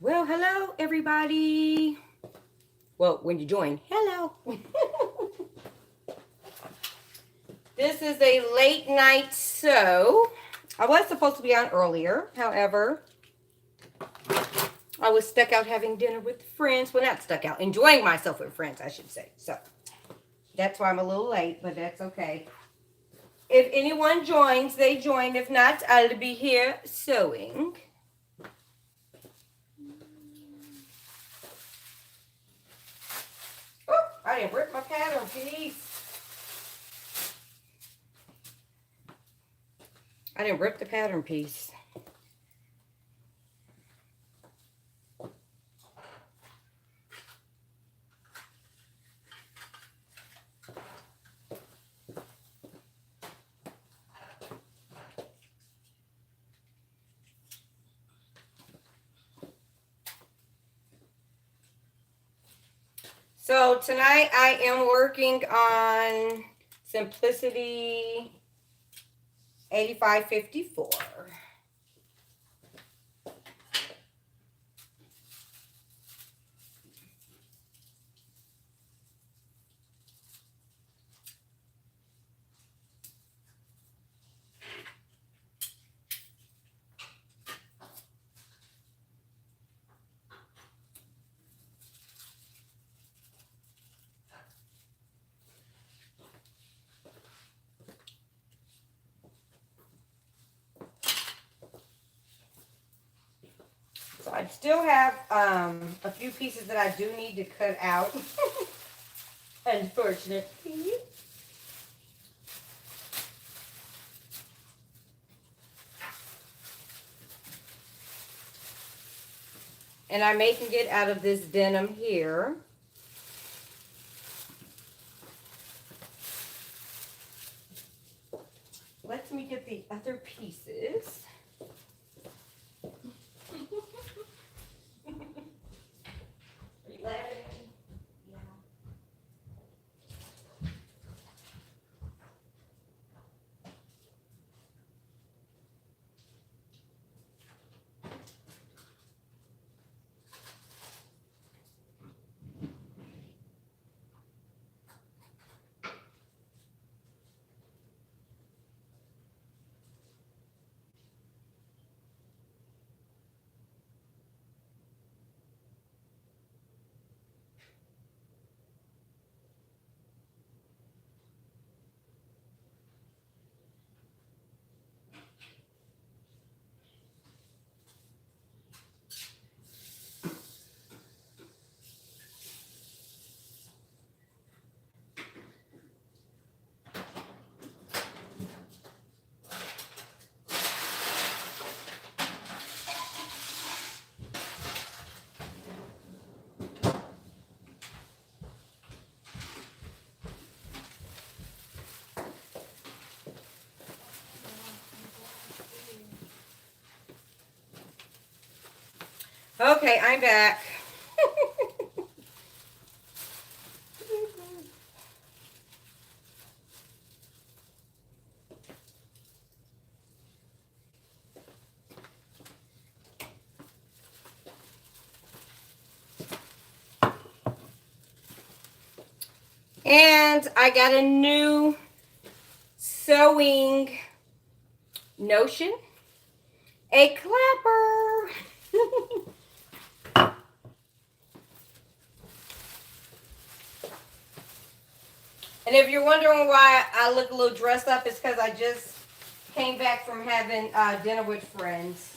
Well, hello, everybody. Well, when you join, hello. This is a late night sew. I was supposed to be on earlier. However, I was stuck out having dinner with friends. Well, not stuck out, enjoying myself with friends, I should say. So that's why I'm a little late, but that's okay. If anyone joins, they join. If not, I'll be here sewing. Oh, I didn't rip my pattern piece. I didn't rip the pattern piece. So tonight I am working on Simplicity 8554. So I still have a few pieces that I do need to cut out. Unfortunately. And I'm making it out of this denim here. Let me get the other pieces. Okay, I'm back. And I got a new sewing notion, a clapper. And if you're wondering why I look a little dressed up, it's because I just came back from having dinner with friends.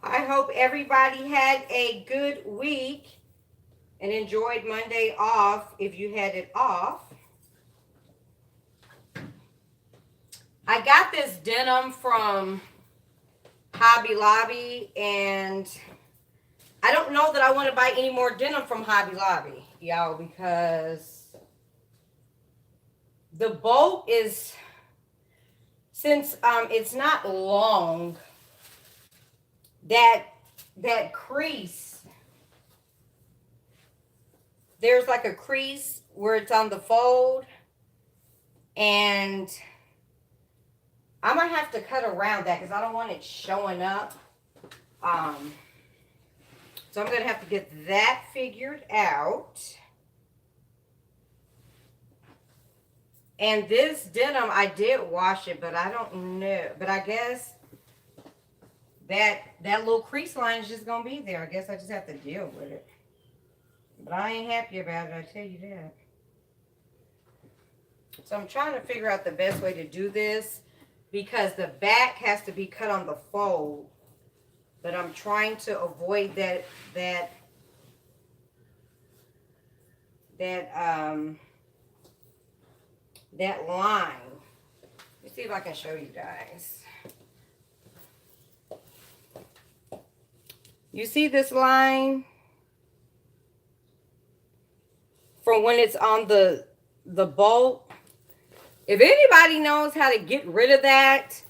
I hope everybody had a good week and enjoyed Monday off if you had it off. I got this denim from Hobby Lobby, and I don't know that I want to buy any more denim from Hobby Lobby, y'all, because the bolt is, since it's not long, that crease, there's like a crease where it's on the fold, and I might have to cut around that because I don't want it showing up. So I'm going to have to get that figured out. And this denim, I did wash it, but I don't know. But I guess that little crease line is just going to be there. I guess I just have to deal with it. But I ain't happy about it, I tell you that. So I'm trying to figure out the best way to do this, because the back has to be cut on the fold. But I'm trying to avoid that line. Let me see if I can show you guys. You see this line? From when it's on the bolt. If anybody knows how to get rid of that,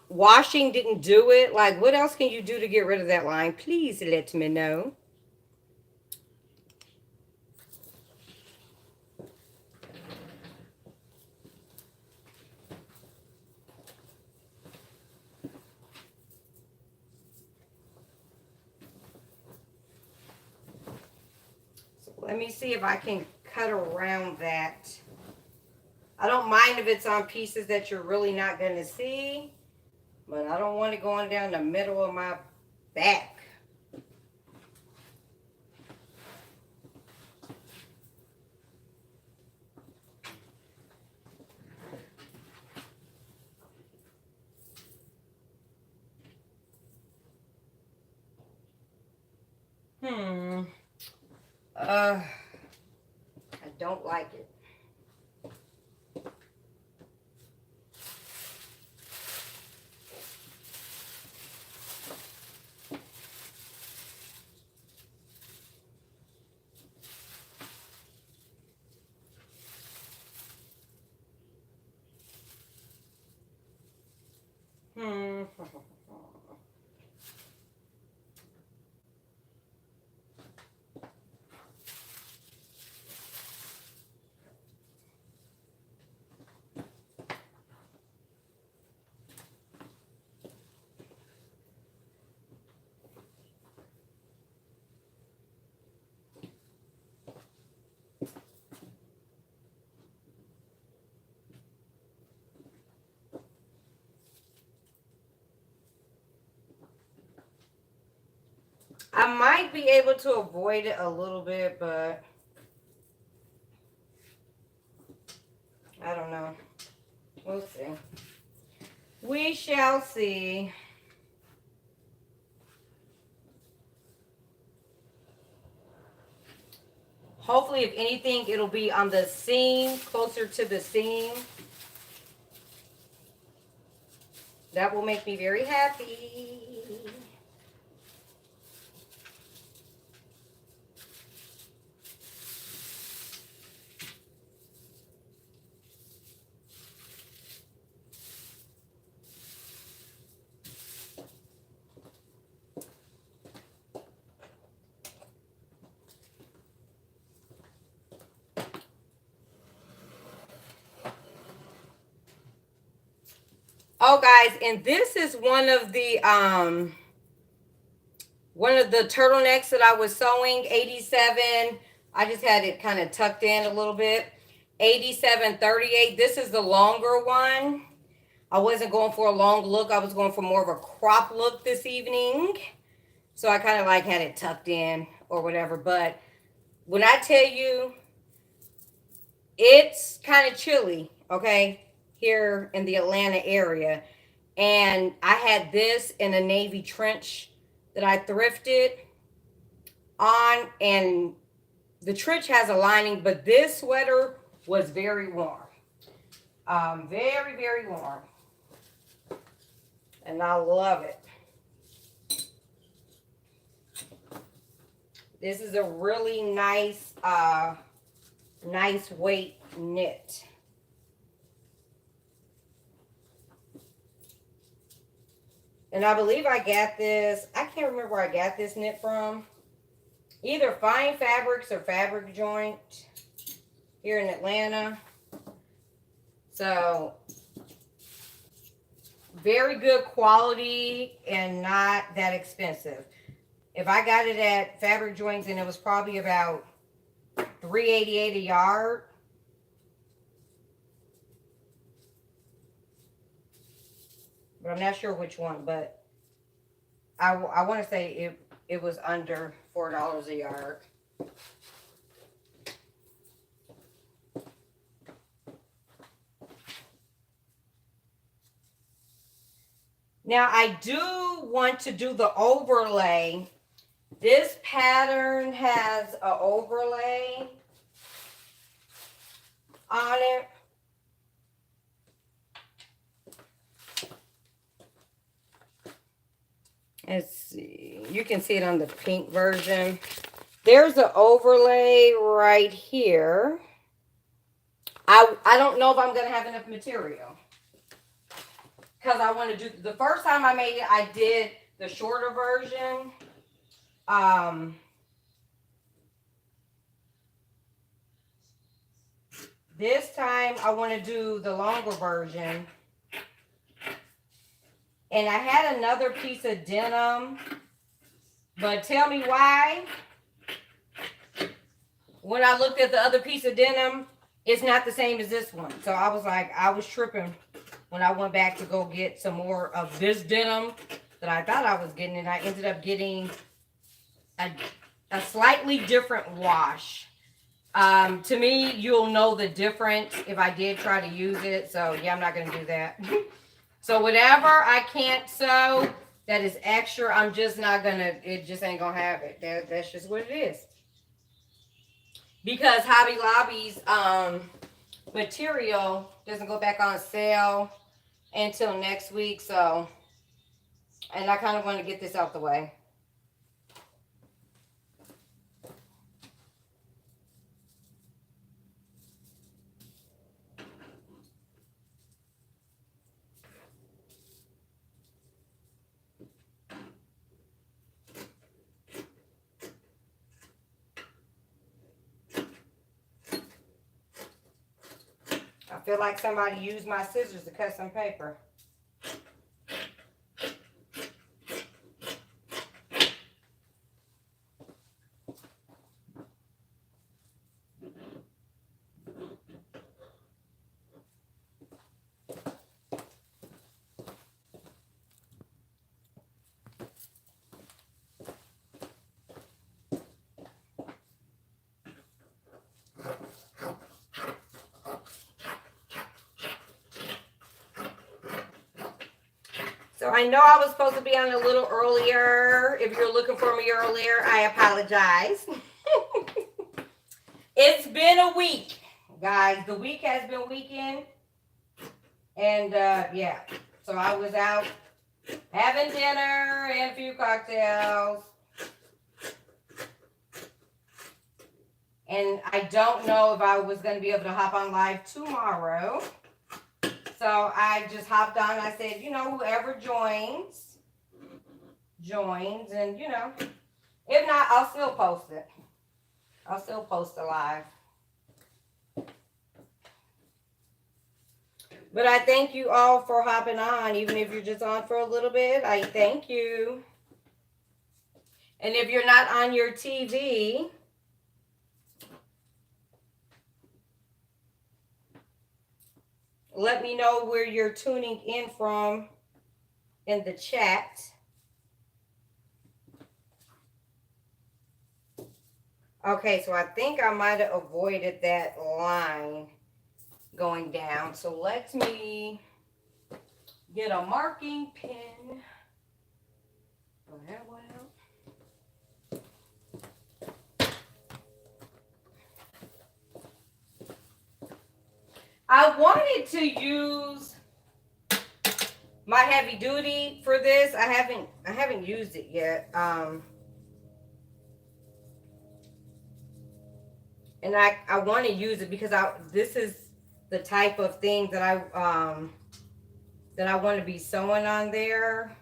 washing didn't do it. Like, what else can you do to get rid of that line? Please let me know. So let me see if I can cut around that. I don't mind if it's on pieces that you're really not going to see, but I don't want it going down the middle of my back. I don't like it. I might be able to avoid it a little bit, but I don't know. We'll see. We shall see. Hopefully, if anything, it'll be on the seam, closer to the seam. That will make me very happy. Oh, guys, and this is one of the turtlenecks that I was sewing, 87. I just had it kind of tucked in a little bit. 8738. This is the longer one. I wasn't going for a long look. I was going for more of a crop look this evening. So I kind of like had it tucked in or whatever. But when I tell you, it's kind of chilly, okay, here in the Atlanta area. And I had this in a navy trench that I thrifted on, and the trench has a lining, but this sweater was very warm. Very, very warm. And I love it. This is a really nice, nice weight knit. And I believe I got this, I can't remember where I got this knit from. Either Fine Fabrics or Fabric Joint here in Atlanta. So, very good quality and not that expensive. If I got it at Fabric Joint, then it was probably about $3.88 a yard. But I'm not sure which one, but I want to say it was under $4 a yard. Now I do want to do the overlay. This pattern has an overlay on it. Let's see. You can see it on the pink version. There's an overlay right here. I don't know if I'm going to have enough material. Because I want to do, the first time I made it, I did the shorter version. This time I want to do the longer version. And I had another piece of denim, but tell me why. When I looked at the other piece of denim, it's not the same as this one. So I was like, I was tripping when I went back to go get some more of this denim that I thought I was getting. And I ended up getting a slightly different wash. To me, you'll know the difference if I did try to use it. So yeah, I'm not going to do that. So whatever I can't sew that is extra, I'm just not going to, it just ain't going to have it. That's just what it is. Because Hobby Lobby's material doesn't go back on sale until next week. So, and I kind of want to get this out the way. I feel like somebody used my scissors to cut some paper. So I know I was supposed to be on a little earlier. If you're looking for me earlier, I apologize. It's been a week, guys. The week has been weekend. And yeah, so I was out having dinner and a few cocktails. And I don't know if I was going to be able to hop on live tomorrow. So I just hopped on. I said, you know, whoever joins. And, you know, if not, I'll still post it. I'll still post a live. But I thank you all for hopping on, even if you're just on for a little bit. I thank you. And if you're not on your TV, let me know where you're tuning in from in the chat. Okay, so I think I might have avoided that line going down. So let me get a marking pen. Throw that one out. I wanted to use my heavy duty for this. I haven't used it yet. And I want to use it because this is the type of thing that I want to be sewing on there.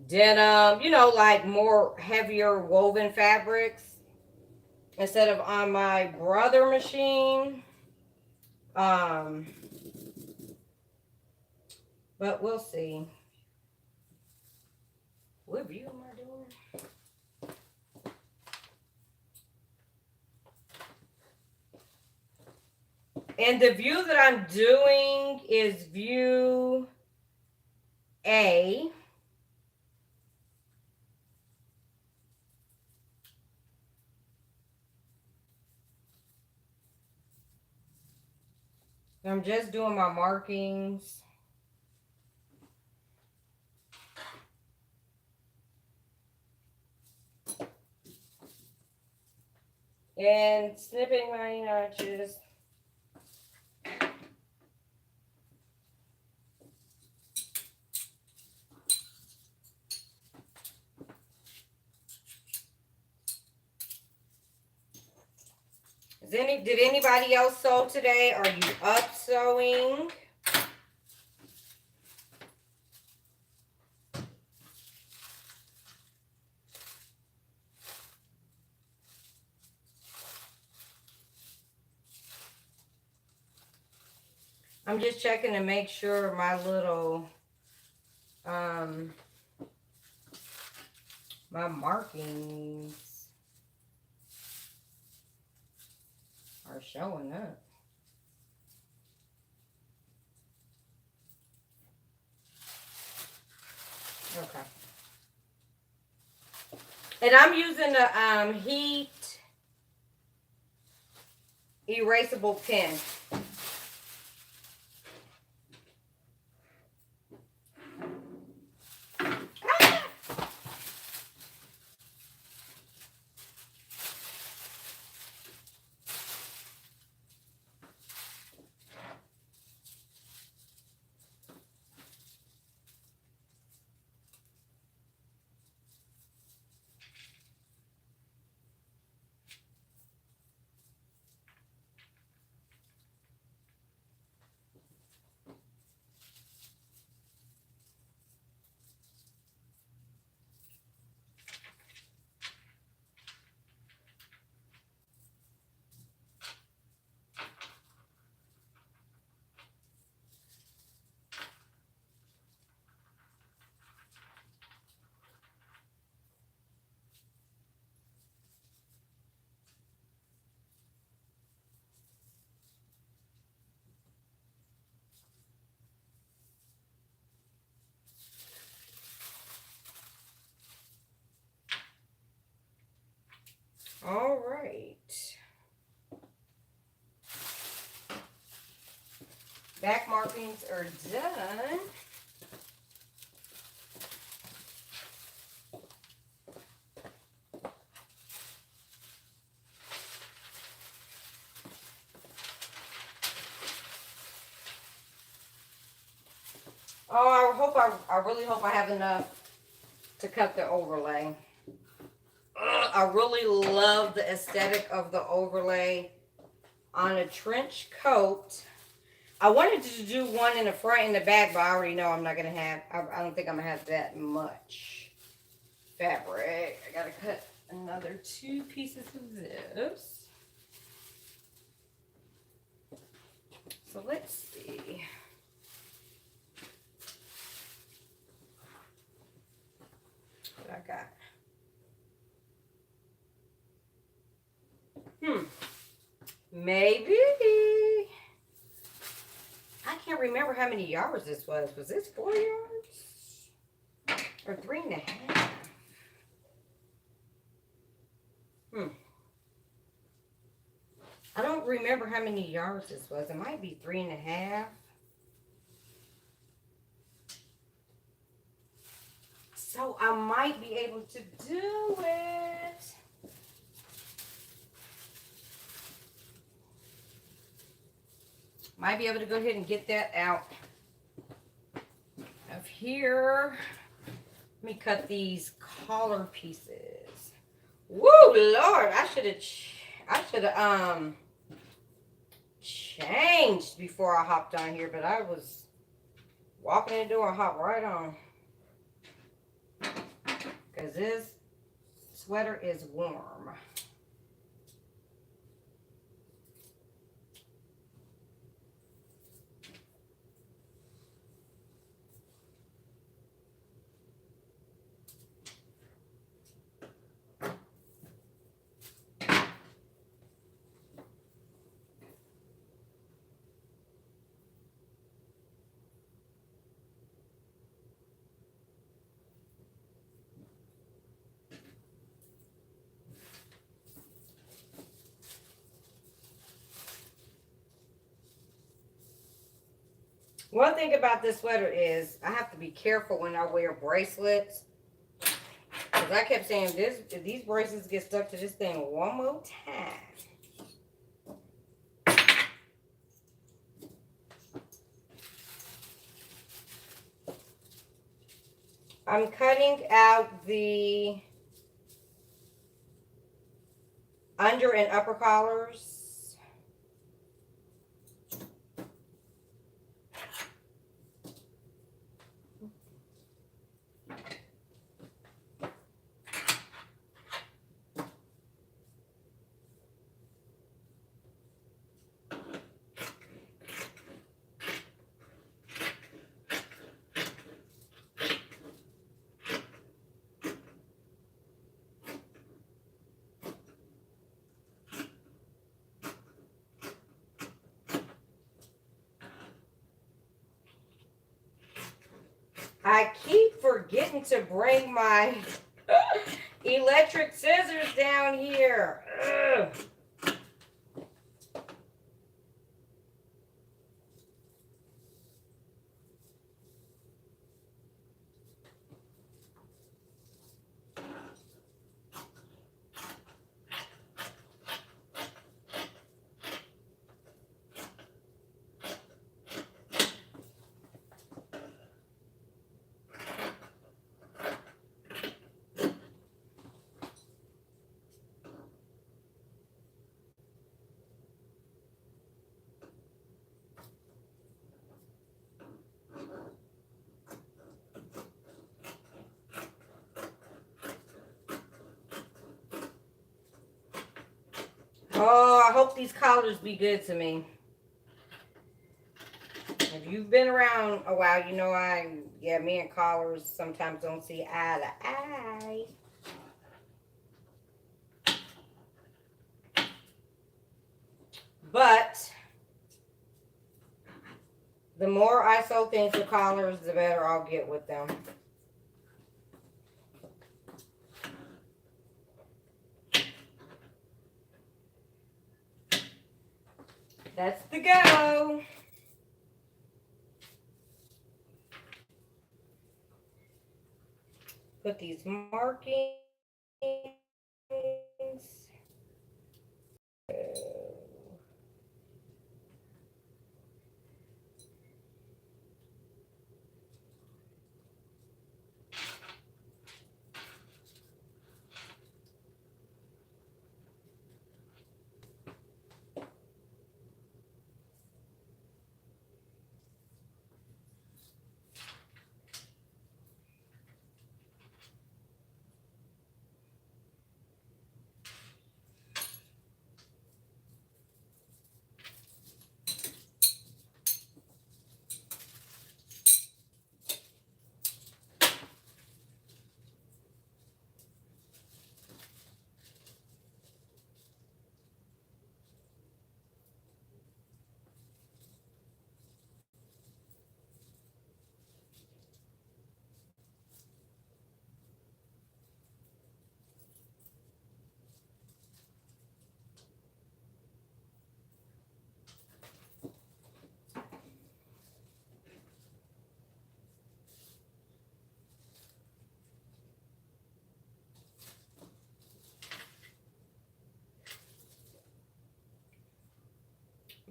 Denim, like more heavier woven fabrics instead of on my Brother machine. But we'll see. What view am I doing? And the view that I'm doing is view A. I'm just doing my markings. And snipping my notches. Did anybody else sew today? Are you up sewing? I'm just checking to make sure my little my markings are showing up. Okay. And I'm using the heat erasable pen. All right. Back markings are done. Oh, I really hope I have enough to cut the overlay. I really love the aesthetic of the overlay on a trench coat. I wanted to do one in the front and the back, but I already know I'm not going to have, I don't think I'm going to have that much fabric. I got to cut another 2 pieces of this. So let's see. What I got. Maybe. I can't remember how many yards this was. Was this 4 yards? Or 3.5? I don't remember how many yards this was. It might be 3.5. So I might be able to do it. Might be able to go ahead and get that out of here. Let me cut these collar pieces. Woo, Lord, I should have changed before I hopped on here, but I was walking in the door and hopped right on. Because this sweater is warm. One thing about this sweater is I have to be careful when I wear bracelets. Because I kept saying, if these bracelets get stuck to this thing one more time. I'm cutting out the under and upper collars. I keep forgetting to bring my electric scissors down here. Ugh. Oh, I hope these collars be good to me. If you've been around a while, you know me and collars sometimes don't see eye to eye. But the more I sew things with collars, the better I'll get with them. That's the go. Put these markings.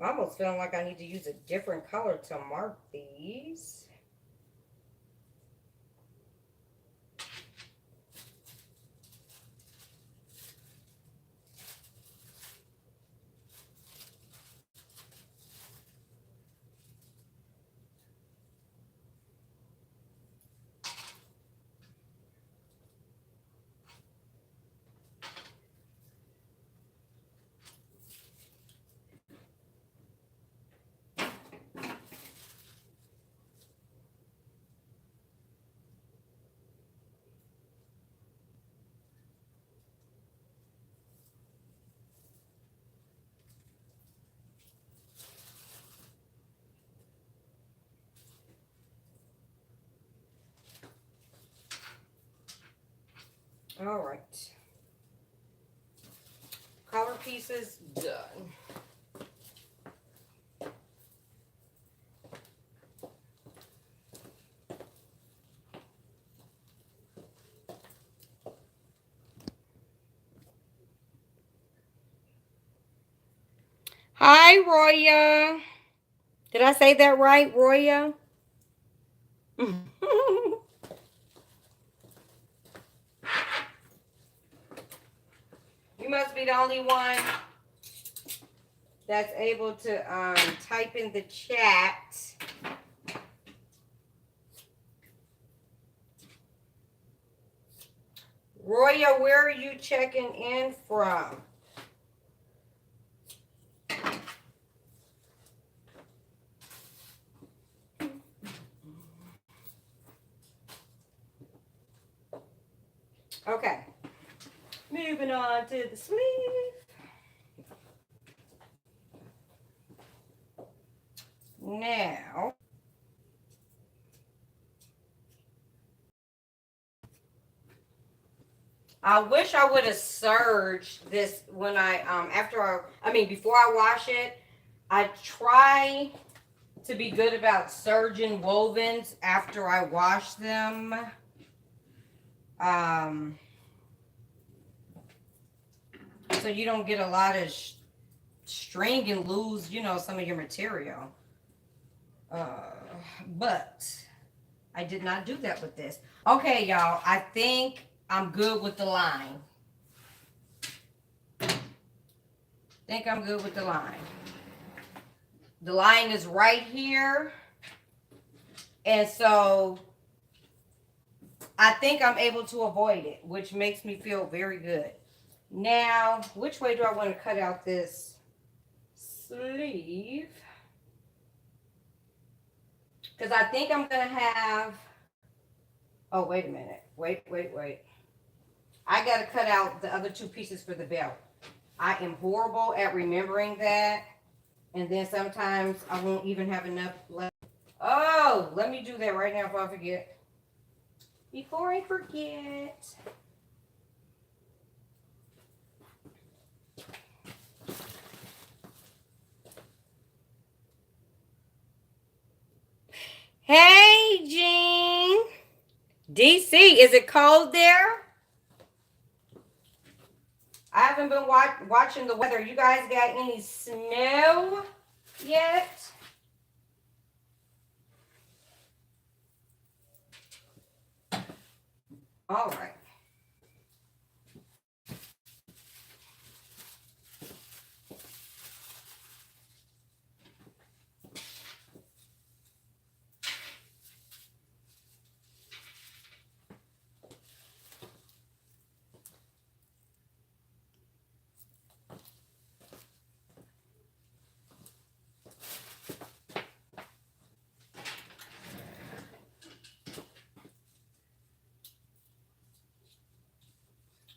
I'm almost feeling like I need to use a different color to mark these. All right. Color pieces done. Hi, Roya. Did I say that right, Roya? You must be the only one that's able to type in the chat. Roya, where are you checking in from? Okay. Moving on to the sleeve. Now, I wish I would have serged this when before I wash it. I try to be good about serging wovens after I wash them. So you don't get a lot of string and lose, some of your material. But I did not do that with this. Okay, y'all, I think I'm good with the line. The line is right here. And so I think I'm able to avoid it, which makes me feel very good. Now, which way do I want to cut out this sleeve? Because I think I'm going to have... Oh, wait a minute. Wait. I got to cut out the other two pieces for the belt. I am horrible at remembering that. And then sometimes I won't even have enough left. Oh, let me do that right now before I forget. Hey, Jean. DC, is it cold there? I haven't been watching the weather. You guys got any snow yet? All right.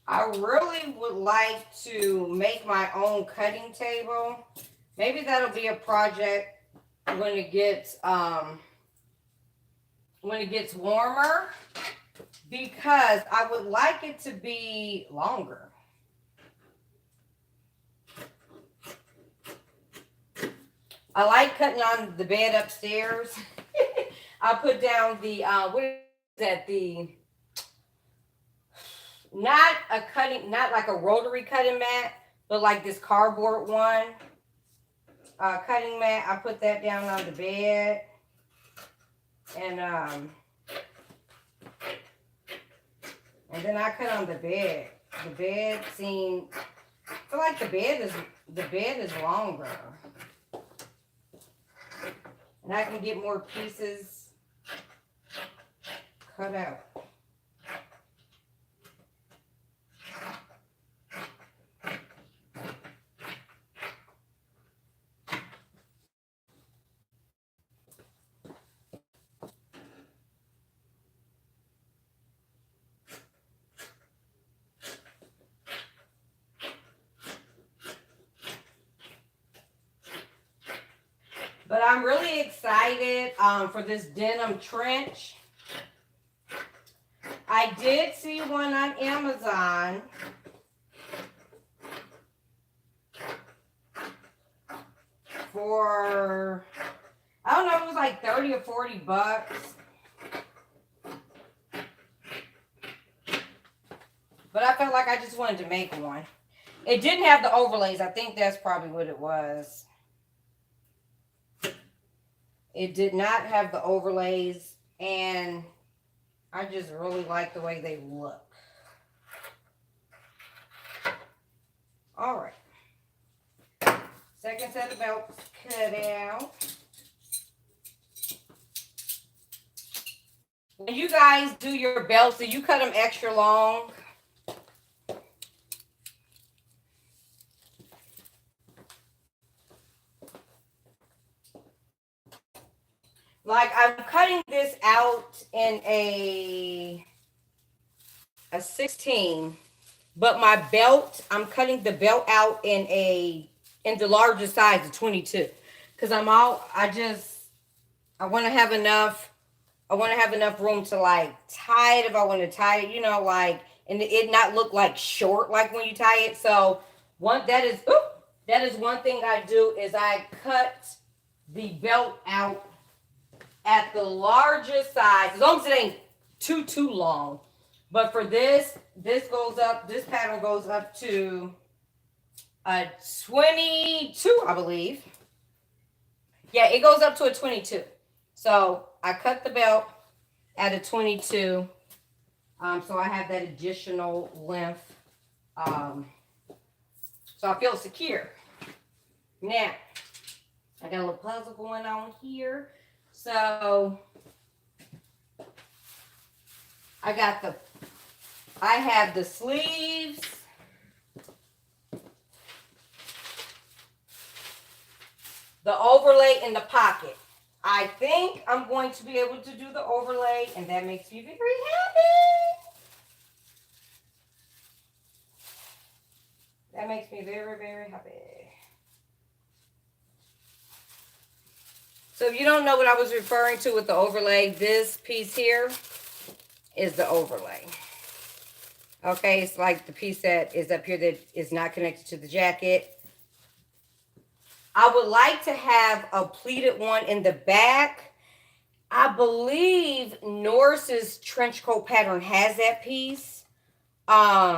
I really would like to make my own cutting table. Maybe that'll be a project when it gets warmer, because I would like it to be longer. I like cutting on the bed upstairs. I put down the what is that? Not like a rotary cutting mat, but like this cardboard one. cutting mat. I put that down on the bed. And then I cut on the bed. The bed seemed, I feel like the bed is longer. And I can get more pieces cut out. But I'm really excited for this denim trench. I did see one on Amazon for, I don't know, it was like 30 or 40 bucks. But I felt like I just wanted to make one. It didn't have the overlays. I think that's probably what it was. It did not have the overlays, and I just really like the way they look. All right. Second set of belts cut out. When you guys do your belts, do you cut them extra long? Like, I'm cutting this out in a 16, but my belt, I'm cutting the belt out in the larger size, the 22, because I want to have enough room to like tie it if I want to tie it, like, and it not look like short like when you tie it. So that is one thing I do is I cut the belt out at the largest size, as long as it ain't too long. But for this pattern goes up to a 22, I believe. Yeah, it goes up to a 22. So I cut the belt at a 22. So I have that additional length. So I feel secure. Now, I got a little puzzle going on here. So I have the sleeves. The overlay in the pocket. I think I'm going to be able to do the overlay, and that makes me very happy. That makes me very, very happy. So if you don't know what I was referring to with the overlay, this piece here is the overlay. Okay, it's like the piece that is up here that is not connected to the jacket. I would like to have a pleated one in the back. I believe Norris's trench coat pattern has that piece. But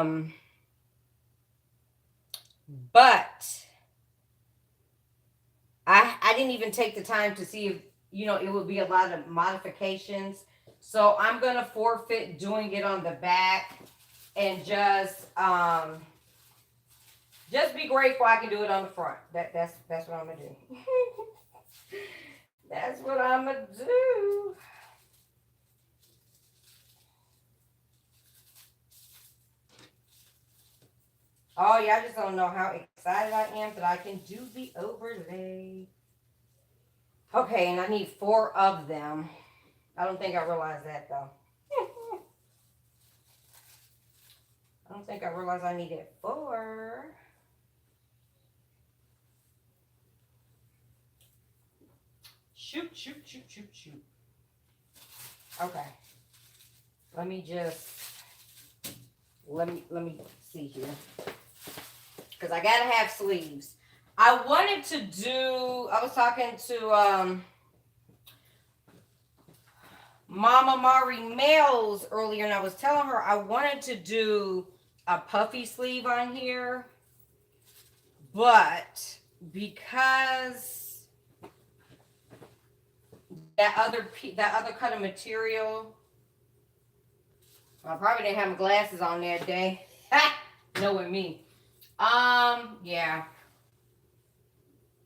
I didn't even take the time to see if, it would be a lot of modifications. So I'm going to forfeit doing it on the back and just be grateful I can do it on the front. That's what I'm going to do. That's what I'm going to do. Oh, yeah, I just don't know how excited I am that I can do the overlay. Okay, and I need 4 of them. I don't think I realized that, though. I don't think I realized I needed 4. Shoot. Okay. Let me see here. Because I gotta have sleeves. I was talking to Mama Mari Mills earlier, and I was telling her I wanted to do a puffy sleeve on here, but because that other cut of material, I probably didn't have my glasses on that day. Knowing me. Yeah.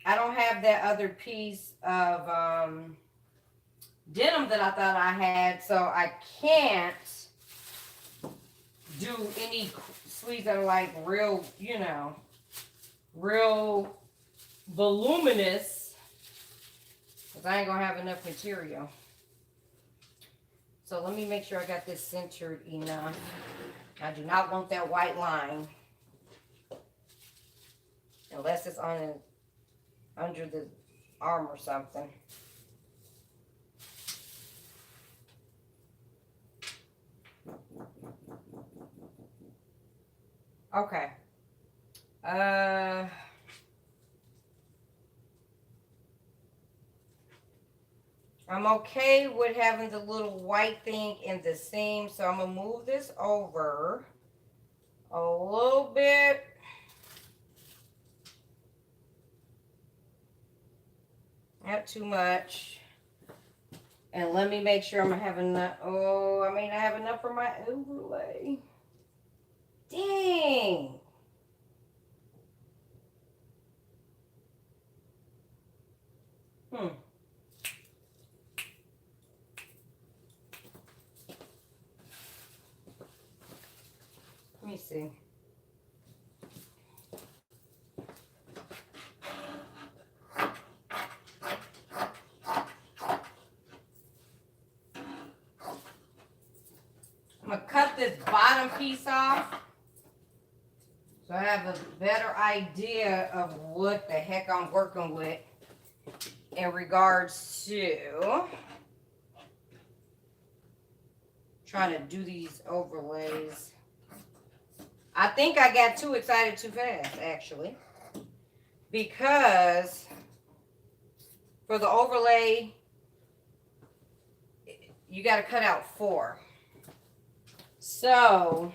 I don't have that other piece of denim that I thought I had, so I can't do any sleeves that are like real, you know, real voluminous, because I ain't gonna have enough material. So let me make sure I got this centered enough. I do not want that white line, unless it's on under the arm or something. Okay. I'm okay with having the little white thing in the seam, so I'm gonna move this over a little bit. Not too much. And let me make sure I'm gonna have enough. Oh, I mean, I have enough for my overlay. Dang. Let me see. I'm gonna cut this bottom piece off so I have a better idea of what the heck I'm working with in regards to trying to do these overlays. I think I got too excited too fast, actually, because for the overlay, you got to cut out 4. So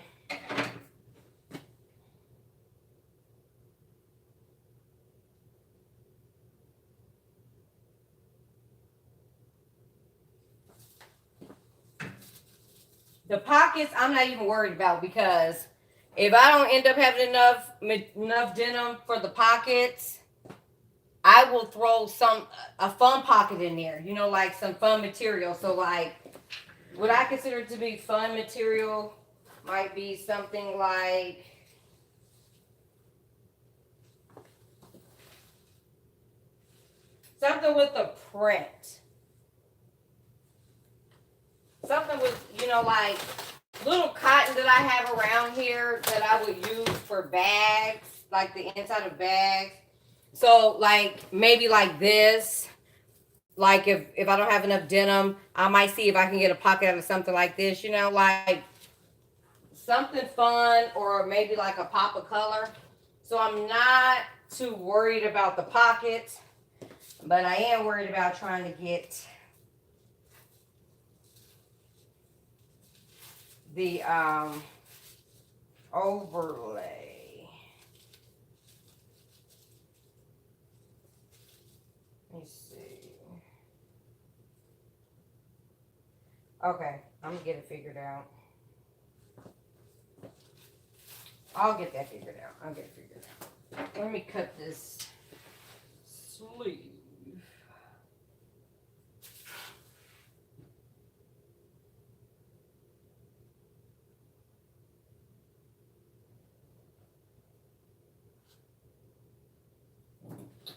the pockets, I'm not even worried about, because if I don't end up having enough denim for the pockets, I will throw a fun pocket in there, you know, like some fun material. So like what I consider to be fun material might be something like something with a print. Something with, you know, like little cotton that I have around here that I would use for bags, like the inside of bags. So like maybe like this. Like if I don't have enough denim, I might see if I can get a pocket out of something like this, you know, like something fun, or maybe like a pop of color. So I'm not too worried about the pockets, but I am worried about trying to get the overlay. Let me see. Okay, I'm gonna get it figured out. I'll get that figured out. I'll get it figured out. Let me cut this sleeve.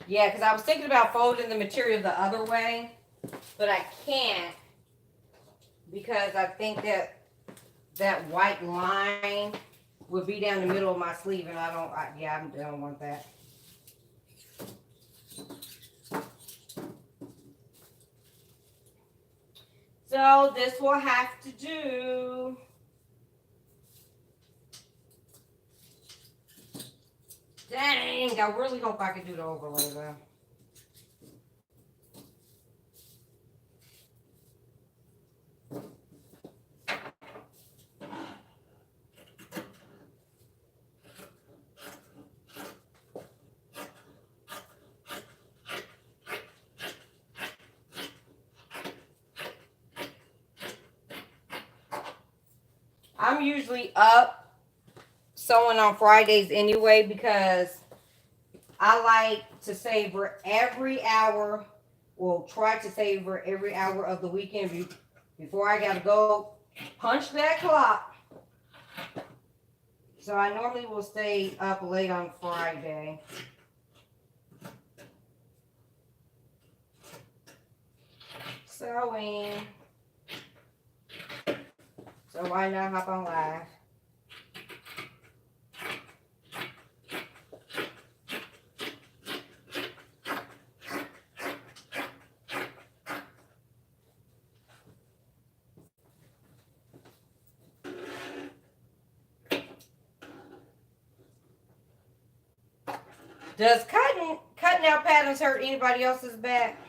Yeah, because I was thinking about folding the material the other way, but I can't, because I think that white line would be down the middle of my sleeve, and I don't want that. So this will have to do. Dang, I really hope I can do the overlay though. I'm usually up sewing on Fridays anyway because I like to savor every hour. Well, try to savor every hour of the weekend before I gotta go punch that clock. So I normally will stay up late on Friday. Sewing. So why not hop on live? Does cutting out patterns hurt anybody else's back?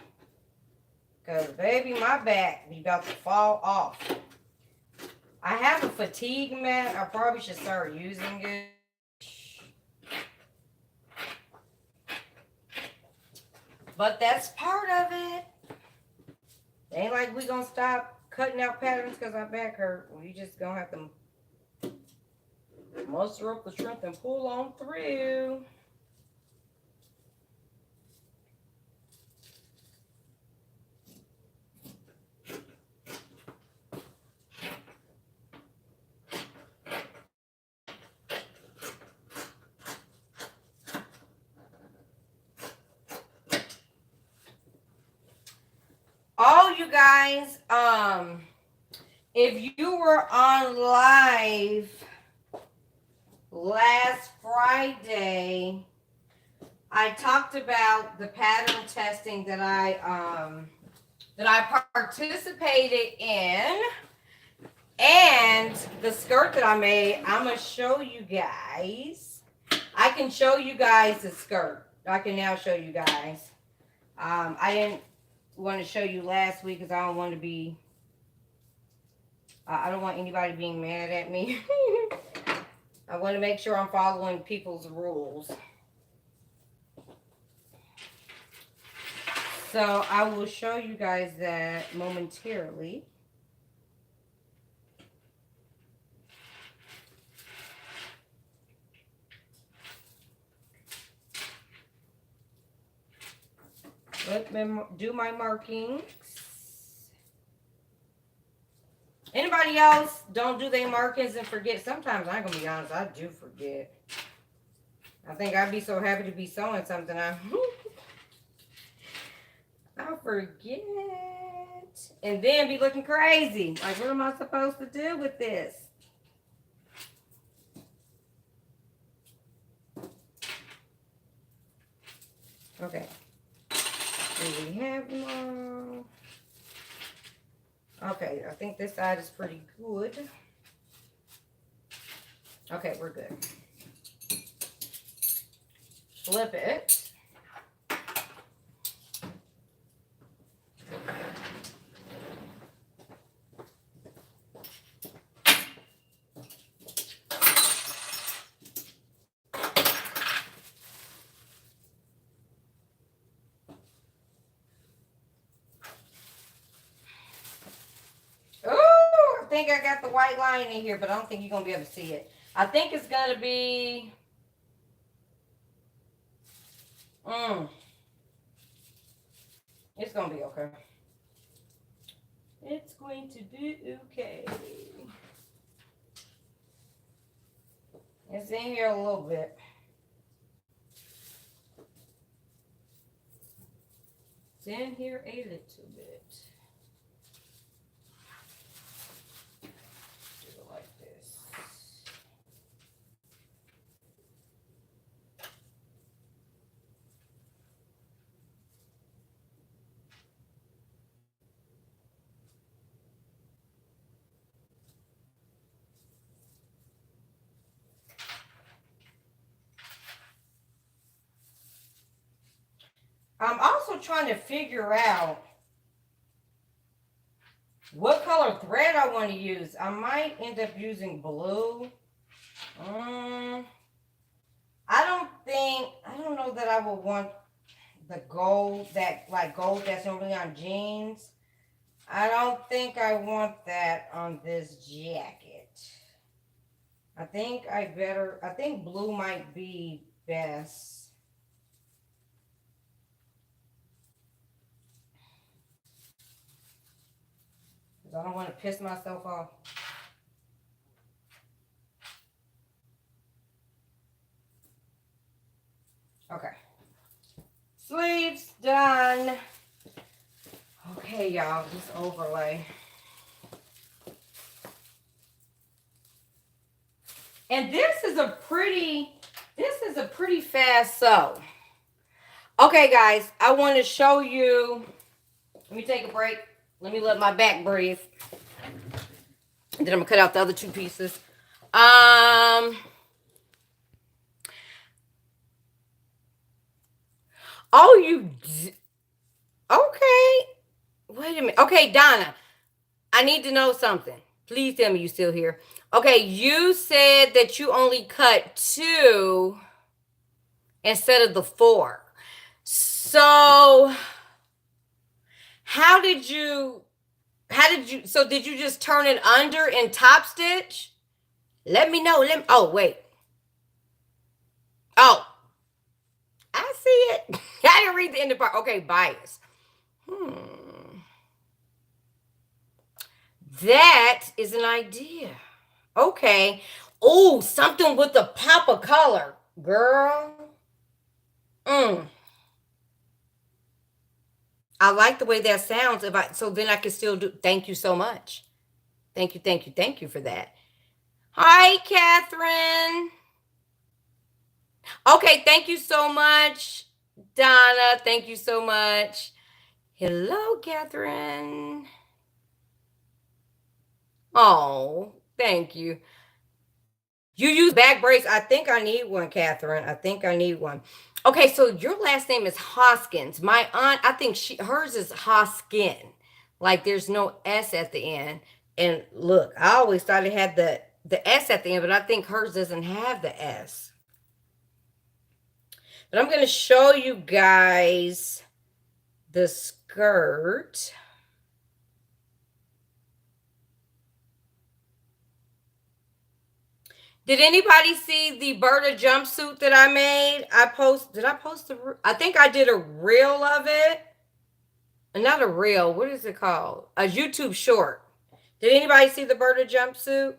Because, baby, my back be about to fall off. I have a fatigue mat. I probably should start using it. But that's part of it. It ain't like we gonna stop cutting out patterns because our back hurt. We just gonna have to muster up the strength and pull on through. All you guys, if you were on live last Friday, I talked about the pattern testing that I participated in, and the skirt that I made. I'm gonna show you guys. I can show you guys the skirt. I can now show you guys. I didn't want to show you last week because I don't want to be. I don't want anybody being mad at me. I want to make sure I'm following people's rules. So I will show you guys that momentarily. Let me do my markings. Anybody else don't do their markings and forget? Sometimes I'm gonna be honest, I do forget. I think I'd be so happy to be sewing something. I forget. And then be looking crazy. Like, what am I supposed to do with this? Okay. Do we have them all? Okay, I think this side is pretty good. Okay, we're good. Flip it. Oh, I think I got the white line in here, but I don't think you're going to be able to see it. I think it's going to be... It's going to be okay. It's going to be okay. It's in here a little bit. It's in here a little bit. Do it like this. I'm also trying to figure out what color thread I want to use. I might end up using blue. I don't know that I would want the gold, gold that's normally on jeans. I don't think I want that on this jacket. I think blue might be best. Because I don't want to piss myself off. Okay. Sleeves done. Okay, y'all, this overlay. And this is a pretty fast sew. Okay, guys, I want to show you. Let me take a break. Let me let my back breathe. Then I'm gonna cut out the other two pieces. Oh, okay. Wait a minute. Okay, Donna, I need to know something. Please tell me you're still here. Okay, you said that you only cut 2 instead of the 4. So so did you just turn it under and top stitch? Let me know. Oh, wait. Oh, I see it. I didn't read the end of part. Okay, bias. That is an idea. Okay. Oh, something with the pop of color. Girl. I like the way that sounds. So then I can still do. Thank you so much. Thank you for that. Hi, Catherine. Okay, thank you so much, Donna. Thank you so much. Hello, Catherine. Oh, thank you. You use back brace. I think I need one, Catherine. I think I need one. Okay, so your last name is Hoskins. My aunt, I think hers is Hoskin. Like there's no S at the end. And look, I always thought it had the S at the end, but I think hers doesn't have the S. But I'm going to show you guys the skirt. Did anybody see the Berta jumpsuit that I made? Did I post I think I did a reel of it. Not a reel. What is it called? A YouTube short. Did anybody see the Berta jumpsuit?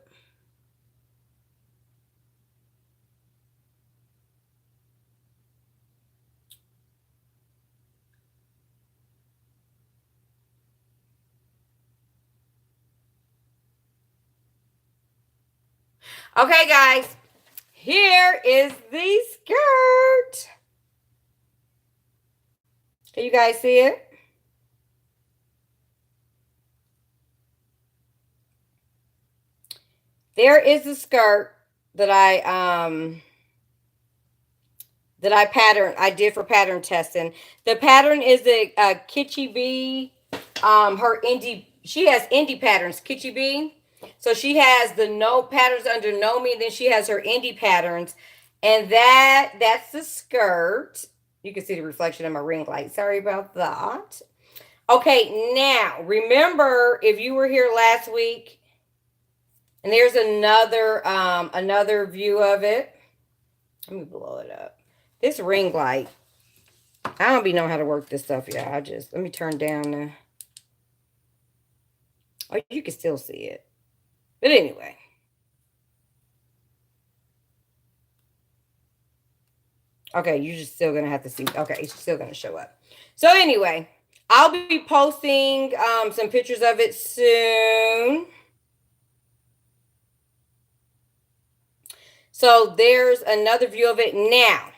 Okay, guys. Here is the skirt. Can you guys see it? There is the skirt that I I did for pattern testing. The pattern is a Kitschy B. Her indie, she has indie patterns, Kitschy B. So she has the no patterns under Nomi, then she has her indie patterns, and that's the skirt. You can see the reflection of my ring light. Sorry about that. Okay, now remember if you were here last week, and there's another view of it. Let me blow it up. This ring light, I don't be know how to work this stuff, y'all. Let me turn down the. Oh, you can still see it. But anyway. Okay, you're just still going to have to see. Okay, it's still going to show up. So anyway, I'll be posting some pictures of it soon. So there's another view of it. Now,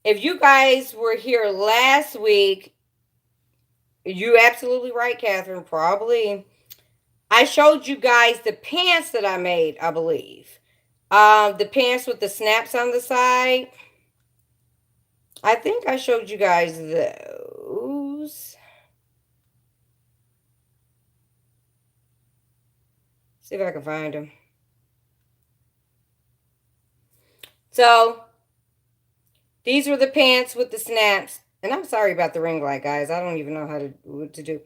if you guys were here last week, you're absolutely right, Catherine, probably. I showed you guys the pants that I made, I believe. The pants with the snaps on the side. I think I showed you guys those. See if I can find them. So, these were the pants with the snaps. And I'm sorry about the ring light, guys. I don't even know what to do.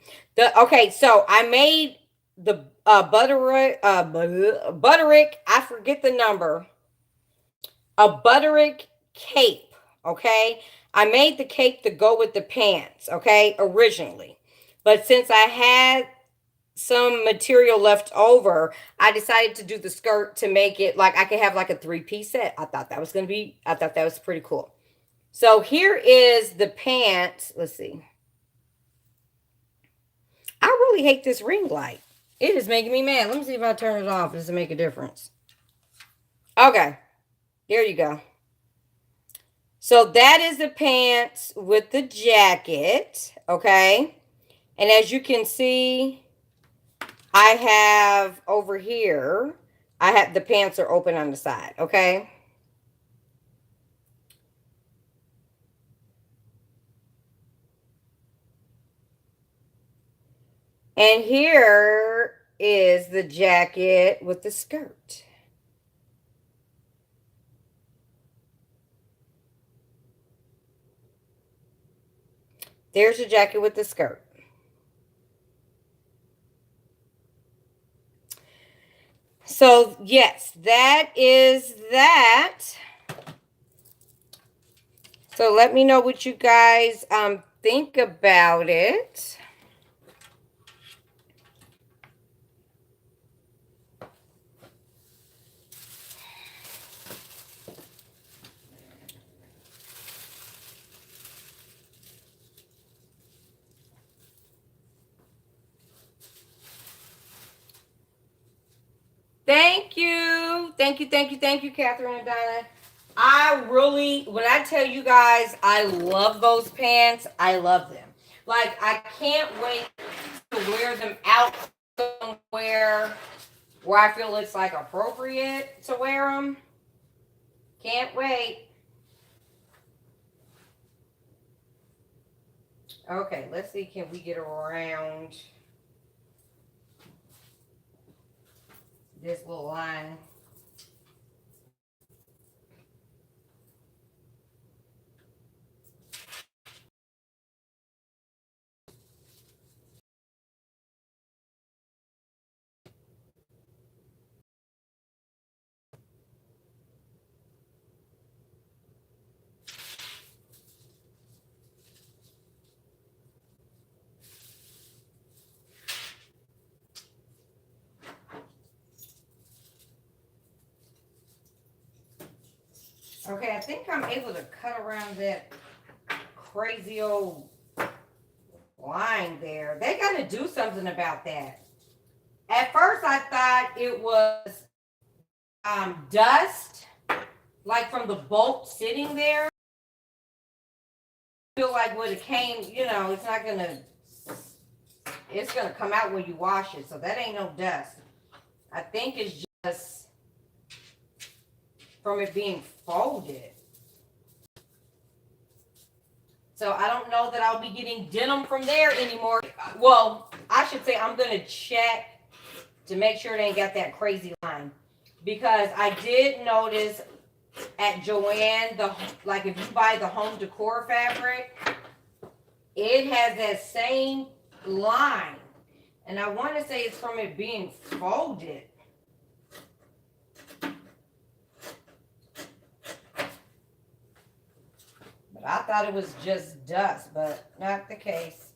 Okay, so I made the Butterick, I forget the number, a Butterick cape, okay? I made the cape to go with the pants, okay, originally. But since I had some material left over, I decided to do the skirt to make it like I could have like a three-piece set. I thought that was pretty cool. So here is the pants. Let's see. I really hate this ring light. It is making me mad. Let me see if I turn it off. Does it make a difference? Okay. There you go. So that is the pants with the jacket. Okay. And as you can see, I have over here, I have the pants are open on the side. Okay. And here is the jacket with the skirt. There's the jacket with the skirt. So, yes, that is that. So, let me know what you guys think about it. Thank you. Thank you, thank you, thank you, Catherine and Dinah. I really, when I tell you guys, I love those pants. I love them. Like, I can't wait to wear them out somewhere where I feel it's like appropriate to wear them. Can't wait. Okay, let's see. Can we get around this little line? Okay, I think I'm able to cut around that crazy old line there. They got to do something about that. At first, I thought it was dust, like from the bolt sitting there. I feel like when it came, it's not gonna. It's gonna come out when you wash it, so that ain't no dust. I think it's just from it being folded. So I don't know that I'll be getting denim from there anymore. Well, I should say I'm gonna check to make sure they ain't got that crazy line, because I did notice at Joann, like if you buy the home decor fabric, it has that same line, and I want to say it's from it being folded. But I thought it was just dust, but not the case.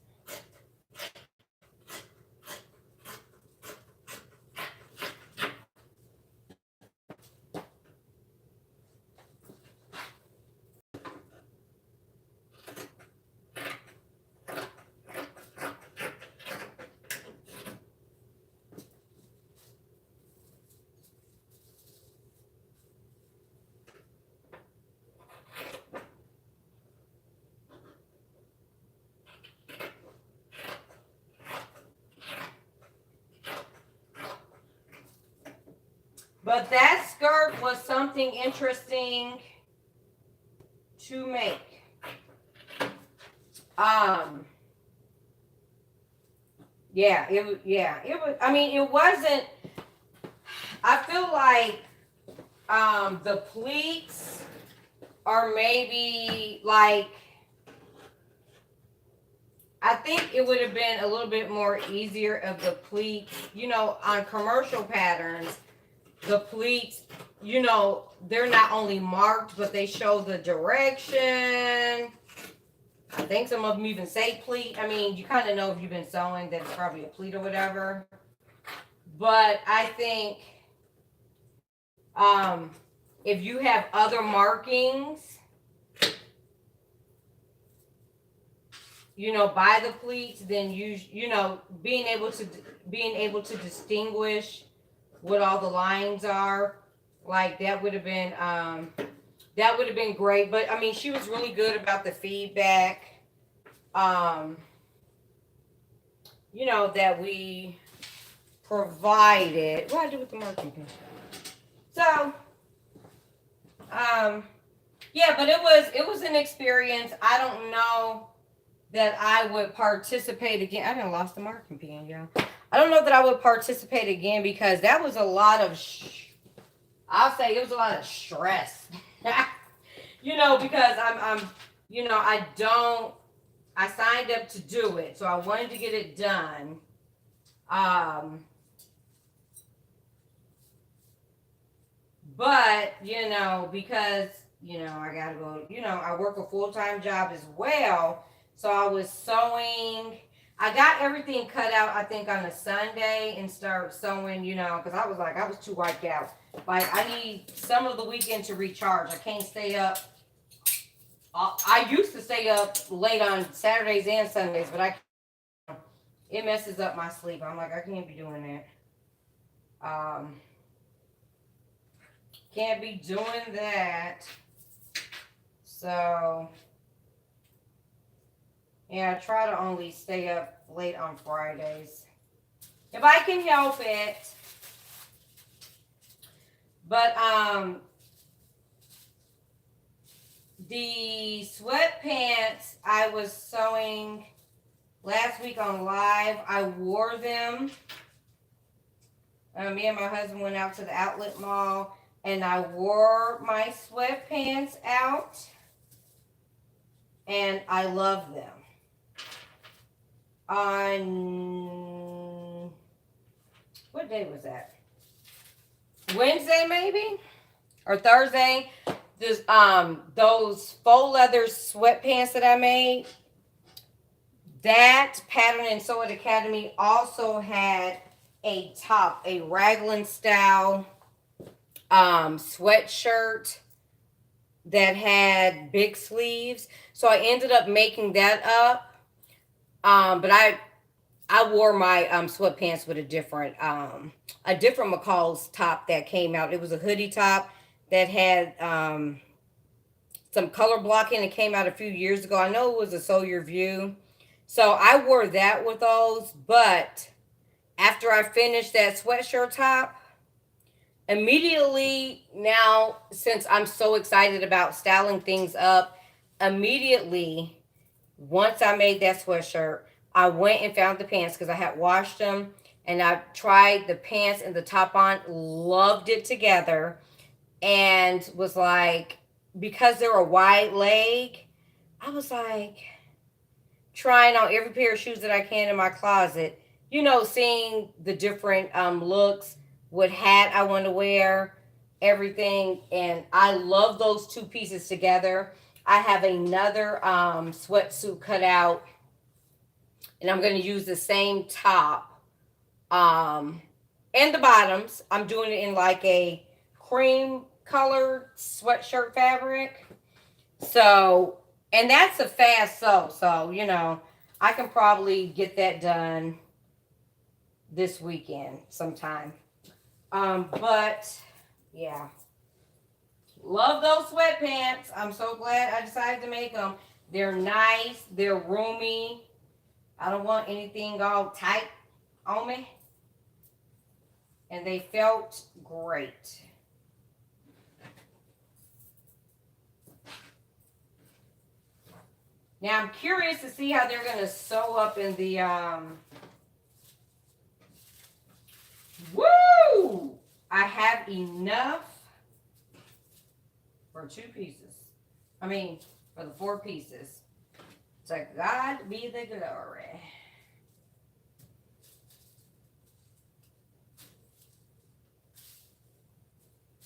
But that skirt was something interesting to make. It was, I mean, it wasn't, I feel like the pleats are maybe like, I think it would have been a little bit more easier of the pleats, you know, on commercial patterns, the pleats, you know, they're not only marked, but they show the direction. I think some of them even say pleat. I mean, you kind of know if you've been sewing that it's probably a pleat or whatever. But I think if you have other markings, you know, by the pleats, then you know, being able to distinguish what all the lines are, like that would have been great. But I mean, she was really good about the feedback, you know, that we provided. What do I do with the marking pen? So, yeah, but it was an experience. I don't know that I would participate again. I didn't lost the marking pen, y'all. I don't know that I would participate again because that was a lot of, I'll say it was a lot of stress. You know, because I'm, you know, I signed up to do it, so I wanted to get it done. But, you know, because, you know, I gotta go, you know, I work a full-time job as well. So I was sewing. I got everything cut out, I think, on a Sunday and start sewing, you know, because I was too wiped out. Like, I need some of the weekend to recharge. I can't stay up. I used to stay up late on Saturdays and Sundays, but it messes up my sleep. I'm like, I can't be doing that. Can't be doing that. So, yeah, I try to only stay up late on Fridays if I can help it. But the sweatpants I was sewing last week on live, I wore them. Me and my husband went out to the outlet mall and I wore my sweatpants out and I love them. On what day was that? Wednesday maybe? Or Thursday? Those faux leather sweatpants that I made, that Pattern and Sew It Academy also had a top, a raglan style sweatshirt that had big sleeves. So I ended up making that up. But I wore my sweatpants with a different McCall's top that came out. It was a hoodie top that had some color blocking. It came out a few years ago. I know it was a Sew Your View. So I wore that with those. But after I finished that sweatshirt top, immediately now, since I'm so excited about styling things up, immediately once I made that sweatshirt, I went and found the pants because I had washed them and I tried the pants and the top on, loved it together, and was like, because they're a wide leg, I was like trying on every pair of shoes that I can in my closet, you know, seeing the different looks, what hat I want to wear, everything. And I love those two pieces together. I have another sweatsuit cut out, and I'm going to use the same top and the bottoms. I'm doing it in like a cream colored sweatshirt fabric. So, and that's a fast sew. So, you know, I can probably get that done this weekend sometime. But yeah. Love those sweatpants. I'm so glad I decided to make them. They're nice. They're roomy. I don't want anything all tight on me. And they felt great. Now I'm curious to see how they're going to sew up in the, woo! I have enough for 2 pieces. I mean, for the 4 pieces. To God be the glory.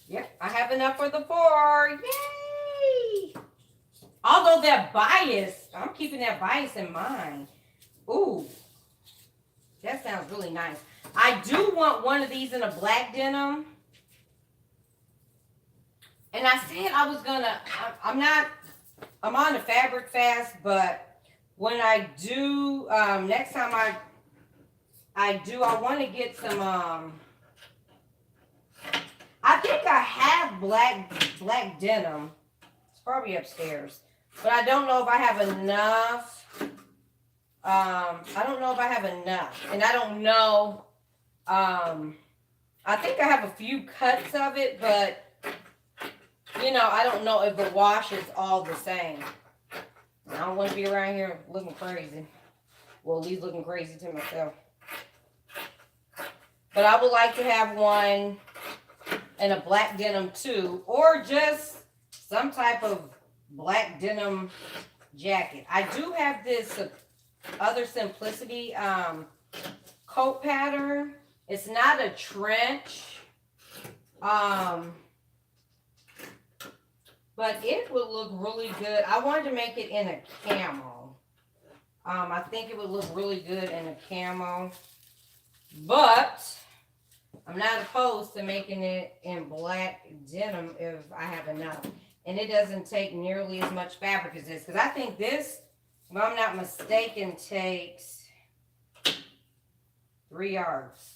Yep, I have enough for the 4. Yay! Although that bias, I'm keeping that bias in mind. Ooh, that sounds really nice. I do want one of these in a black denim. And I said I was gonna, I'm on a fabric fast, but when I do, next time I want to get some, I think I have black denim. It's probably upstairs, but I don't know if I have enough. I don't know if I have enough, and I don't know. I think I have a few cuts of it, but you know, I don't know if the wash is all the same. I don't want to be around here looking crazy. Well, at least looking crazy to myself. But I would like to have one in a black denim too, or just some type of black denim jacket. I do have this other Simplicity coat pattern. It's not a trench, but it would look really good. I wanted to make it in a camo. I think it would look really good in a camo, but I'm not opposed to making it in black denim if I have enough. And it doesn't take nearly as much fabric as this, because I think this, if I'm not mistaken, takes 3 yards.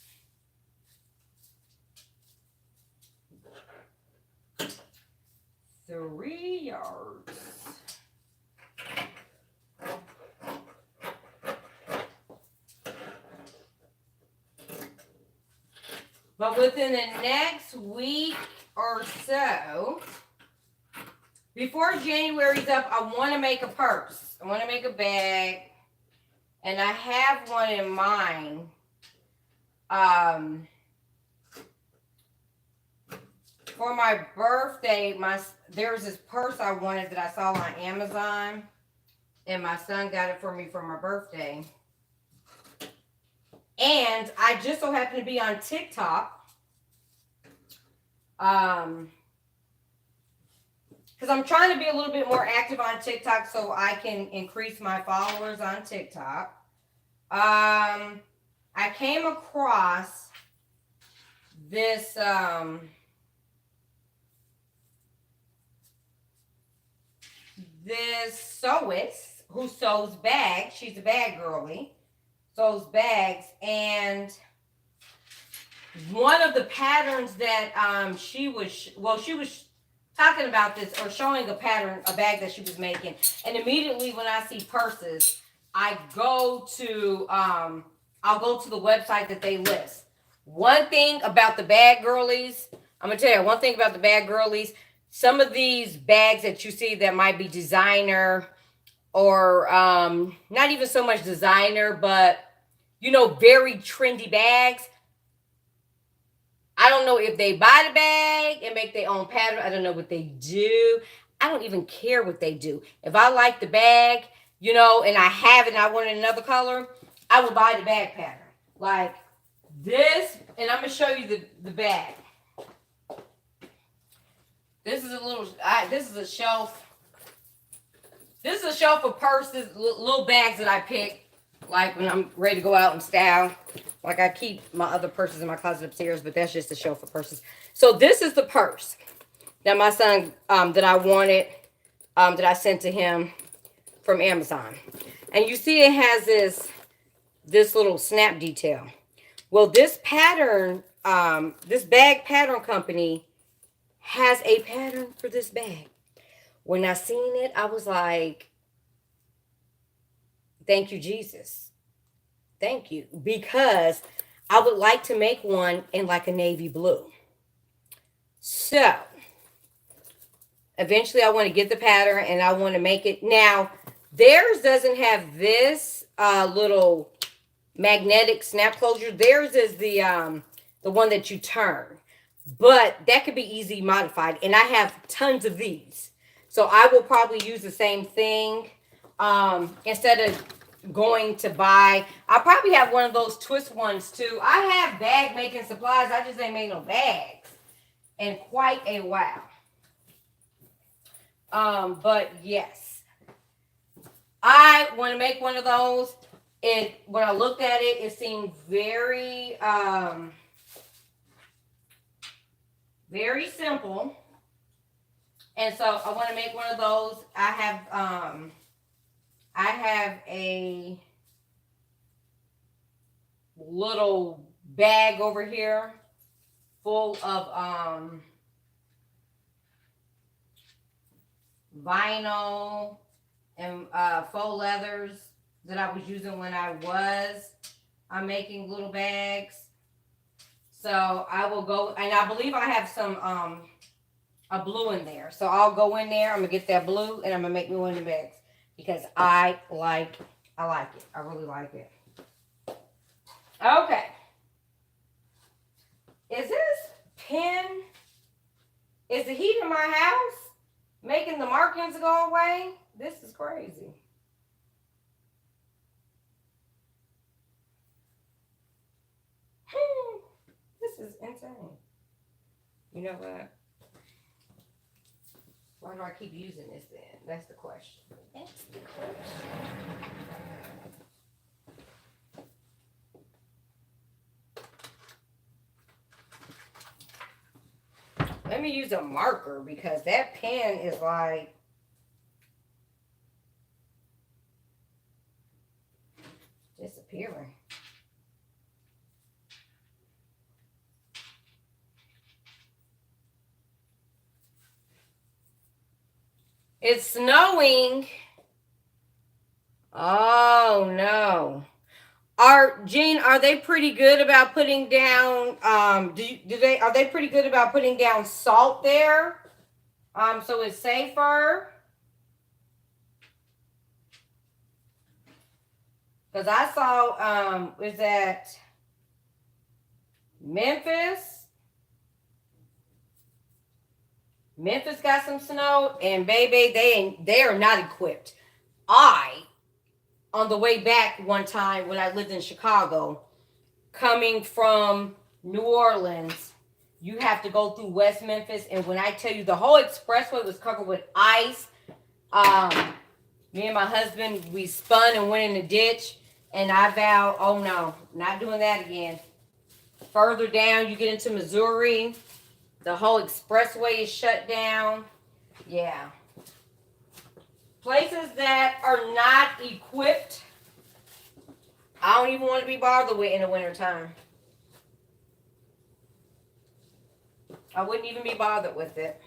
3 yards. But within the next week or so, before January's up, I want to make a purse. I want to make a bag. And I have one in mind. For my birthday, there's this purse I wanted that I saw on Amazon. And my son got it for me for my birthday. And I just so happen to be on TikTok. Because I'm trying to be a little bit more active on TikTok so I can increase my followers on TikTok. I came across this sewist who sews bags. She's a bag girly. Sews bags, and one of the patterns that she was talking about this, or showing a bag that she was making, and immediately when I see purses, I'll go to the website that they list. One thing about the bag girlies, I'm gonna tell you one thing about the bag girlies. Some of these bags that you see that might be designer, or not even so much designer, but you know, very trendy bags. I don't know if they buy the bag and make their own pattern. I don't know what they do. I don't even care what they do. If I like the bag, you know, and I have it and I want another color, I will buy the bag pattern. Like this, and I'm gonna show you the bag. This is this is a shelf. This is a shelf of purses, little bags that I pick, like when I'm ready to go out and style. Like I keep my other purses in my closet upstairs, but that's just a shelf of purses. So this is the purse that my son, that I wanted, that I sent to him from Amazon. And you see it has this little snap detail. Well, this pattern, this bag pattern company has a pattern for this bag. When I seen it, I was like, thank you, Jesus. Thank you. Because I would like to make one in like a navy blue. So, eventually I want to get the pattern and I want to make it. Now, theirs doesn't have this little magnetic snap closure. Theirs is the one that you turn. But that could be easily modified. And I have tons of these. So I will probably use the same thing. Instead of going to buy, I probably have one of those twist ones too. I have bag making supplies. I just ain't made no bags in quite a while. But yes, I want to make one of those. When I looked at it, it seemed very very simple. And so I want to make one of those. I have a little bag over here full of vinyl and faux leathers that I was using when I was making little bags. So I will go, and I believe I have some a blue in there. So I'll go in there. I'm gonna get that blue, and I'm gonna make me one of the bags because I like it. I really like it. Okay. Is this pen? Is the heat in my house making the markings go away? This is crazy. This is insane. You know what? Why do I keep using this then? That's the question. That's the question. Let me use a marker because that pen is like disappearing. It's snowing. Oh no. Jean, are they pretty good about putting down are they pretty good about putting down salt there? So it's safer? Because I saw is that Memphis? Memphis got some snow, and baby, they are not equipped. On the way back one time when I lived in Chicago, coming from New Orleans, you have to go through West Memphis, and when I tell you the whole expressway was covered with ice, me and my husband, we spun and went in the ditch, and I vowed, oh no, not doing that again. Further down, you get into Missouri, the whole expressway is shut down. Yeah. Places that are not equipped, I don't even want to be bothered with in the wintertime. I wouldn't even be bothered with it.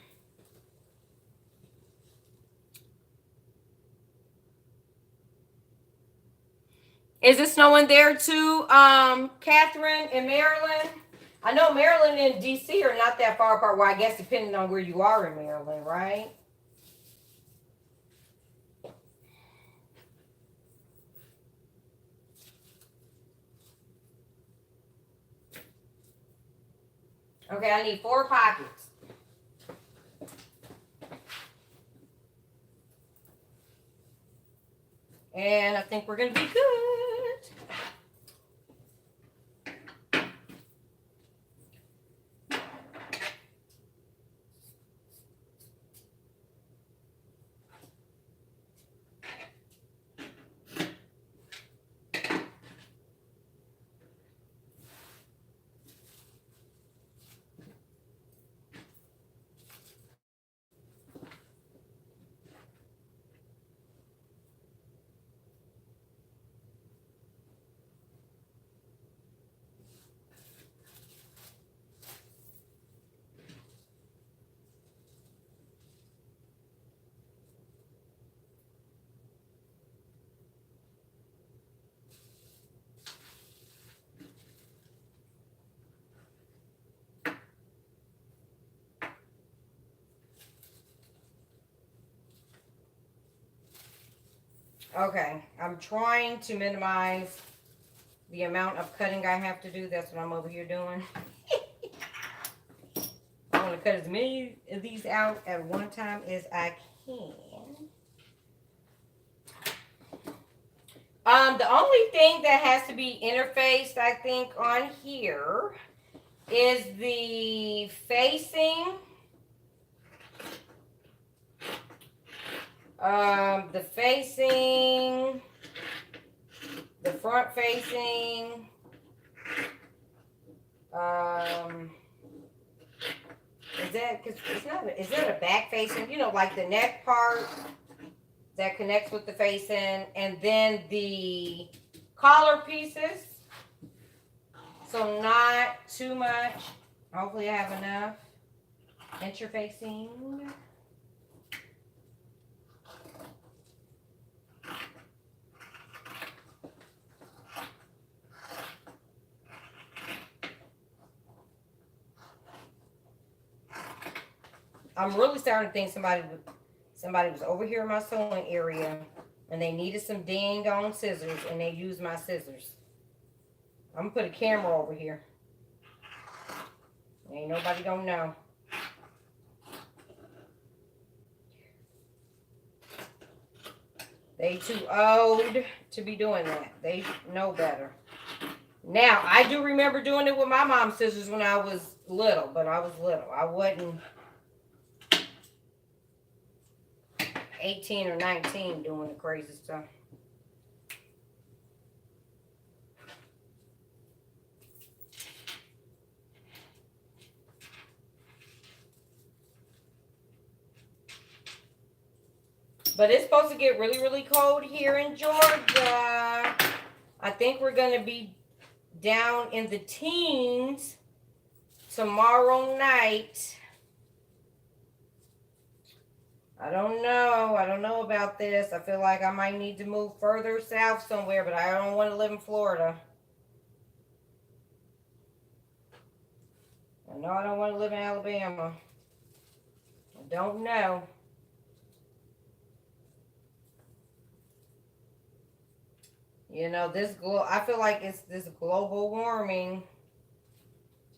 Is it snowing there too, Catherine, in Maryland? I know Maryland and DC are not that far apart. Well, I guess depending on where you are in Maryland, right? Okay, I need 4 pockets. And I think we're going to be good. Okay, I'm trying to minimize the amount of cutting I have to do. That's what I'm over here doing. I want to cut as many of these out at one time as I can. The only thing that has to be interfaced, I think, on here is the facing. The facing, the front facing, is that, because it's not, is that a back facing, you know, like the neck part that connects with the facing, and then the collar pieces, so not too much. Hopefully I have enough interfacing. I'm really starting to think somebody was over here in my sewing area and they needed some dang on scissors and they used my scissors. I'm gonna put a camera over here. Ain't nobody gonna know. They too old to be doing that. They know better. Now, I do remember doing it with my mom's scissors when I was little, but I was little. I wasn't 18 or 19 doing the crazy stuff. But it's supposed to get really, really cold here in Georgia. I think we're going to be down in the teens tomorrow night. I don't know. I don't know about this. I feel like I might need to move further south somewhere, but I don't want to live in Florida. I know I don't want to live in Alabama. I don't know. You know, I feel like it's this global warming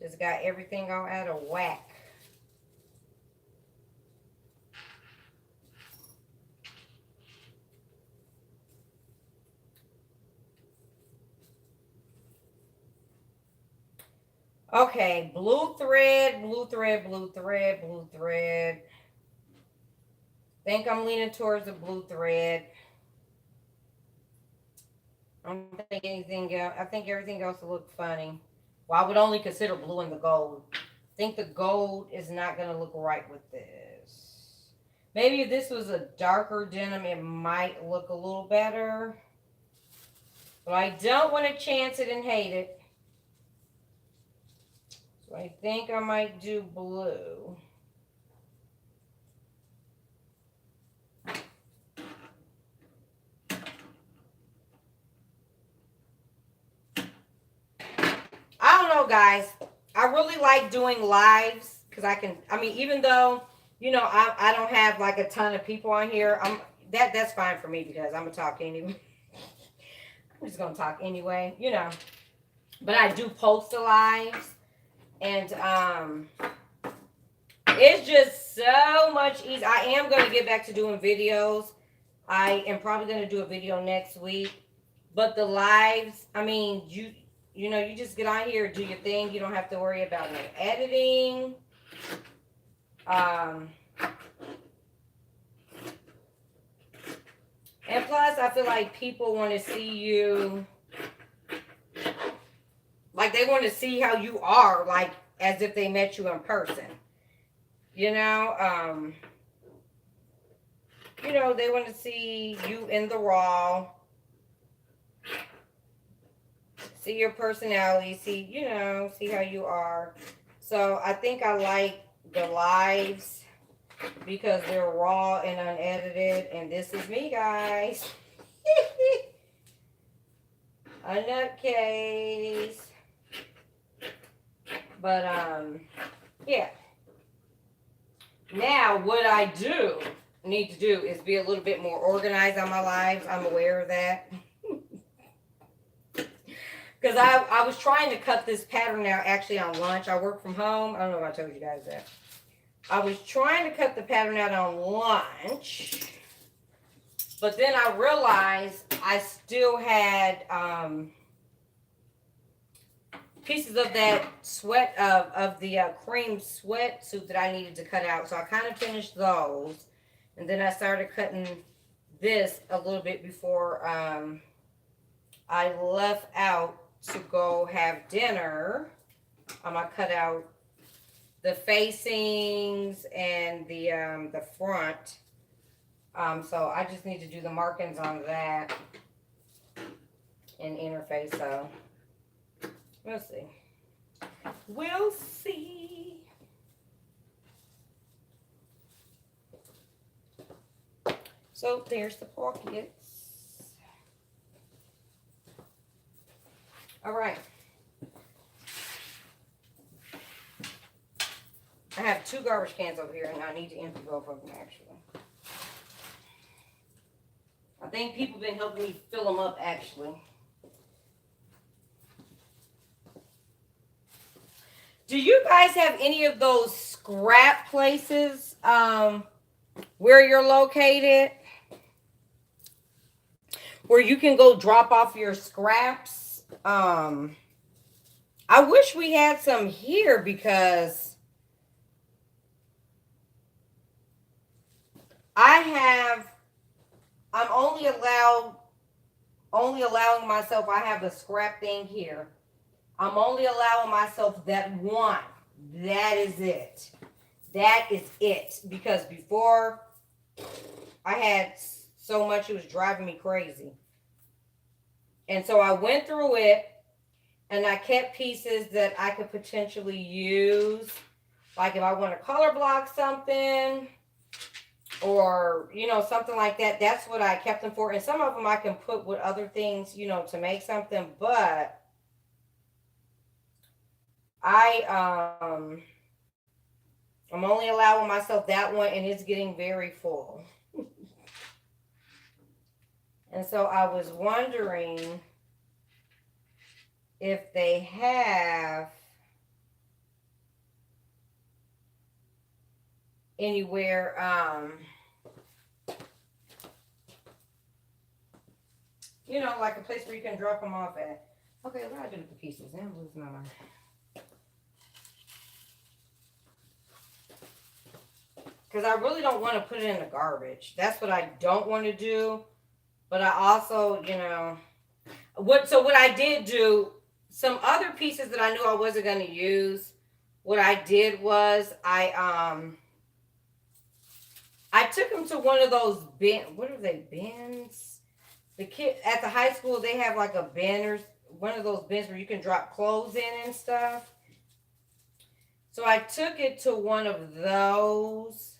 just got everything all out of whack. Okay, blue thread, blue thread, blue thread, blue thread. Think I'm leaning towards the blue thread. I don't think anything else. I think everything else will look funny. Well, I would only consider blue and the gold. I think the gold is not going to look right with this. Maybe if this was a darker denim, it might look a little better. But I don't want to chance it and hate it. So I think I might do blue. I don't know, guys. I really like doing lives because even though, you know, I don't have like a ton of people on here, that's fine for me because I'm gonna talk anyway. I'm just gonna talk anyway, you know. But I do post the lives, and it's just so much easier. I am gonna get back to doing videos. I am probably gonna do a video next week, but the lives, I mean, you know, you just get on here, do your thing. You don't have to worry about no editing. And plus, I feel like people want to see you, like they want to see how you are, like as if they met you in person. You know, they want to see you in the raw. See your personality, see how you are. So I think I like the lives because they're raw and unedited. And this is me, guys. A nutcase. But, yeah. Now, what I need to do is be a little bit more organized on my lives. I'm aware of that. Because I was trying to cut this pattern out actually on lunch. I work from home. I don't know if I told you guys that. I was trying to cut the pattern out on lunch. But then I realized I still had pieces of that of the cream sweatsuit that I needed to cut out. So I kind of finished those. And then I started cutting this a little bit before I left out to go have dinner. I cut out the facings and the front. So I just need to do the markings on that and interface. So we'll see. We'll see. So there's the pockets. All right. I have 2 garbage cans over here, and I need to empty both of them, actually. I think people have been helping me fill them up, actually. Do you guys have any of those scrap places where you're located? Where you can go drop off your scraps? I wish we had some here because I'm only allowing myself, I have the scrap thing here. I'm only allowing myself that one. That is it. That is it. Because before I had so much, it was driving me crazy. And so I went through it and I kept pieces that I could potentially use. Like if I want to color block something or, something like that. That's what I kept them for. And some of them I can put with other things, to make something. But I'm only allowing myself that one, and it's getting very full. And so I was wondering if they have anywhere, like a place where you can drop them off at. Okay, what do I do with the pieces? I'm losing my mind. Because I really don't want to put it in the garbage. That's what I don't want to do. But I also, what I did do, some other pieces that I knew I wasn't going to use, what I did was I took them to one of those what are they, bins? The kid at the high school, they have like a bin or one of those bins where you can drop clothes in and stuff. So I took it to one of those.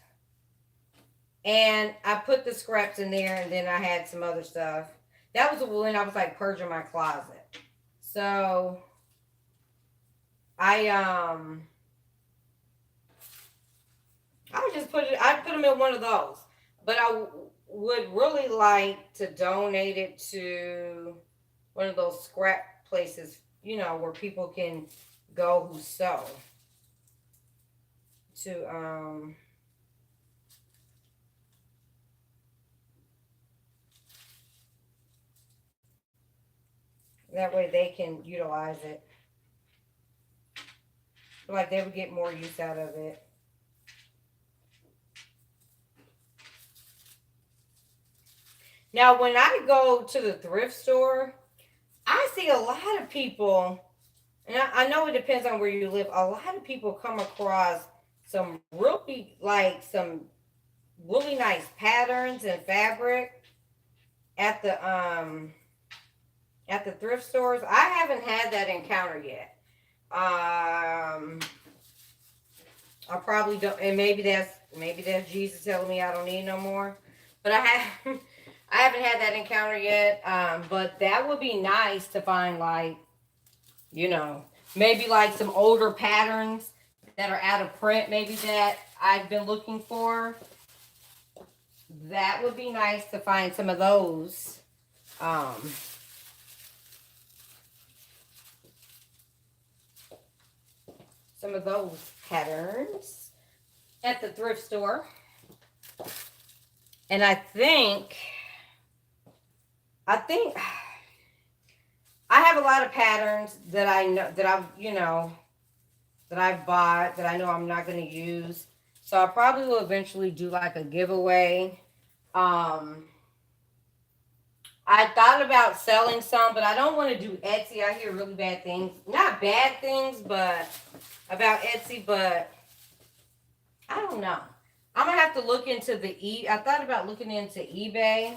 And I put the scraps in there, and then I had some other stuff. That was when I was like purging my closet. So I put them in one of those. But I would really like to donate it to one of those scrap places, where people can go who sew. That way they can utilize it. Like they would get more use out of it. Now, when I go to the thrift store, I see a lot of people, and I know it depends on where you live. A lot of people come across some really nice patterns and fabric at the thrift stores. I haven't had that encounter yet. I probably don't, and maybe that's Jesus telling me I don't need no more. But I haven't had that encounter yet. But that would be nice to find, like, maybe like some older patterns that are out of print, maybe that I've been looking for. That would be nice to find some of those. Some of those patterns at the thrift store. And I think I think I have a lot of patterns that I know that that I've bought that I know I'm not going to use. So I probably will eventually do like a giveaway. Um, I thought about selling some, but I don't want to do Etsy. I hear really bad things. Not bad things, but about Etsy, but I don't know. I'm gonna have to look into I thought about looking into eBay.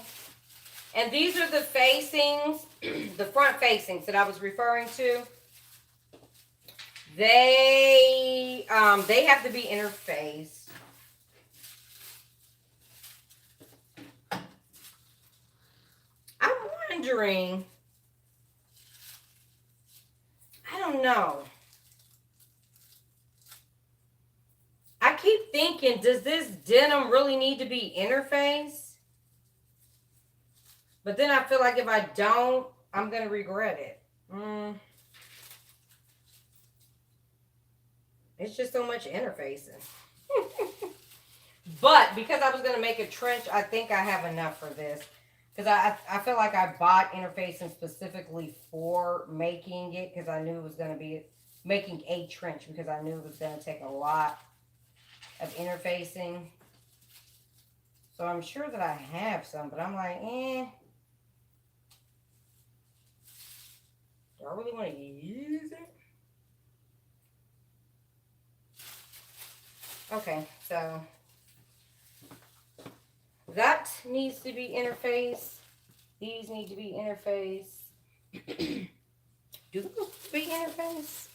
And these are the facings, the front facings that I was referring to. They have to be interfaced. I'm wondering, I don't know. I keep thinking, does this denim really need to be interfaced? But then I feel like if I don't, I'm going to regret it. It's just so much interfacing. But because I was going to make a trench, I think I have enough for this. Because I feel like I bought interfacing specifically for making it. Because I knew it was going to be making a trench. Because I knew it was going to take a lot of interfacing. So I'm sure that I have some. But I'm like, do I really want to use it? Okay, so that needs to be interfaced. These need to be interfaced. Do those be interfaced?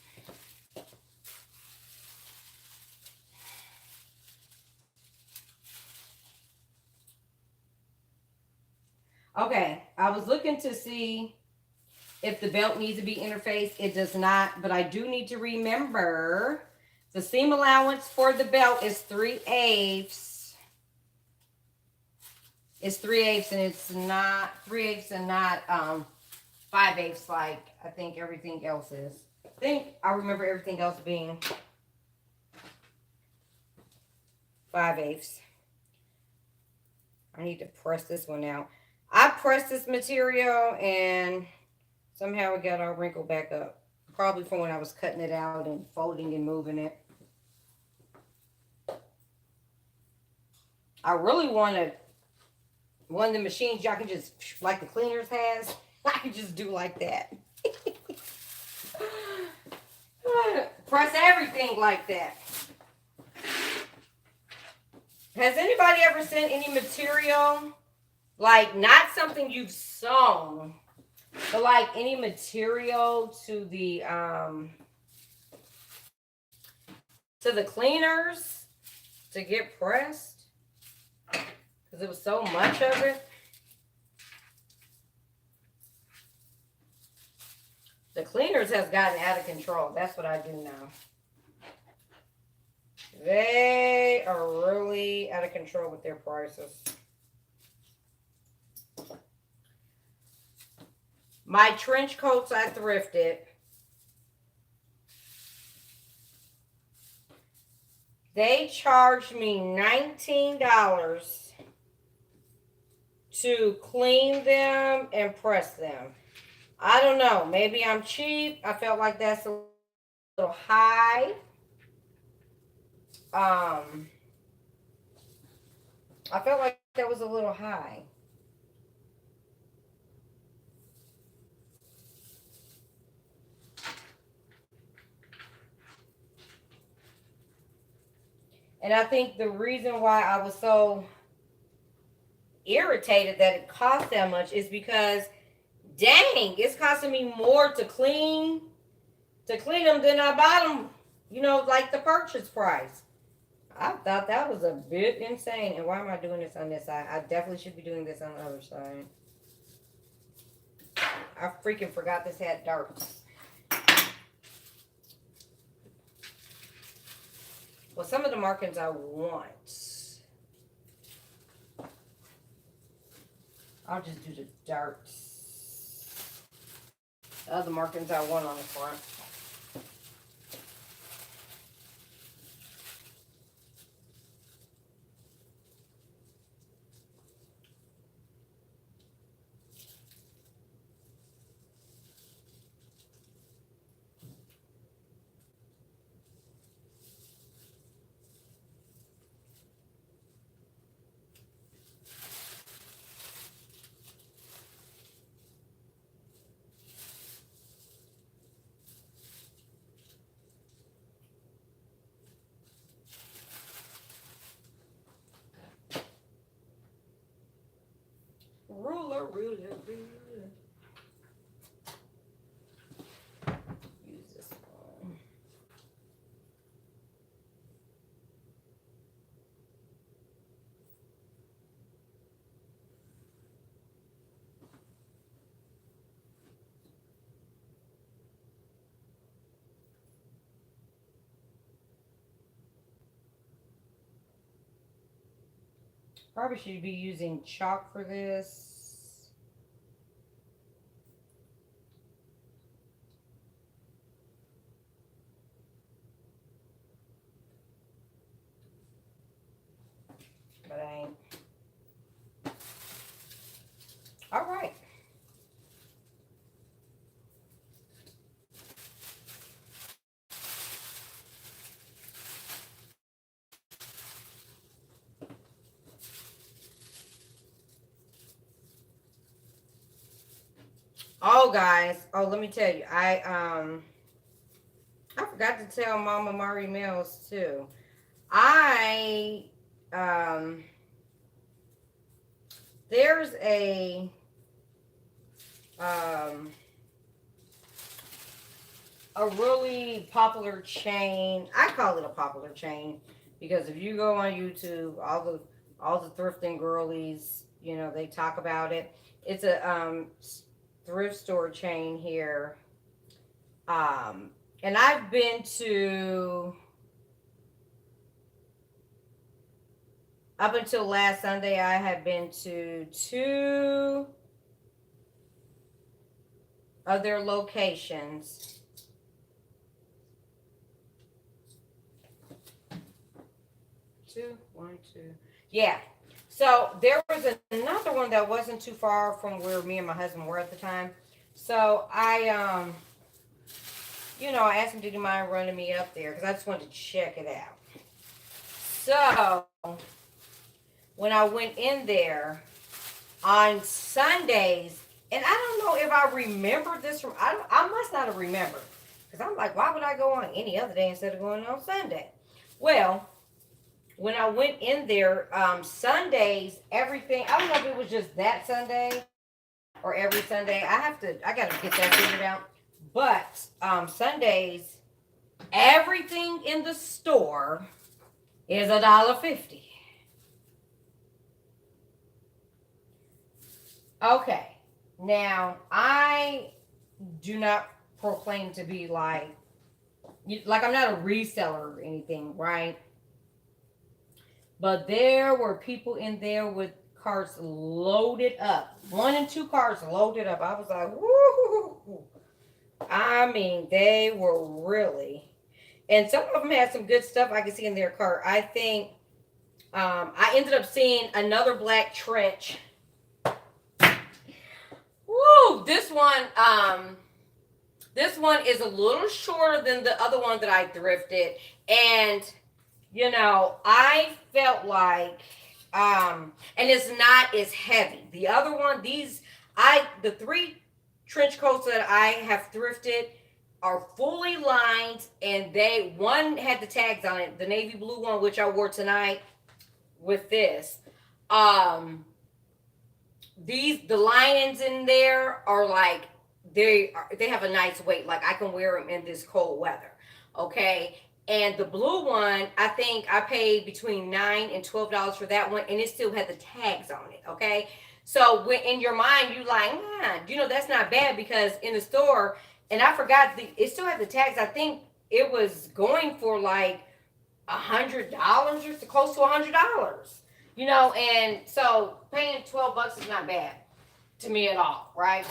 Okay, I was looking to see if the belt needs to be interfaced. It does not, but I do need to remember the seam allowance for the belt is 3/8. It's 3/8 and it's not 3/8 and not 5/8 like I think everything else is. I think I remember everything else being 5/8. I need to press this one out. I pressed this material and somehow it got all wrinkled back up. Probably from when I was cutting it out and folding and moving it. I really wanted one of the machines y'all can just, like the cleaners has, I can just do like that. Press everything like that. Has anybody ever sent any material, like not something you've sewn, but like any material to the cleaners to get pressed? Because it was so much of it. The cleaners has gotten out of control. That's what I do now. They are really out of control with their prices. My trench coats I thrifted. They charged me $19 to clean them and press them. I don't know. Maybe I'm cheap. I felt like that's a little high. I felt like that was a little high. And I think the reason why I was so irritated that it cost that much is because, dang, it's costing me more to clean them than I bought them, like the purchase price. I thought that was a bit insane. And why am I doing this on this side? I definitely should be doing this on the other side. I freaking forgot this had darts. Well, some of the markings I want. I'll just do the darts. The other markings I want on the front. ruler. Use this one. Probably should be using chalk for this. But I ain't. All right. Oh, guys. Oh, let me tell you. I forgot to tell Mama Mari Mills too. I there's um a really popular chain. I call it a popular chain because if you go on YouTube, all the thrifting girlies, you know, they talk about it. It's a thrift store chain here. And I've been to up until last Sunday, I had been to 2 of their locations. One, two. Yeah. So there was another one that wasn't too far from where me and my husband were at the time. So I I asked him, did he mind running me up there? Because I just wanted to check it out. So when I went in there on Sundays, and I don't know if I remembered this from, I must not have remembered. Because I'm like, why would I go on any other day instead of going on Sunday? Well, when I went in there, Sundays, everything, I don't know if it was just that Sunday or every Sunday. I got to get that figured out. But Sundays, everything in the store is $1.50. Okay. Now, I do not proclaim to be like I'm not a reseller or anything, right? But there were people in there with carts loaded up. 1 and 2 carts loaded up. I was like, woo! I mean, they were really. And some of them had some good stuff I could see in their cart. I think I ended up seeing another black trench. Woo! This one is a little shorter than the other one that I thrifted. And I felt like, and it's not as heavy. The other one, the 3 trench coats that I have thrifted are fully lined, and one had the tags on it, the navy blue one, which I wore tonight with this. The linings in there are like, they have a nice weight. Like I can wear them in this cold weather. Okay. And the blue one, I think I paid between $9 and $12 for that one, and it still had the tags on it. Okay, so when in your mind you like, that's not bad because in the store, and I forgot it still had the tags. I think it was going for like $100 or close to $100. And so paying $12 is not bad to me at all, right?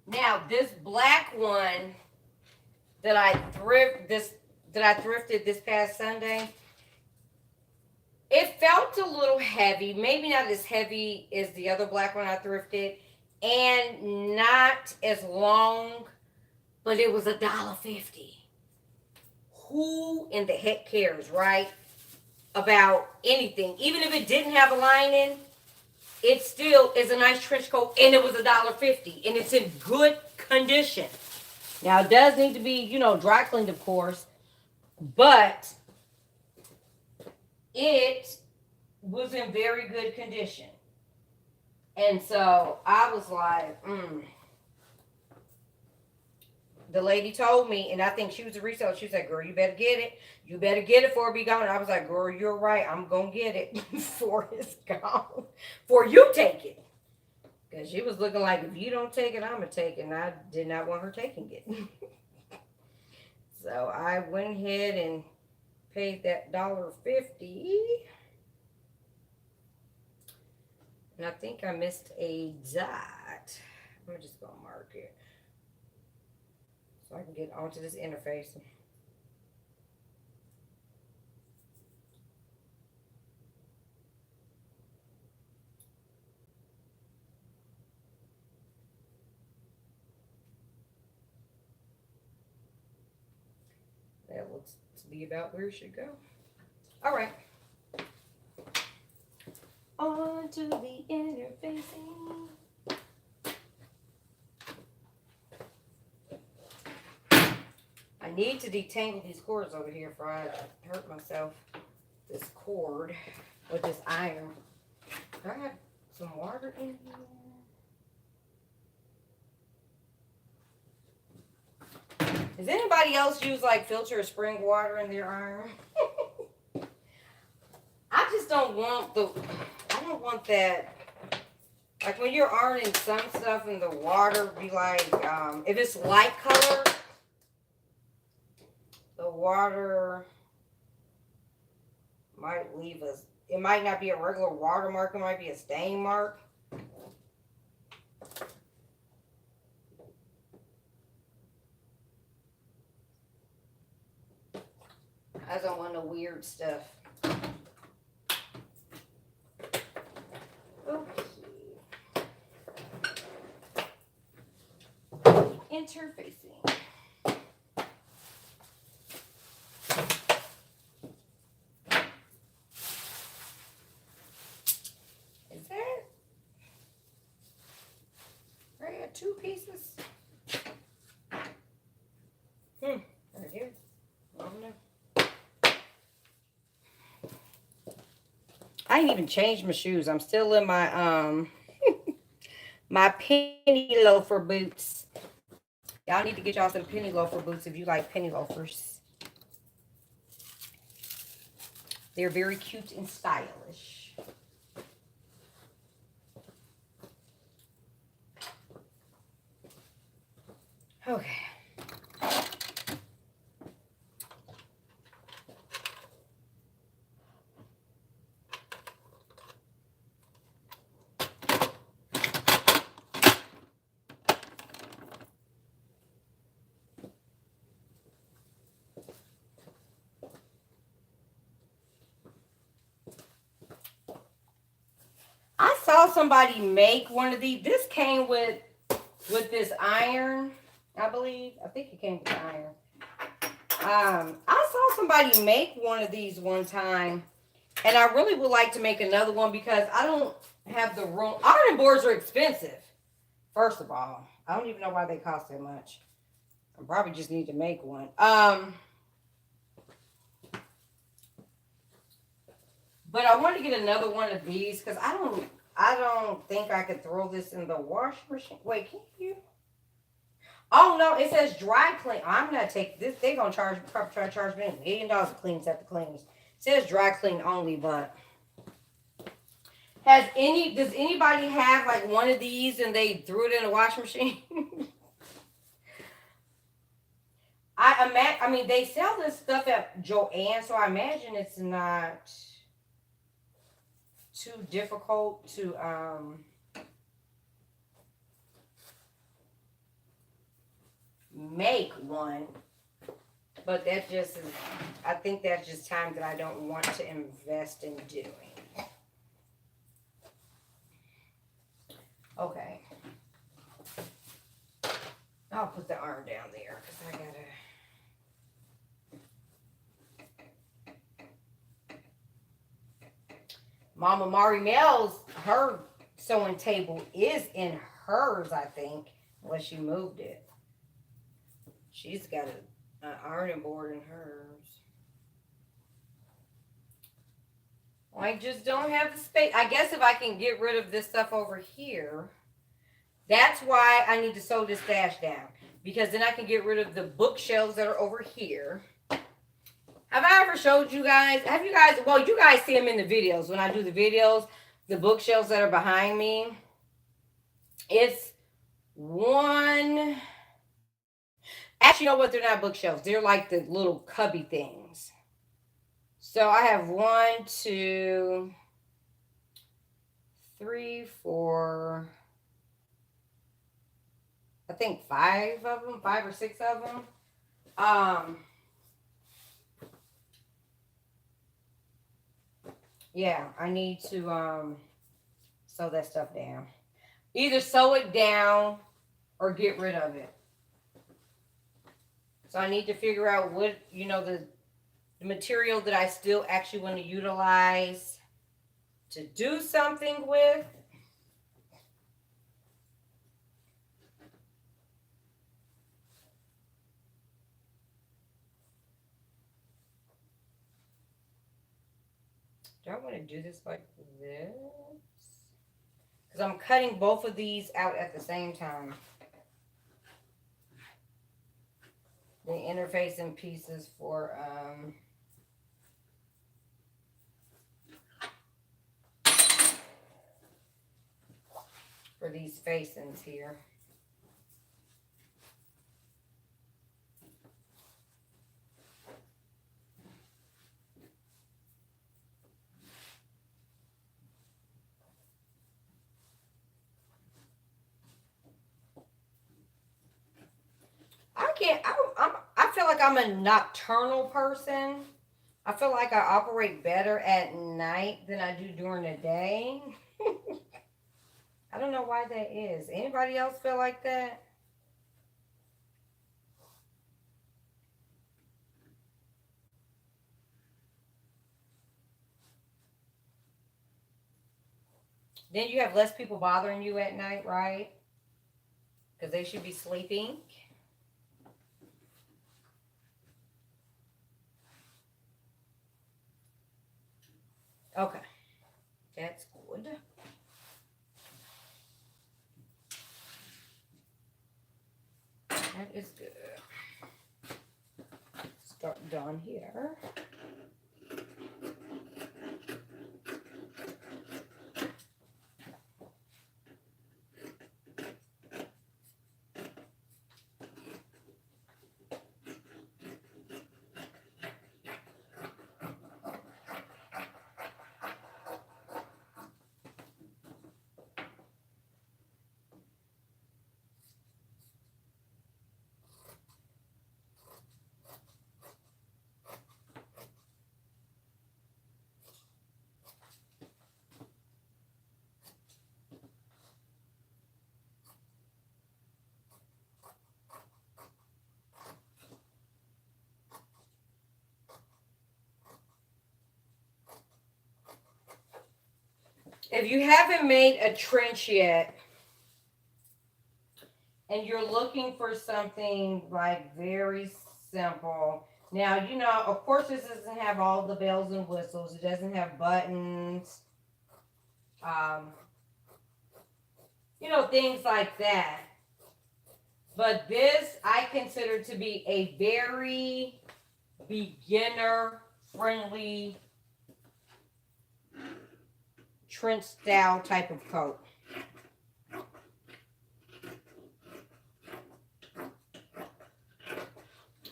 Now this black one that I thrifted this past Sunday, it felt a little heavy, maybe not as heavy as the other black one I thrifted, and not as long, but it was $1.50. Who in the heck cares, right? About anything. Even if it didn't have a lining, it still is a nice trench coat, and it was $1.50, and it's in good condition. Now, it does need to be, dry cleaned, of course, but it was in very good condition. And so I was like, The lady told me, and I think she was a reseller. She said, "Girl, you better get it. You better get it before it be gone." I was like, "Girl, you're right. I'm gonna get it before it's gone. Before you take it." Because she was looking like, if you don't take it, I'm gonna take it. And I did not want her taking it. So I went ahead and paid that $1.50. And I think I missed a dot. I'm just gonna mark it so I can get onto this interface. That looks to be about where it should go. All right. On to the interfacing. I need to detangle these cords over here before I hurt myself. This cord with this iron. Do I have some water in here? Does anybody else use like filter or spring water in their iron? I just don't want I don't want that. Like when you're ironing some stuff and the water be like, if it's light color, the water might leave us. It might not be a regular watermark. It might be a stain mark. I don't want no weird stuff. Okay. Interfacing. Is that? I got 2 pieces. Right here. I don't know. I ain't even changed my shoes. I'm still in my my penny loafer boots. Y'all need to get y'all some penny loafer boots if you like penny loafers. They're very cute and stylish. Okay. I saw somebody make one of these. This came with this iron, I believe. I think it came with the iron. I saw somebody make one of these one time, and I really would like to make another one because I don't have the room. Iron boards are expensive. First of all, I don't even know why they cost that much. I probably just need to make one. But I want to get another one of these because I don't think I could throw this in the wash machine. Wait, can you? Oh no, it says dry clean. I'm not taking this. They're gonna probably try to charge me $1 million to clean at the cleaners. It says dry clean only, but does anybody have like one of these and they threw it in a wash machine? I mean they sell this stuff at Joann, so I imagine it's not too difficult to make one. But that just is, I think that's just time that I don't want to invest in doing. Okay. I'll put the arm down there because I gotta. Mama Mari Mel's, her sewing table is in hers, I think, unless she moved it. She's got an ironing board in hers. I just don't have the space. I guess if I can get rid of this stuff over here, that's why I need to sew this stash down. Because then I can get rid of the bookshelves that are over here. Have I ever showed you guys? Have you guys? Well, you guys see them in the videos. When I do the videos, the bookshelves that are behind me. It's one. Actually, you know what? They're not bookshelves. They're like the little cubby things. So I have 1, 2, 3, 4. I think 5 of them, 5 or 6 of them. Yeah, I need to sew that stuff down. Either sew it down or get rid of it. So I need to figure out what, the material that I still actually want to utilize to do something with. Do I want to do this like this? Because I'm cutting both of these out at the same time. The interfacing pieces for these facings here. I feel like I'm a nocturnal person. I feel like I operate better at night than I do during the day. I don't know why that is. Anybody else feel like that? Then you have less people bothering you at night, right? Because they should be sleeping. Okay. That's good. That is good. Start down here. If you haven't made a trench yet and you're looking for something like very simple, now, of course, this doesn't have all the bells and whistles. It doesn't have buttons, things like that. But this I consider to be a very beginner friendly trench style type of coat.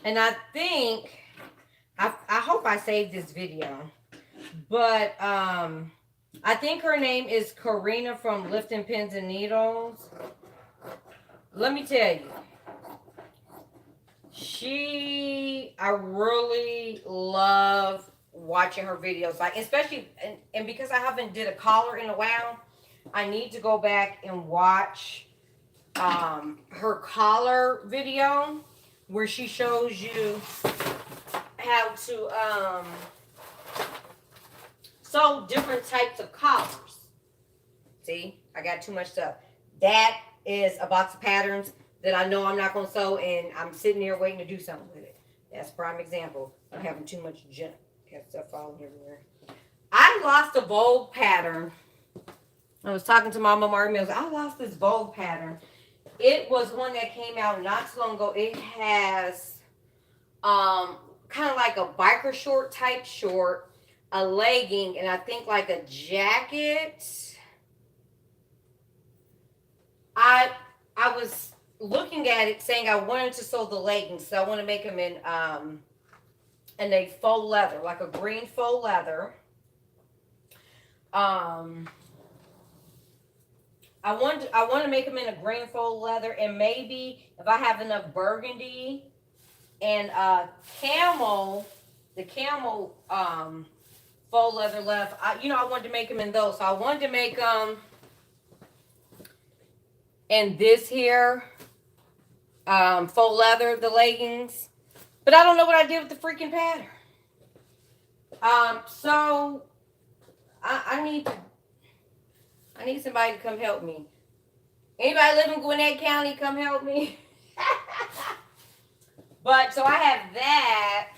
And I think I hope I saved this video, but I think her name is Karina from Lifting Pins and Needles. Let me tell you, I really love watching her videos, like especially and because I haven't did a collar in a while, I need to go back and watch her collar video where she shows you how to sew different types of collars. See, I got too much stuff. That is a box of patterns that I know I'm not going to sew, and I'm sitting there waiting to do something with it. That's a prime example of having too much junk. Got stuff falling everywhere. I lost a Vogue pattern. I was talking to Mama Mari Mills. I lost this Vogue pattern. It was one that came out not too long ago. It has kind of like a biker short type short, a legging, and I think like a jacket. I was looking at it saying I wanted to sew the leggings, so I want to make them in a faux leather, like a green faux leather. I want to make them in a green faux leather, and maybe if I have enough burgundy and camel, the camel faux leather left. I wanted to make them in those, so I wanted to make them in this here faux leather, the leggings, but I don't know what I did with the freaking pattern. So I need somebody to come help me. Anybody live in Gwinnett County, come help me. But so I have that.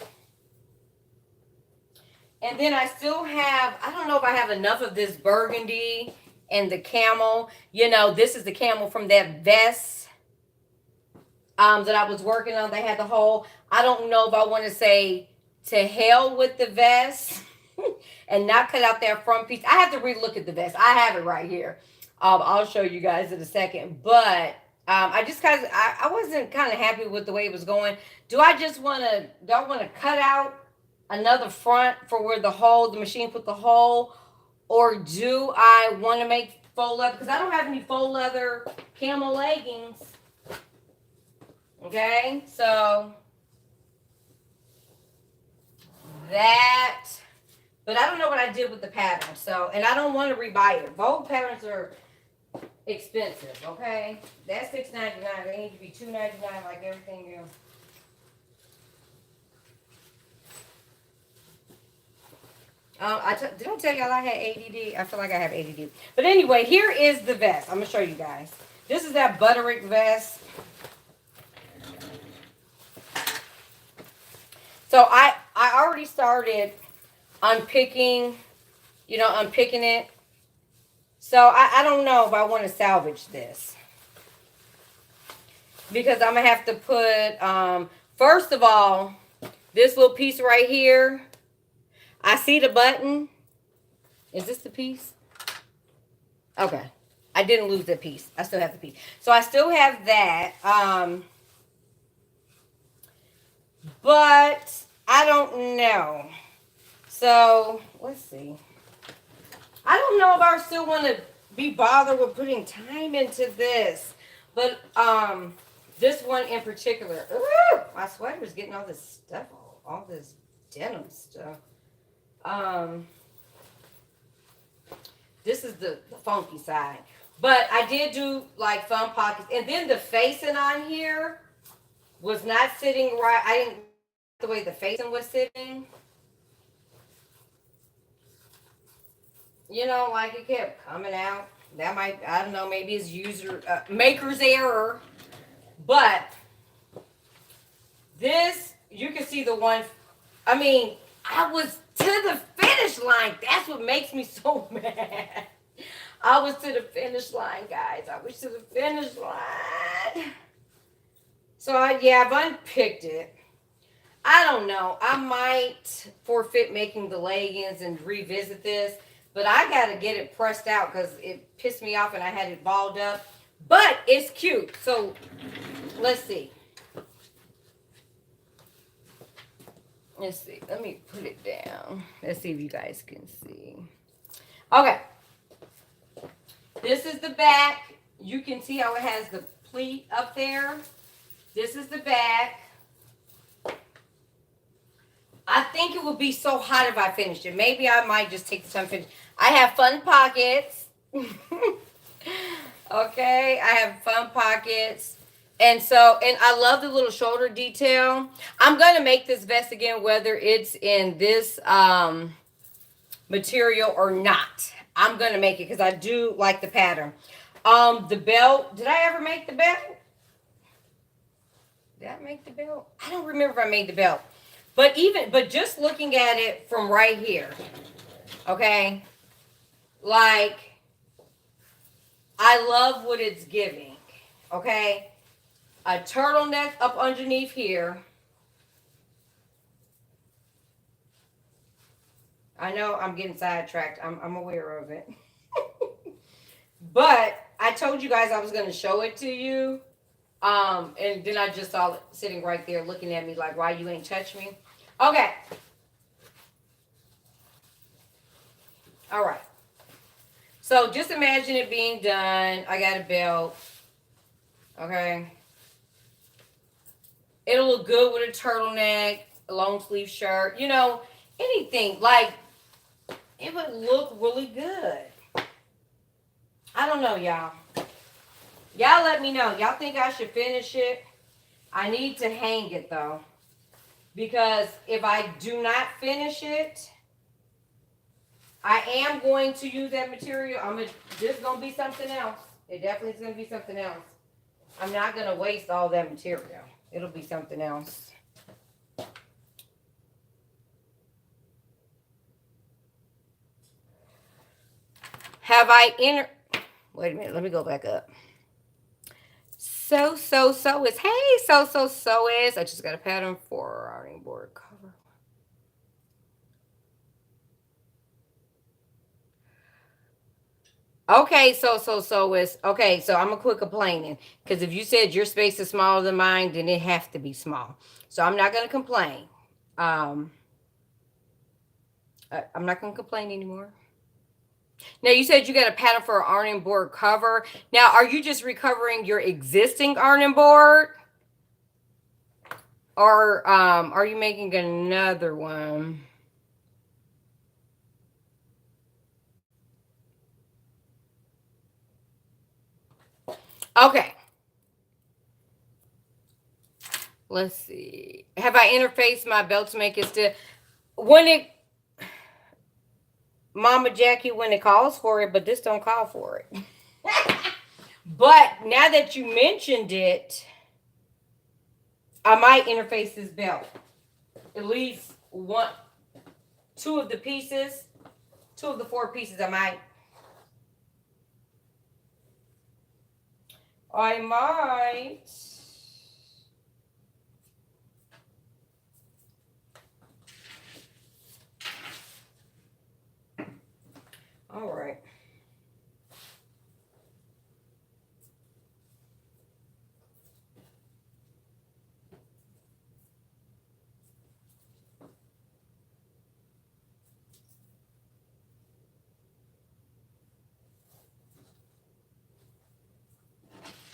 And then I still have, I don't know if I have enough of this burgundy and the camel. This is the camel from that vest that I was working on. They had the whole, I don't know if I want to say to hell with the vest and not cut out that front piece. I have to relook at the vest. I have it right here. I'll show you guys in a second. But I wasn't kind of happy with the way it was going. Do I want to cut out another front for where the machine put the hole? Or do I want to make faux leather? Because I don't have any faux leather camel leggings. Okay, so that, but I don't know what I did with the pattern. So, and I don't want to rebuy it. Vogue patterns are expensive. Okay, that's $6.99. They need to be $2.99 like everything else. Did I tell y'all I had ADD? I feel like I have ADD. But anyway, here is the vest. I'm going to show you guys. This is that Butterick vest. So I already started unpicking it. So I don't know if I want to salvage this. Because I'm going to have to put, first of all, this little piece right here. I see the button. Is this the piece? Okay. I didn't lose that piece. I still have the piece. So I still have that. But I don't know. So let's see. I don't know if I still want to be bothered with putting time into this. But this one in particular. Ooh, my sweater's getting all this stuff, all this denim stuff. This is the funky side. But I did do like fun pockets. And then the facing on here was not sitting right. I didn't like the way the facing was sitting. Like it kept coming out. That might, I don't know, maybe it's maker's error. But this, you can see the one, I was to the finish line. That's what makes me so mad. I was to the finish line, guys. I was to the finish line. So, I've unpicked it. I don't know. I might forfeit making the leggings and revisit this. But I got to get it pressed out because it pissed me off and I had it balled up. But it's cute. So, let's see. Let's see. Let me put it down. Let's see if you guys can see. Okay. This is the back. You can see how it has the pleat up there. This is the back. I think it would be so hot if I finished it. Maybe I might just take the time to finish. I have fun pockets. Okay. I have fun pockets. And I love the little shoulder detail. I'm going to make this vest again, whether it's in this material or not. I'm going to make it because I do like the pattern. The belt. Did I ever make the belt? Did I make the belt? I don't remember if I made the belt. But just looking at it from right here. Okay? Like, I love what it's giving. Okay? A turtleneck up underneath here. I know I'm getting sidetracked. I'm aware of it. But I told you guys I was going to show it to you. And then I just saw it sitting right there looking at me like, why you ain't touch me? Okay. All right. So just imagine it being done. I got a belt. Okay. It'll look good with a turtleneck, a long sleeve shirt, you know, anything. Like, it would look really good. I don't know, y'all. Y'all let me know. Y'all think I should finish it? I need to hang it, though. Because if I do not finish it, I am going to use that material. This is going to be something else. It definitely is going to be something else. I'm not going to waste all that material. It'll be something else. Have I wait a minute, let me go back up. So is. Hey, so is. I just got a pattern for ironing board cover. Okay, so is. Okay, so I'm going to quit complaining. Because if you said your space is smaller than mine, then it has to be small. So I'm not going to complain. I'm not going to complain anymore. Now, you said you got a pattern for an ironing board cover. Now, are you just recovering your existing ironing board? Or are you making another one? Okay. Let's see. Have I interfaced my belt to make it still? Mama Jackie, when it calls for it, but this don't call for it. But now that you mentioned it, I might interface this belt. At least two of the four pieces I might. I might. All right.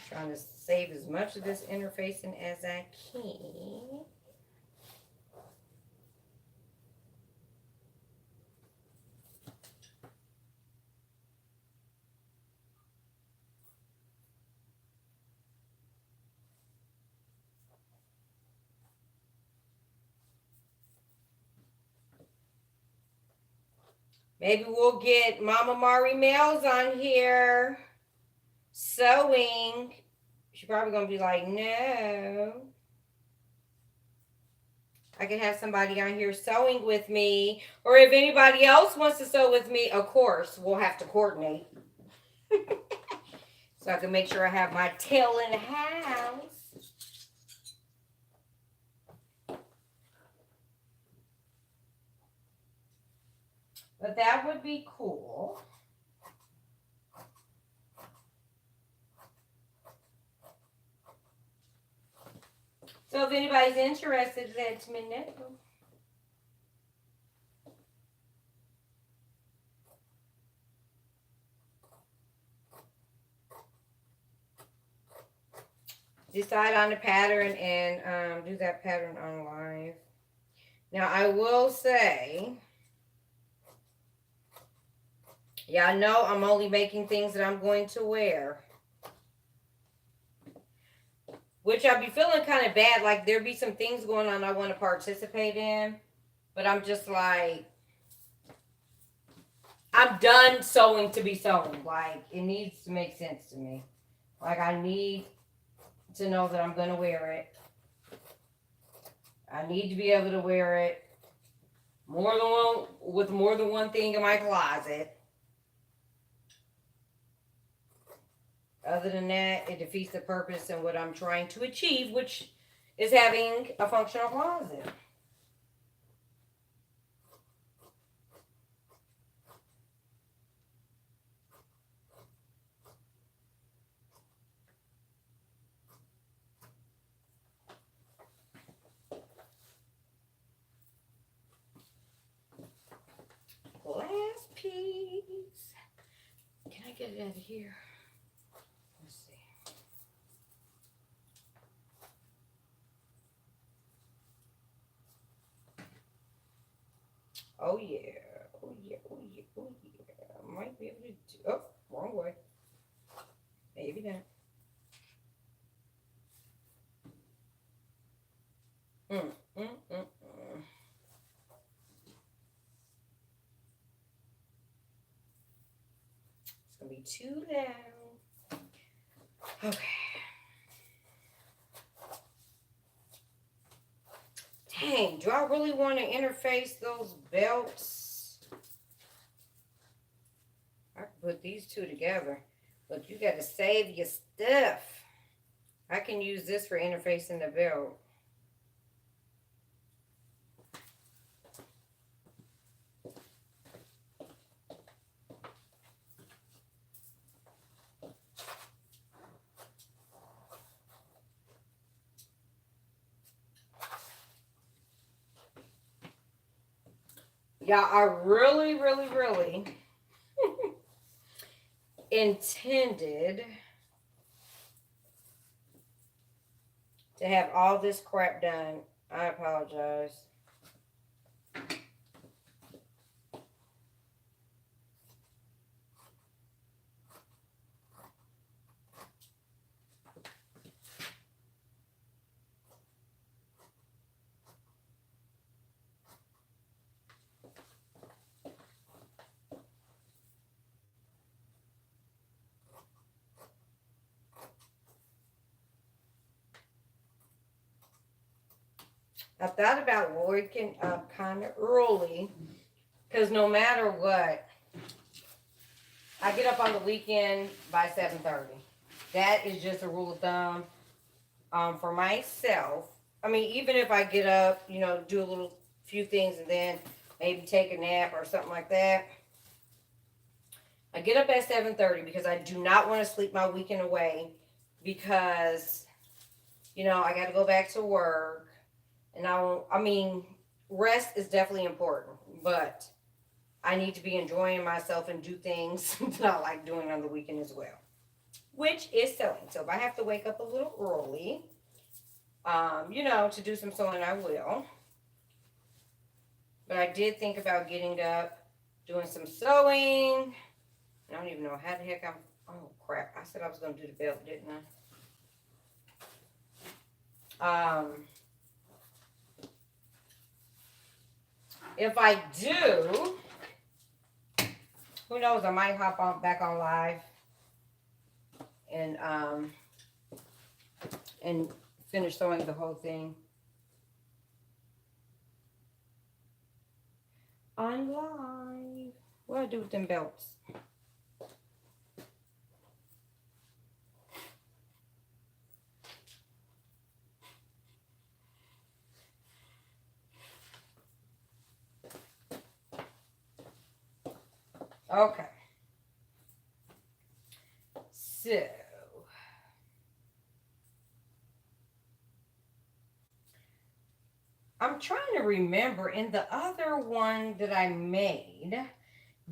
Trying to save as much of this interfacing as I can. Maybe we'll get Mama Mari Mills on here sewing. She's probably going to be like, no. I can have somebody on here sewing with me. Or if anybody else wants to sew with me, of course, we'll have to coordinate. So I can make sure I have my tail in the house. But that would be cool. So if anybody's interested, let me know. Decide on the pattern and do that pattern on live. Now I will say, y'all know I'm only making things that I'm going to wear. Which I'll be feeling kind of bad. Like there be some things going on I want to participate in. But I'm just like, I'm done sewing to be sewing. Like it needs to make sense to me. Like I need to know that I'm going to wear it. I need to be able to wear it more than one with more than one thing in my closet. Other than that, it defeats the purpose and what I'm trying to achieve, which is having a functional closet. Last piece. Can I get it out of here? Let's see. Oh yeah. Oh yeah. Oh yeah. Oh yeah. I might be able to do. Oh, wrong way. Maybe not. Mm, mm, mm, mm. It's gonna be too loud. Okay. Dang, do I really want to interface those belts? I can put these two together, but you got to save your stuff. I can use this for interfacing the belt. Yeah, I really, really, really intended to have all this crap done. I apologize. I thought about waking up kind of early because no matter what, I get up on the weekend by 7:30. That is just a rule of thumb for myself. I mean, even if I get up, do a little few things and then maybe take a nap or something like that. I get up at 7:30 because I do not want to sleep my weekend away because, I got to go back to work. And rest is definitely important, but I need to be enjoying myself and do things that I like doing on the weekend as well, which is sewing. So if I have to wake up a little early, to do some sewing, I will. But I did think about getting up, doing some sewing. I don't even know how the heck oh crap. I said I was going to do the belt, didn't I? If I do, who knows, I might hop on back on live and finish sewing the whole thing on live. What do I do with them belts? Okay. So I'm trying to remember in the other one that I made,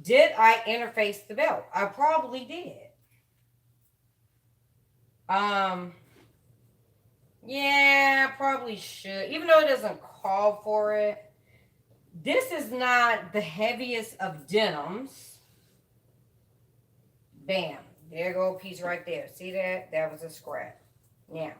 did I interface the belt? I probably did. Yeah, I probably should. Even though it doesn't call for it. This is not the heaviest of denims. Bam. There go a piece right there. See that? That was a scrap. Now.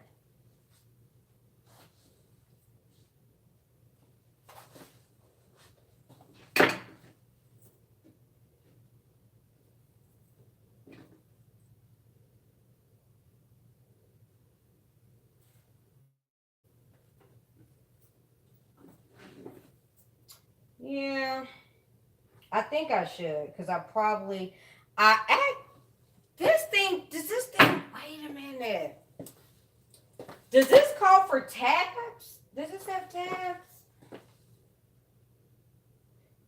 Yeah, I think I should because does this thing, wait a minute. Does this call for tabs? Does this have tabs?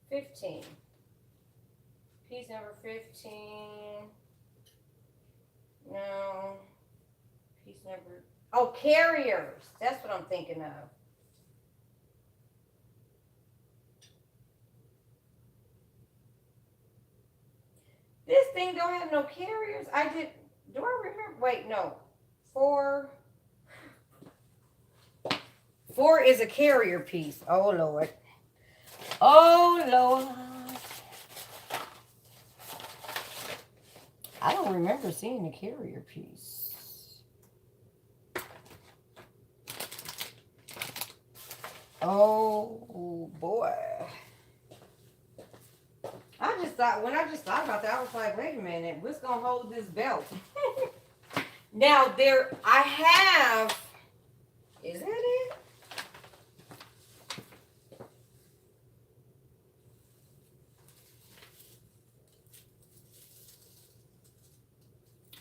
15. Piece number 15. No. Piece number, oh, carriers. That's what I'm thinking of. This thing don't have no carriers. Do I remember? Wait, no. 4. 4 is a carrier piece. Oh, Lord. Oh, Lord. I don't remember seeing the carrier piece. Oh, boy. When I just thought about that, I was like, wait a minute, what's going to hold this belt? Now, is that it?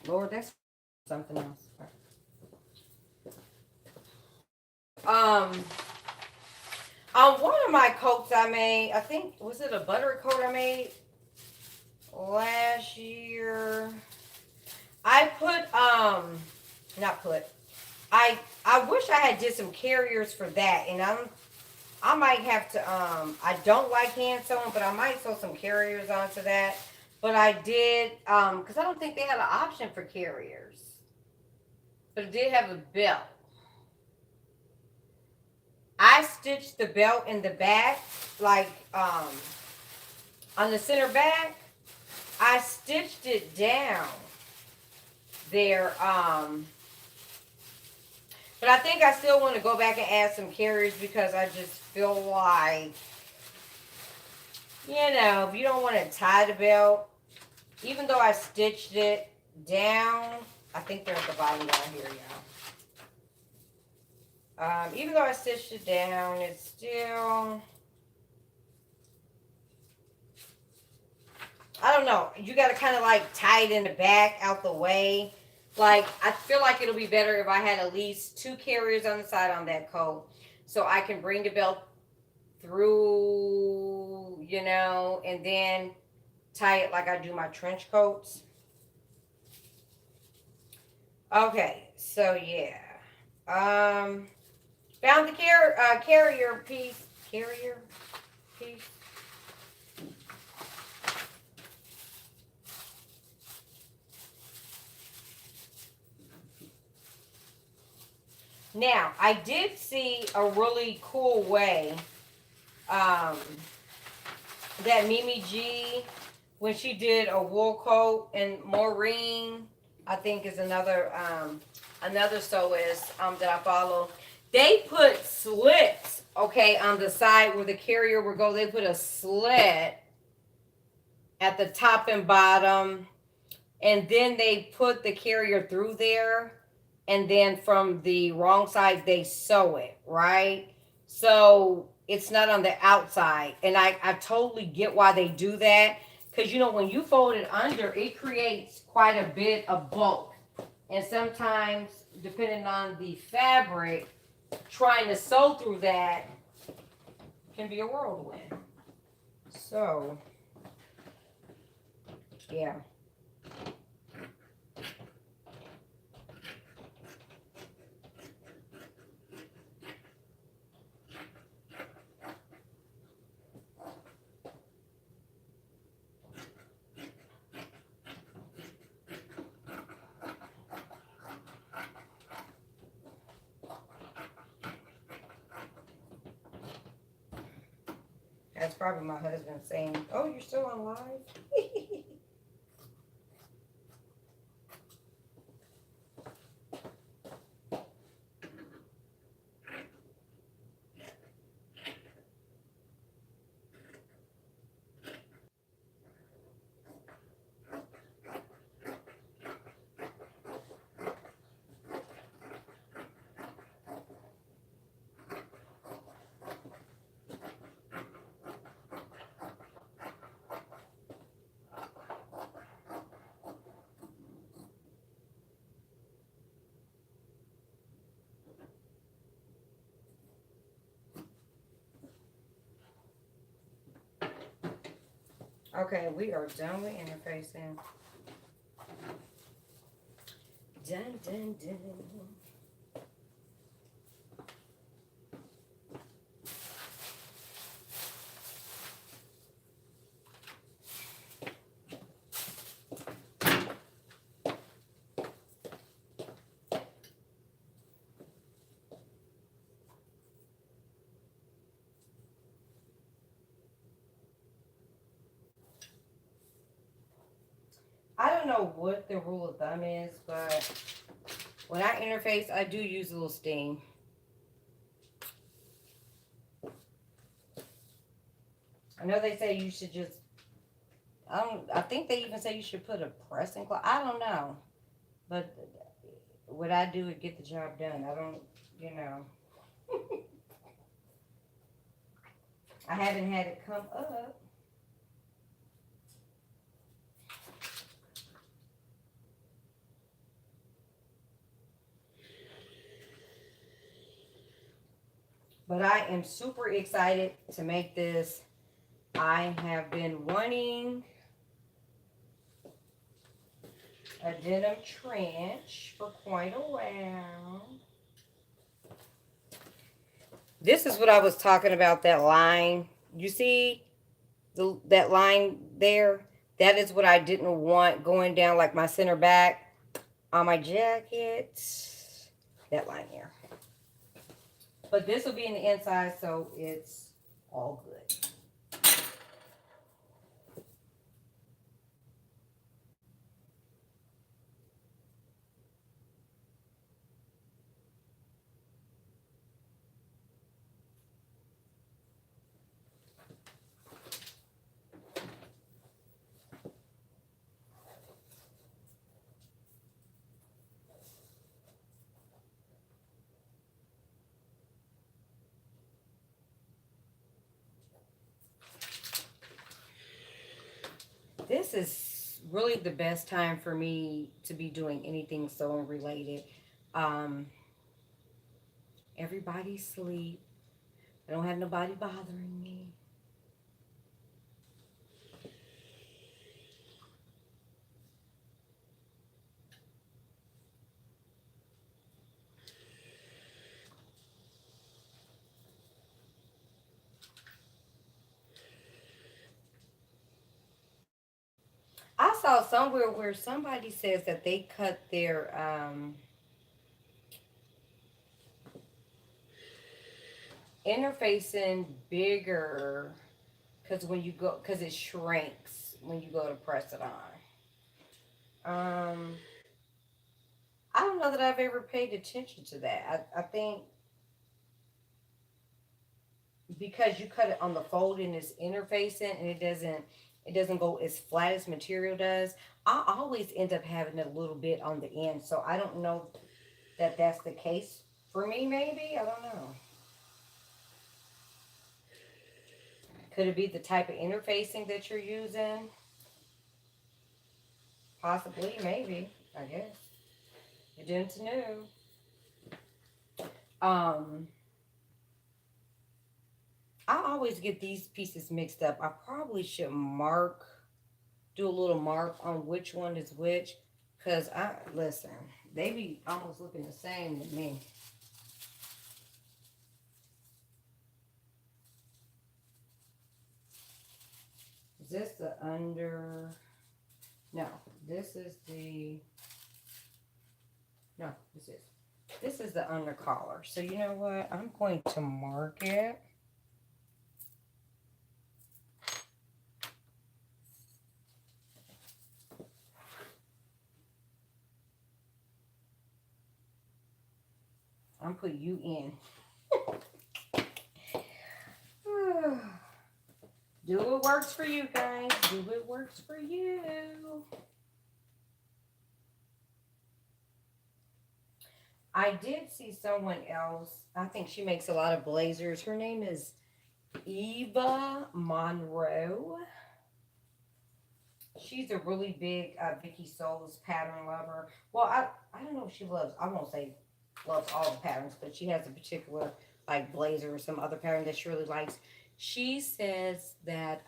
Lord, that's something else. On one of my coats I made, I think, was it a buttery coat I made last year? I wish I had did some carriers for that, and I might have to, I don't like hand sewing, but I might sew some carriers onto that. But I did, because I don't think they had an option for carriers. But it did have a belt. I stitched the belt in the back, like, on the center back. I stitched it down there, but I think I still want to go back and add some carriers because I just feel like, if you don't want to tie the belt, even though I stitched it down, I think they're at the bottom down here, y'all. Even though I stitched it down, it's still, I don't know. You got to kind of like tie it in the back out the way. Like, I feel like it'll be better if I had at least 2 carriers on the side on that coat. So I can bring the belt through, and then tie it like I do my trench coats. Okay, so yeah. Found the carrier piece. Carrier piece. Now, I did see a really cool way that Mimi G, when she did a wool coat, and Maureen, I think is another sewist that I follow. They put slits, okay, on the side where the carrier would go. They put a slit at the top and bottom, and then they put the carrier through there. And then from the wrong side, they sew it, right? So it's not on the outside. And I totally get why they do that. Because, when you fold it under, it creates quite a bit of bulk. And sometimes, depending on the fabric, trying to sew through that can be a whirlwind. So, yeah. That's probably my husband saying, "Oh, you're still on live?" Okay, we are done with interfacing. Dun, dun, dun. I don't know what the rule of thumb is, but when I interface, I do use a little steam. I know they say you should just, I think they even say you should put a pressing cloth. I don't know. But what I do is get the job done. I don't, you know. I haven't had it come up. But I am super excited to make this. I have been wanting a denim trench for quite a while. This is what I was talking about, that line. You see that line there? That is what I didn't want going down like my center back on my jacket. That line here. But this will be in the inside, so it's all good. This is really the best time for me to be doing anything sewing related. Um, Everybody's asleep. I don't have nobody bothering me. I saw somewhere where somebody says that they cut their interfacing bigger because when you go, because it shrinks when you go to press it on. I don't know that I've ever paid attention to that. I think because you cut it on the fold and it's interfacing and it doesn't go as flat as material does. I always end up having a little bit on the end, so I don't know that that's the case for me. Maybe I don't know. Could it be the type of interfacing that you're using? Possibly, maybe. I guess you didn't know. Um, I always get these pieces mixed up. I probably should do a little mark on which one is which, cause I listen. They be almost looking the same to me. Is this the under? No, this is the. No, this is the under collar. So you know what? I'm going to mark it. I'm put you in. Do what works for you guys. Do what works for you. I did see someone else. I think she makes a lot of blazers. Her name is Eva Monroe. She's a really big Vicky Souls pattern lover. Well, I don't know if she loves, I won't say loves all the patterns, but she has a particular like blazer or some other pattern that she really likes. She says that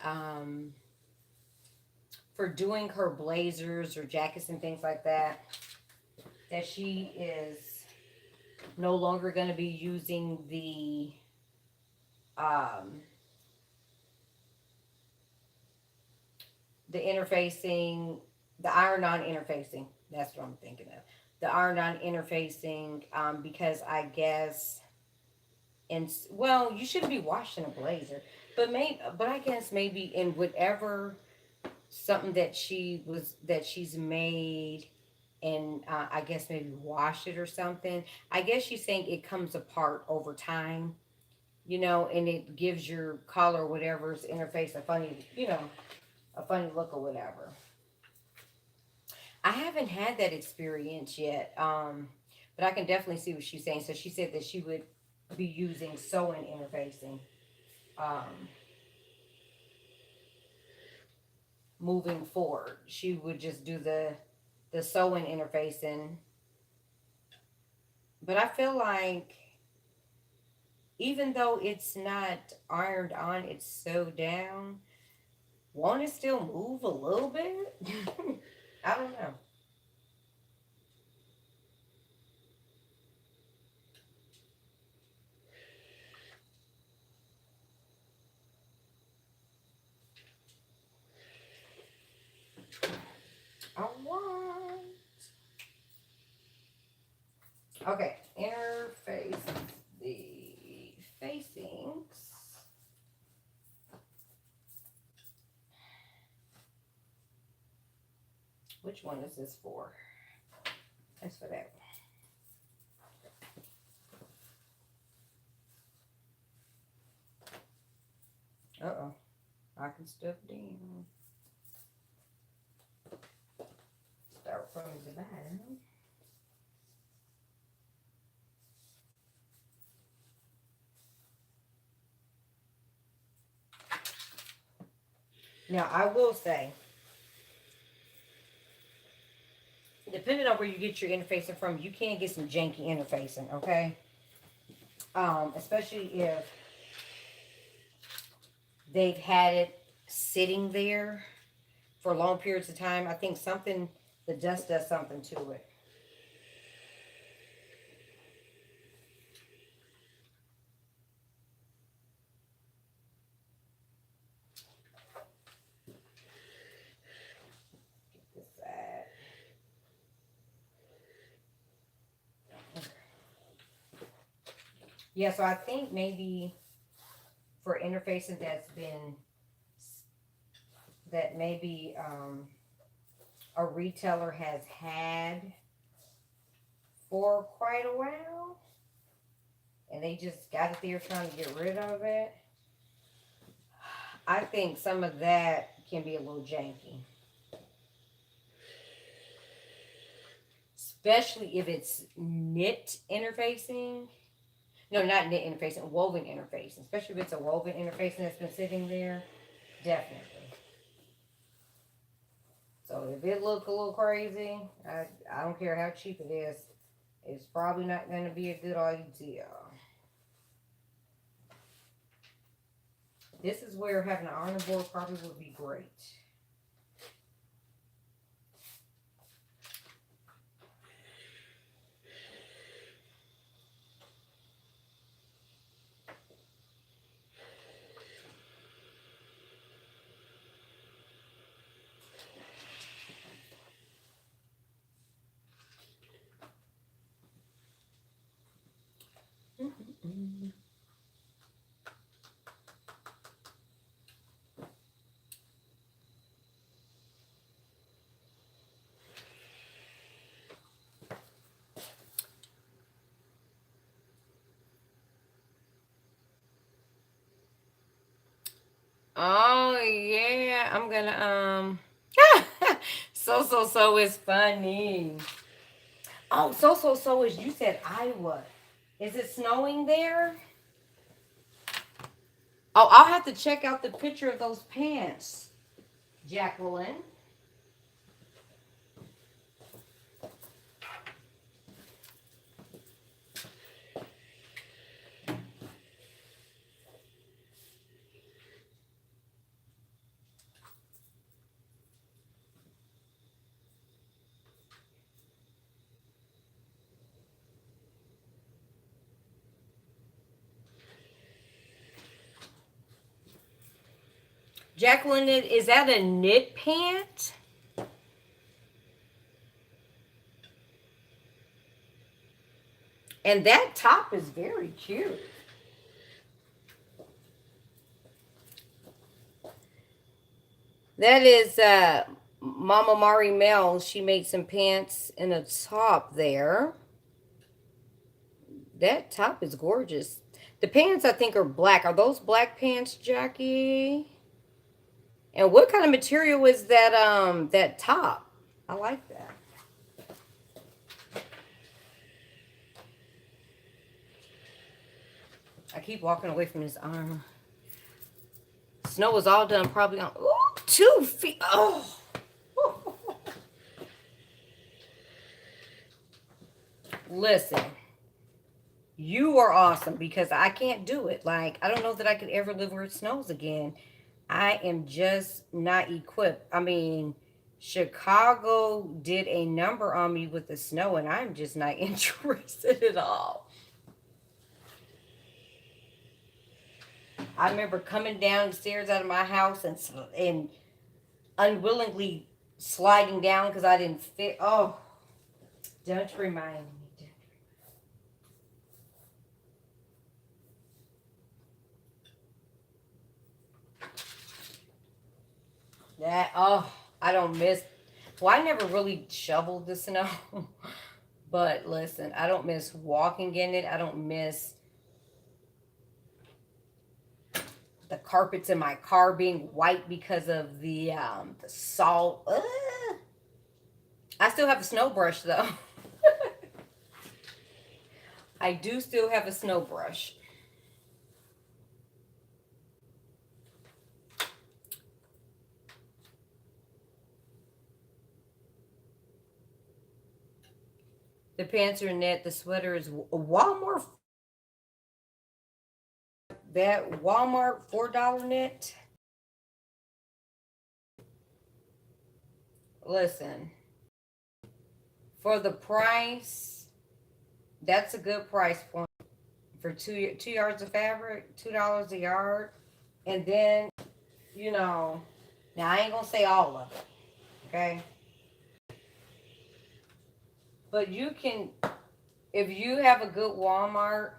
for doing her blazers or jackets and things like that, that she is no longer going to be using um, the interfacing, the iron-on interfacing. That's what I'm thinking of. The iron-on interfacing, because I guess, and well, you shouldn't be washing a blazer, but I guess maybe in whatever something that she's made, and I guess maybe wash it or something. I guess she's saying it comes apart over time, and it gives your collar, whatever's interface, a funny look or whatever. I haven't had that experience yet, but I can definitely see what she's saying. So she said that she would be using sewing interfacing, um, moving forward. She would just do the sewing interfacing, but I feel like even though it's not ironed on, it's sewed down. Won't it still move a little bit? I don't know. All right. Okay, interface the facings. Which one is this for? That's for that one. Uh-oh. I can stuff down. Start from the bottom. Now, I will say, depending on where you get your interfacing from, you can get some janky interfacing, okay? Especially if they've had it sitting there for long periods of time. I think the dust does something to it. Get this side. Yeah, so I think maybe for interfacing that maybe a retailer has had for quite a while, and they just got it there trying to get rid of it. I think some of that can be a little janky. Especially if it's knit interfacing. No, not knit interfacing, woven interfacing. Especially if it's a woven interfacing that's been sitting there. Definitely. So if it look a little crazy, I don't care how cheap it is. It's probably not going to be a good idea. This is where having an ironing board probably would be great. Oh yeah, I'm gonna so is funny. Oh, so is, you said Iowa. Is it snowing there? Oh, I'll have to check out the picture of those pants, Jacqueline. Jacqueline, is that a knit pant? And that top is very cute. That is Mama Mari Mel. She made some pants and a top there. That top is gorgeous. The pants I think are black. Are those black pants, Jackie? And what kind of material is that top? I like that. I keep walking away from his arm. Snow is all done probably on 2 feet. Oh. Listen, you are awesome because I can't do it. Like, I don't know that I could ever live where it snows again. I am just not equipped. I mean, Chicago did a number on me with the snow, and I'm just not interested at all. I remember coming downstairs out of my house and unwillingly sliding down because I didn't fit. Oh, don't remind me. I don't miss. Well, I never really shoveled the snow, but listen, I don't miss walking in it. I don't miss the carpets in my car being white because of the salt. I still have a snow brush though. I do still have a snow brush. The pants are knit. The sweater is Walmart. That Walmart $4 knit. Listen, for the price, that's a good price point for two yards of fabric, $2 a yard, and then now I ain't gonna say all of it, okay? But you can, if you have a good Walmart,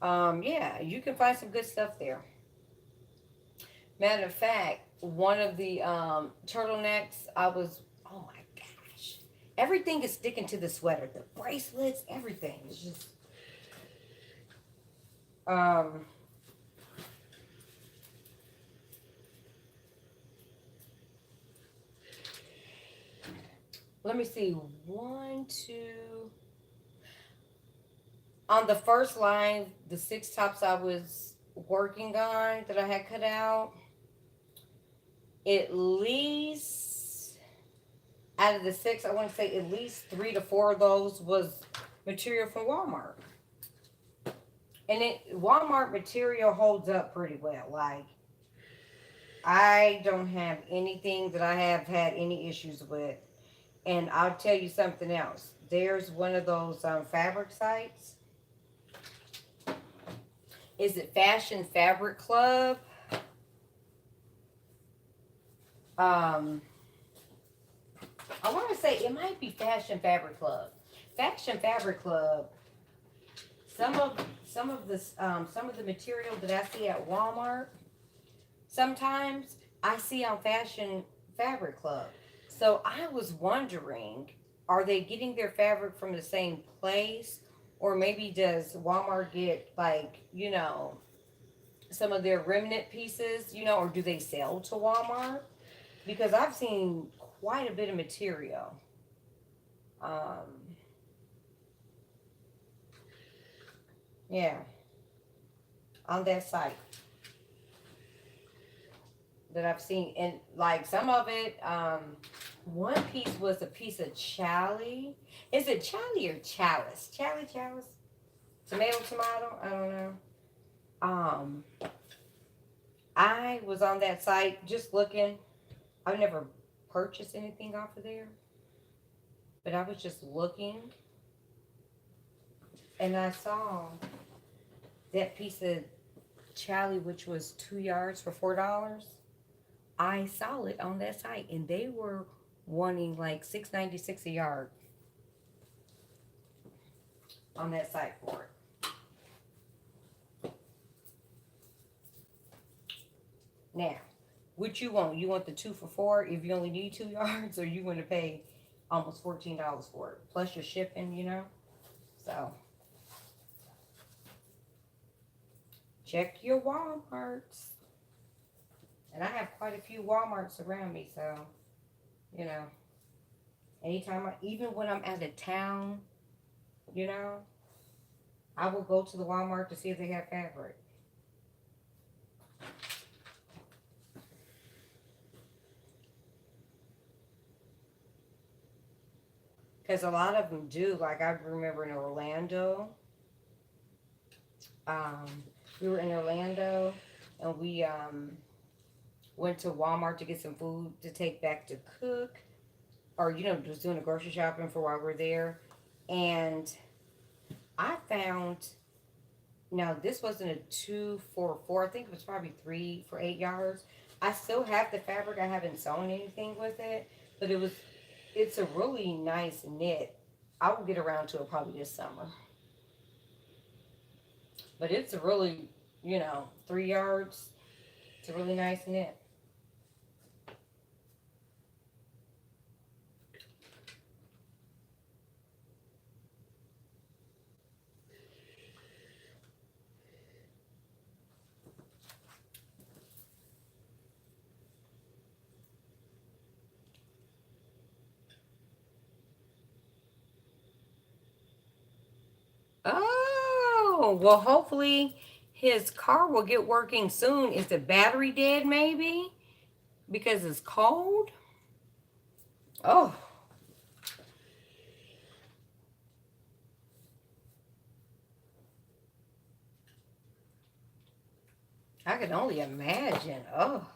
yeah, you can find some good stuff there. Matter of fact, one of the turtlenecks, oh my gosh, everything is sticking to the sweater. The bracelets, everything is just, let me see, 1, 2. On the first line, the 6 tops I was working on that I had cut out, at least out of the 6, I want to say at least 3 to 4 of those was material from Walmart. And Walmart material holds up pretty well. Like, I don't have anything that I have had any issues with. And I'll tell you something else. There's one of those fabric sites. Is it Fashion Fabric Club? I want to say it might be Fashion Fabric Club. Fashion Fabric Club. Some of the material that I see at Walmart, sometimes I see on Fashion Fabric Club. So I was wondering, are they getting their fabric from the same place? Or maybe does Walmart get some of their remnant pieces, or do they sell to Walmart? Because I've seen quite a bit of material. Yeah, on that site that I've seen. And like some of it, one piece was a piece of chali. Is it chali or chalice? Chalice? Tomato? I don't know. Um, I was on that site just looking. I've never purchased anything off of there, but I was just looking and I saw that piece of chali, which was 2 yards for $4. I saw it on that site, and they were wanting like 6.96 a yard on that site for it. Now, what you want? You want the 2 for $4 if you only need 2 yards, or you want to pay almost $14 for it plus your shipping? So check your Walmarts. And I have quite a few Walmarts around me, so you know, anytime even when I'm out of town, you know, I will go to the Walmart to see if they have fabric. Because a lot of them do. Like I remember in Orlando, um, we were in Orlando, and we went to Walmart to get some food to take back to cook, or just doing the grocery shopping for while we're there. And I found, now this wasn't a 2 for $4. I think it was probably 3 for $8. I still have the fabric. I haven't sewn anything with it, but it's a really nice knit. I will get around to it probably this summer. But it's a really, 3 yards. It's a really nice knit. Oh, well, hopefully his car will get working soon. Is the battery dead, maybe? Because it's cold? Oh, I can only imagine. Oh,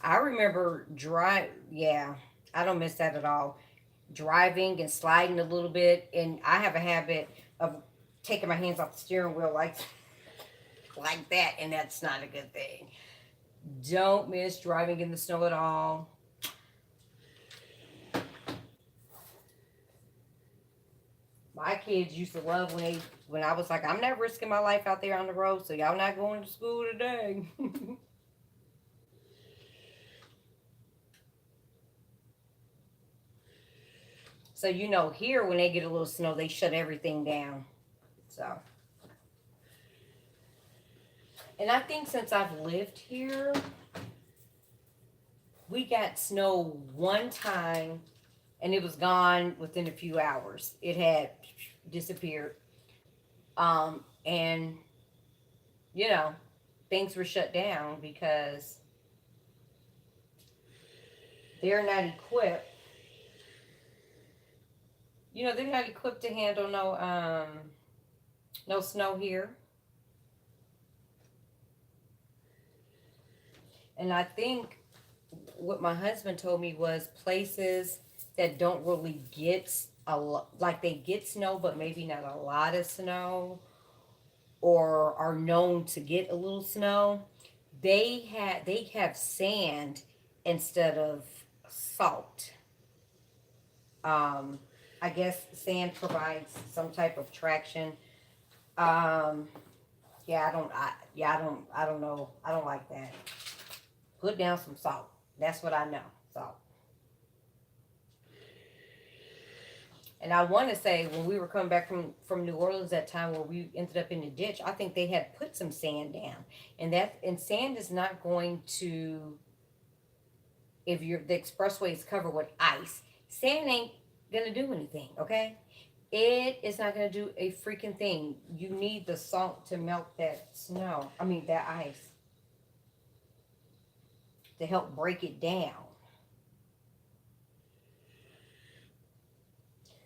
I remember yeah, I don't miss that at all. Driving and sliding a little bit, and I have a habit of taking my hands off the steering wheel like that, and that's not a good thing. Don't miss driving in the snow at all. My kids used to love when I was like, I'm not risking my life out there on the road, so y'all not going to school today. So here when they get a little snow, they shut everything down. So, and I think since I've lived here, we got snow one time, and it was gone within a few hours. It had disappeared. And you know, things were shut down because they're not equipped. They're not equipped to handle no snow here. And I think what my husband told me was places that don't really get a lot, like they get snow, but maybe not a lot of snow, or are known to get a little snow. They have sand instead of salt. Um, I guess sand provides some type of traction. Um, yeah, I don't know. I don't like that. Put down some salt. That's what I know. Salt. And I want to say when we were coming back from New Orleans that time where we ended up in the ditch, I think they had put some sand down, and sand is not going to, if the expressway is covered with ice, sand ain't gonna do anything. Okay, it is not gonna do a freaking thing. You need the salt to melt that snow. I mean that ice to help break it down.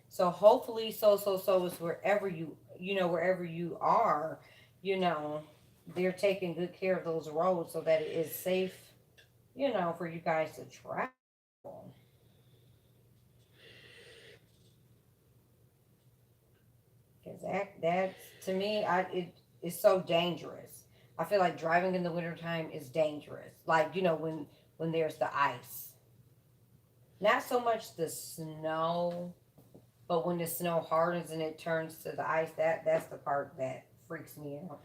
So hopefully, so is wherever you are, you know, they're taking good care of those roads so that it is safe, for you guys to travel. Because that's to me, it is so dangerous. I feel like driving in the wintertime is dangerous. Like, when there's the ice. Not so much the snow, but when the snow hardens and it turns to the ice, that's the part that freaks me out.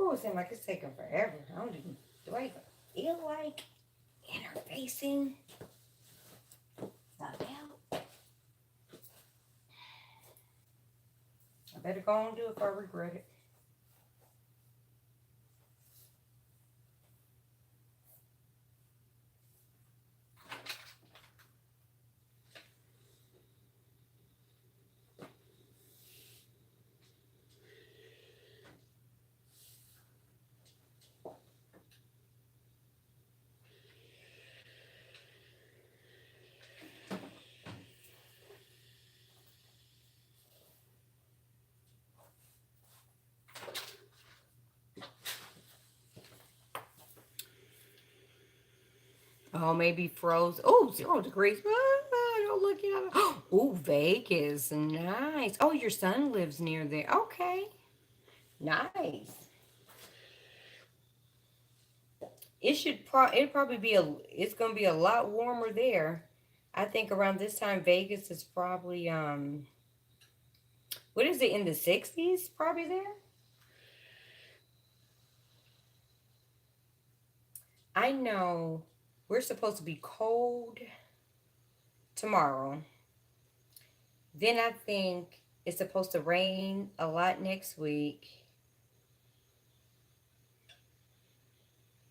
Oh, it seems like it's taking forever. I don't even, do I even feel like interfacing the belt? I better go and do it before I regret it. Oh, maybe froze. Oh, 0 degrees. Don't look at it. Oh, Vegas. Nice. Oh, your son lives near there. Okay. Nice. It'd probably it's gonna be a lot warmer there. I think around this time Vegas is probably what is it, in the 60s probably there? I know we're supposed to be cold tomorrow. Then I think it's supposed to rain a lot next week.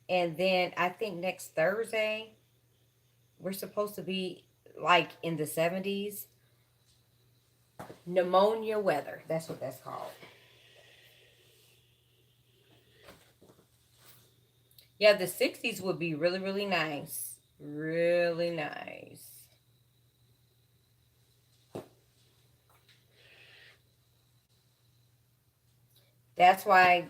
And then I think next Thursday we're supposed to be like in the 70s. Pneumonia weather. That's what that's called. Yeah, the 60s would be really, really nice. Really nice. That's why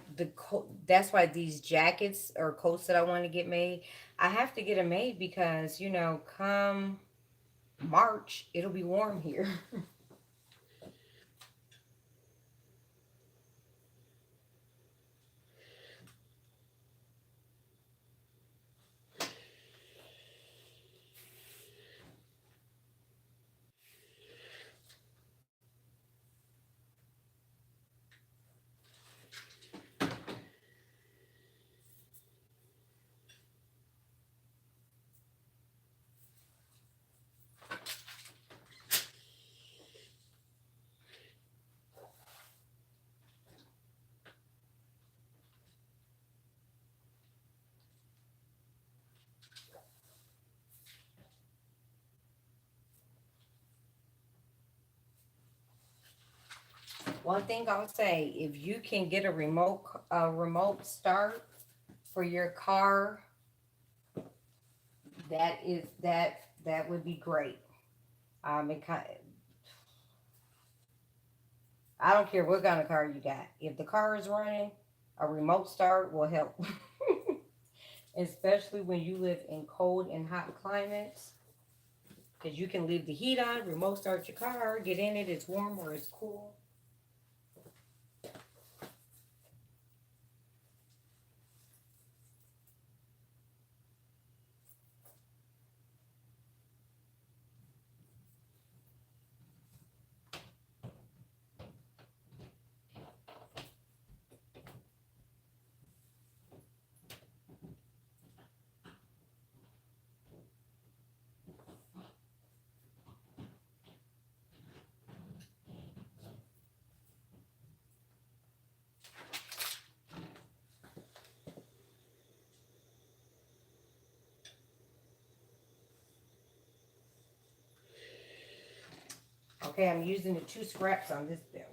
these jackets or coats that I want to get made, I have to get them made because, come March, it'll be warm here. One thing I'll say, if you can get a remote start for your car, that would be great. It kind I don't care what kind of car you got. If the car is running, a remote start will help. Especially when you live in cold and hot climates, because you can leave the heat on, remote start your car, get in it, it's warm or it's cool. Okay, I'm using the 2 scraps on this belt.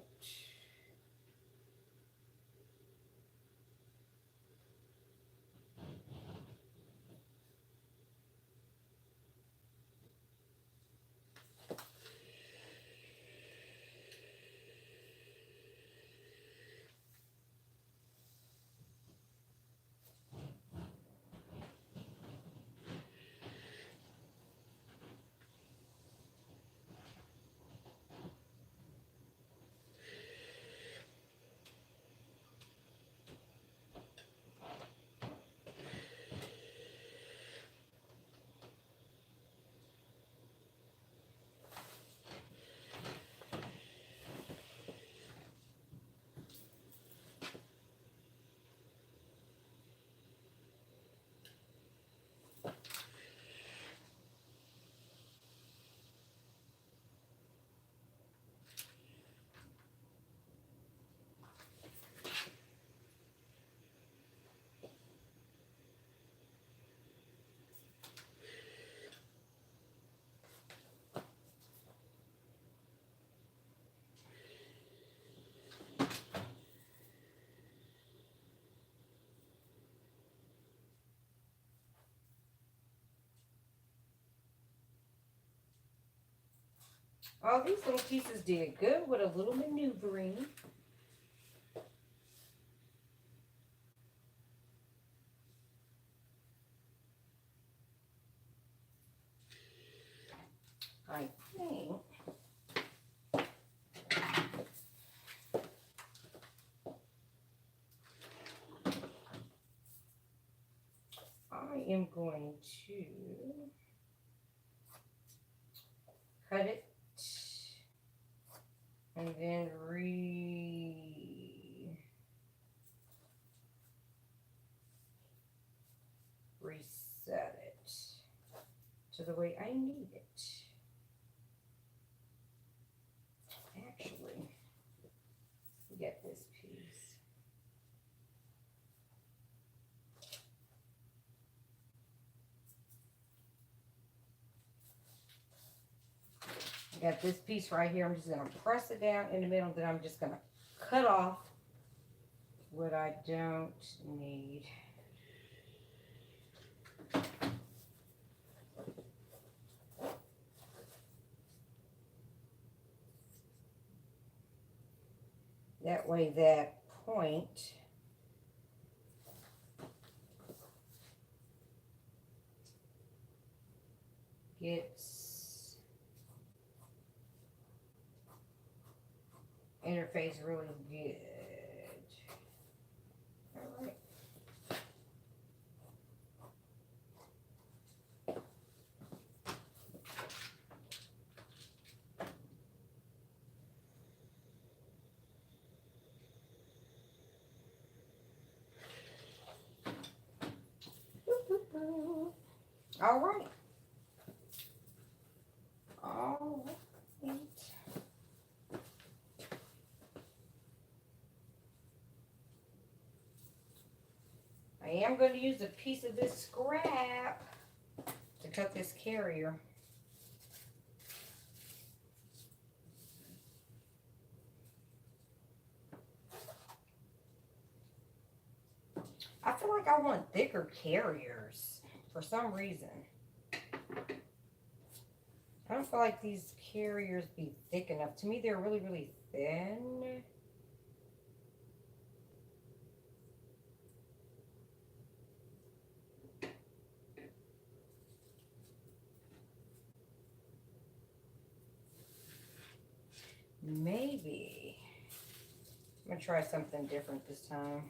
All these little pieces did good with a little maneuvering. I think I am going to cut it and then reset it to the way I need it. Actually, get this piece. I got this piece right here. I'm just going to press it down in the middle. Then I'm just going to cut off what I don't need. That way that point gets interface really good. All right. All right. All right. I am going to use a piece of this scrap to cut this carrier. I feel like I want thicker carriers for some reason. I don't feel like these carriers be thick enough. To me, they're really, really thin. Maybe. I'm going to try something different this time.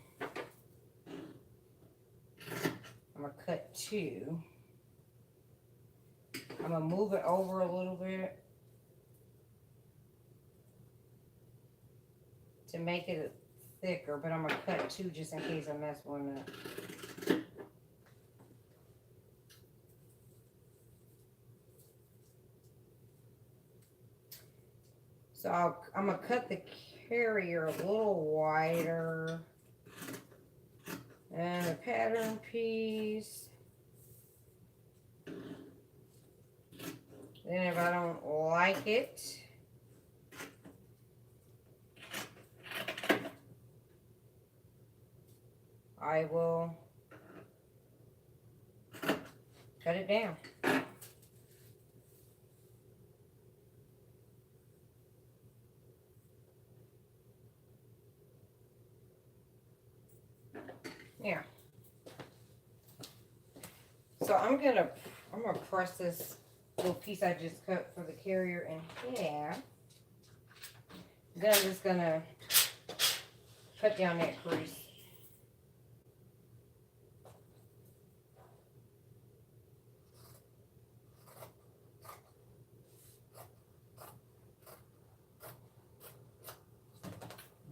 I'm going to cut 2. I'm going to move it over a little bit to make it thicker, but I'm going to cut 2 just in case I mess one up. So I'm going to cut the carrier a little wider. And a pattern piece. Then if I don't like it, I will cut it down. Yeah. So I'm gonna press this little piece I just cut for the carrier in half. Then I'm just gonna cut down that crease.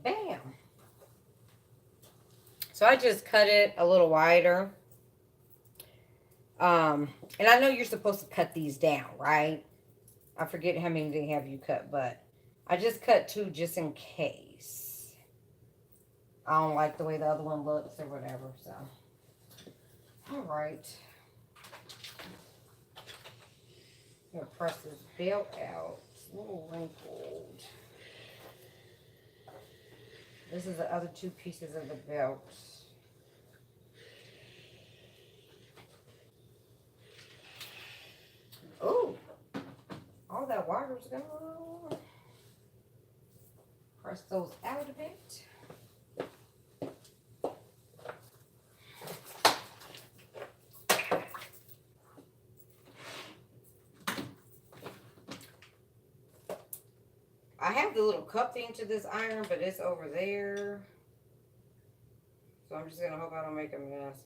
Bam! So I just cut it a little wider. And I know you're supposed to cut these down, right? I forget how many they have you cut, but I just cut 2 just in case. I don't like the way the other one looks or whatever, so. All right. I'm gonna press this belt out. It's a little wrinkled. This is the other 2 pieces of the belt. Oh, all that wire's gone. Press those out a bit. I have the little cup thing to this iron, but it's over there. So I'm just gonna hope I don't make a mess.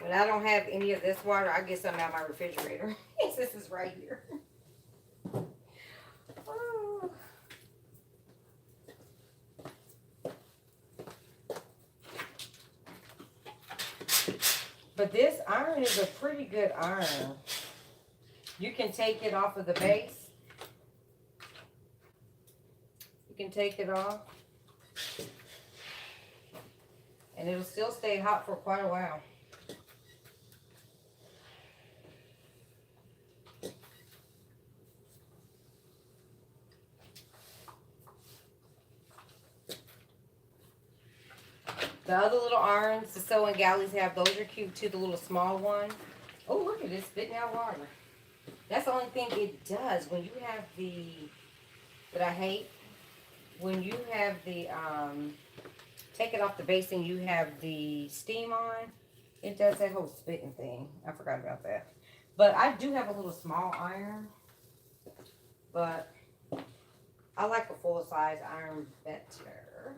When I don't have any of this water, I get some out of my refrigerator. This is right here. Oh. But this iron is a pretty good iron. You can take it off of the base. You can take it off. And it'll still stay hot for quite a while. The other little irons the sewing galleys have, those are cute too, the little small one. Oh, look at this, spitting out water. That's the only thing it does when you have the, that I hate, when you have the, take it off the base and you have the steam on, it does that whole spitting thing. I forgot about that. But I do have a little small iron, but I like a full-size iron better.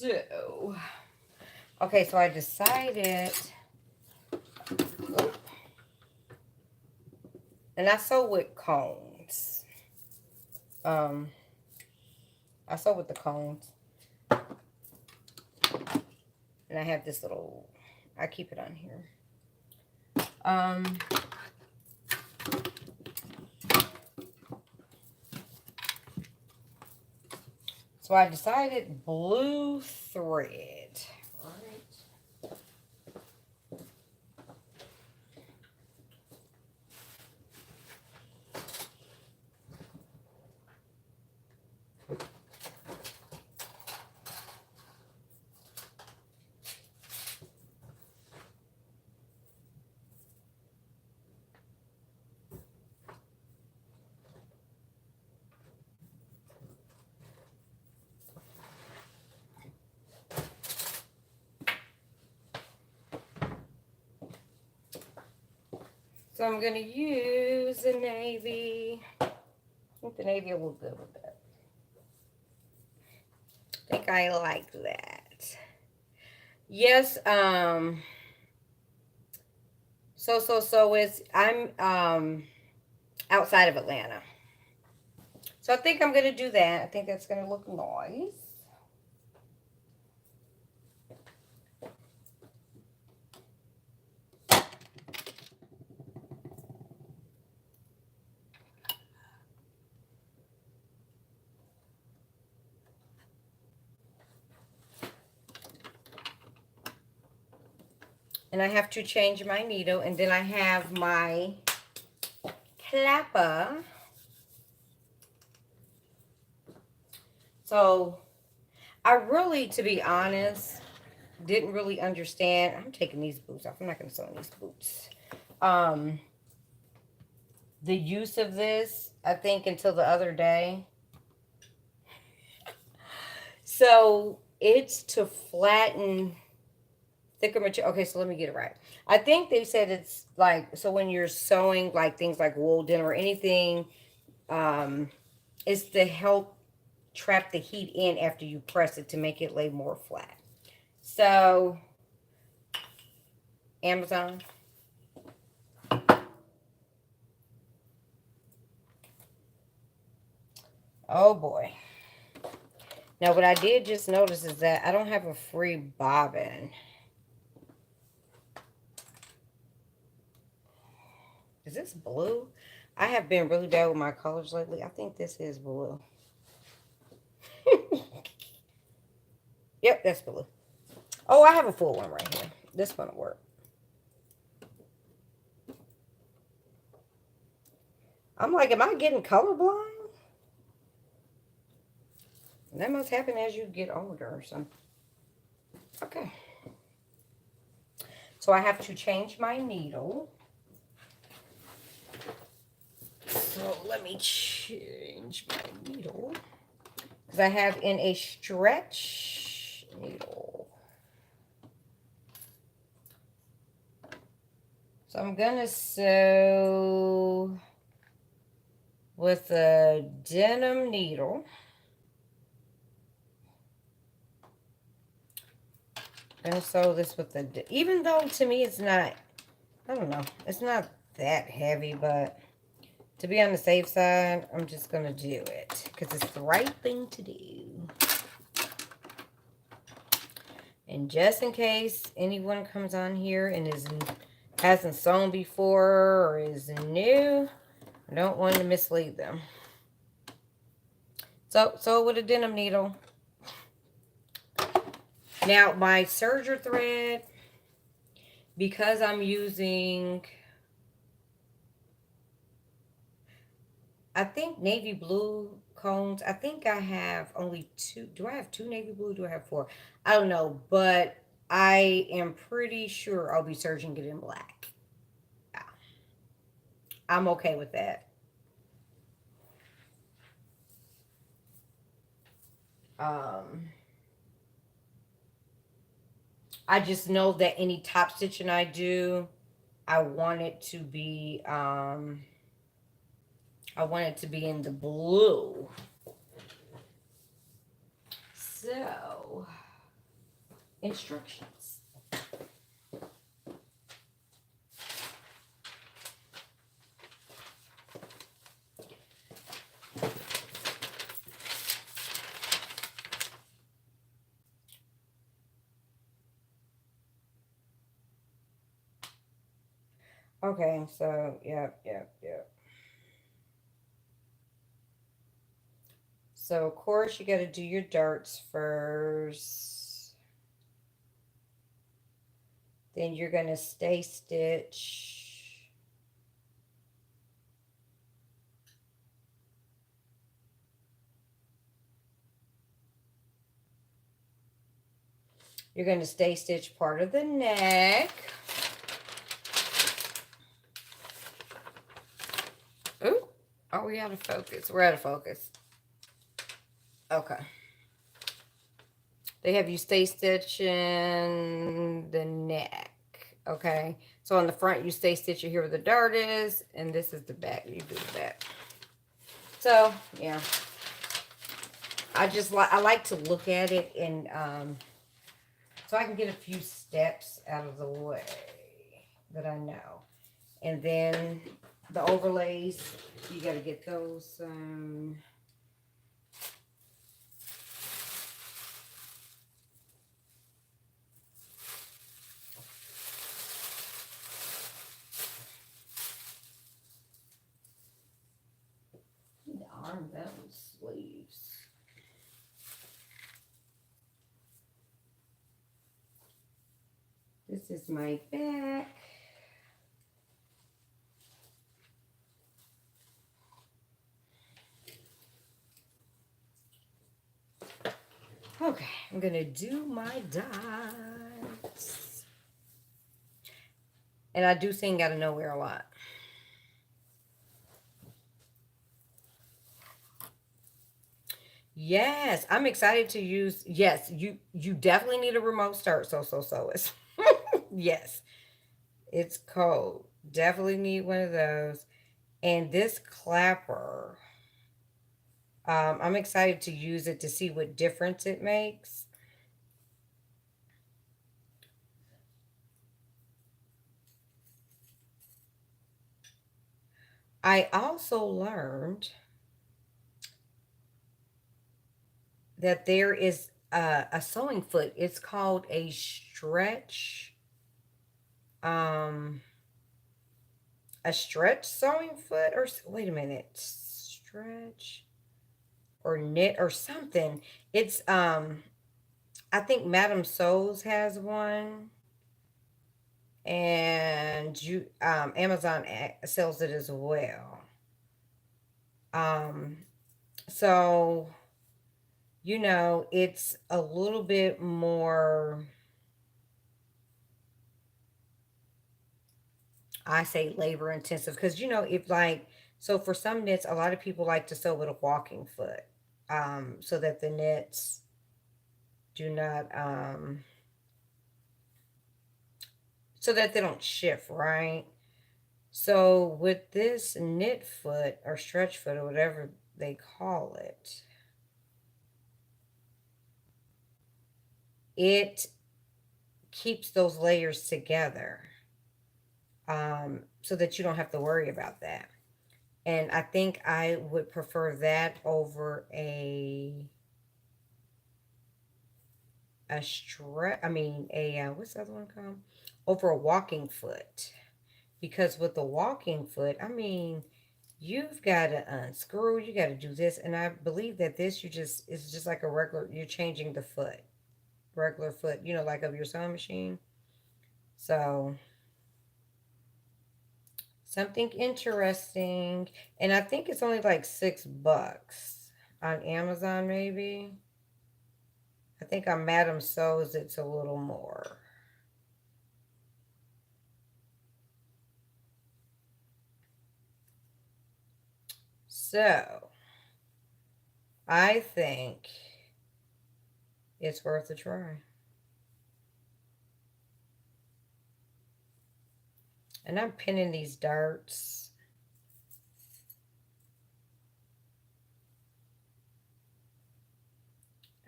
So, okay, so I decided, and I sew with cones. I sew with the cones. And I have this little, I keep it on here. So I decided blue thread. All right. So I'm going to use the navy. I think the navy will look good with that. I think I like that. Yes, so it's, I'm outside of Atlanta. So I think I'm going to do that. I think that's going to look nice. And I have to change my needle. And then I have my clapper. So I really, to be honest, didn't really understand. I'm taking these boots off. I'm not going to sew in these boots. The use of this, I think, until the other day. So it's to flatten thicker material. Okay, so let me get it right. I think they said it's like, so when you're sewing like things like wool, denim, or anything, it's to help trap the heat in after you press it to make it lay more flat. So, Amazon. Oh boy. Now, what I did just notice is that I don't have a free bobbin. Is this blue? I have been really bad with my colors lately. I think this is blue. Yep, that's blue. Oh, I have a full one right here. This one will work. I'm like, am I getting colorblind? That must happen as you get older or something. Okay. So I have to change my needle. So let me change my needle. Because I have in a stretch needle. So I'm going to sew with a denim needle. I'm going to sew this with the, even though to me it's not, I don't know, it's not that heavy, but to be on the safe side, I'm just going to do it because it's the right thing to do. And just in case anyone comes on here and hasn't sewn before or is new, I don't want to mislead them. So sew with a denim needle. Now, my serger thread, because I'm using, I think, navy blue cones. I think I have only 2. Do I have 2 navy blue? Do I have 4? I don't know, but I am pretty sure I'll be serging it in black. Yeah. I'm okay with that. I just know that any top stitching I do, I want it to be, I want it to be in the blue. So, instructions. Okay, so, yep. So, of course, you got to do your darts first. Then you're going to stay stitch. You're going to stay stitch part of the neck. Ooh, are we out of focus? We're out of focus. Okay. They have you stay stitching the neck. Okay. So on the front, you stay stitch here where the dart is. And this is the back. You do the back. So, yeah. I like to look at it and so I can get a few steps out of the way that I know. And then the overlays, you got to get those. The arm down sleeves. This is my back. Okay, I'm gonna do my dots. And I do sing Out of Nowhere a lot. Yes, I'm excited to use. Yes, you definitely need a remote start. So it's yes, it's cold. Definitely need one of those. And this clapper, I'm excited to use it to see what difference it makes. I also learned that there is a sewing foot. It's called a stretch, um, a stretch sewing foot, or wait a minute, stretch or knit or something. It's I think Madame Sews has one, and you Amazon sells it as well. Um, so it's a little bit more, I say, labor intensive because if like, so for some knits, a lot of people like to sew with a walking foot, so that the knits do not, so that they don't shift, right? So with this knit foot or stretch foot or whatever they call it, it keeps those layers together, so that you don't have to worry about that. And I think I would prefer that over a stretch. I mean, what's the other one called? Over a walking foot. Because with the walking foot, I mean, you've got to unscrew, you got to do this. And I believe that this, it's just like a regular, you're changing the foot, regular foot, like of your sewing machine. So, something interesting. And I think it's only like $6 on Amazon, maybe. I think on Madame Sews it's a little more. So, I think it's worth a try. And I'm pinning these darts.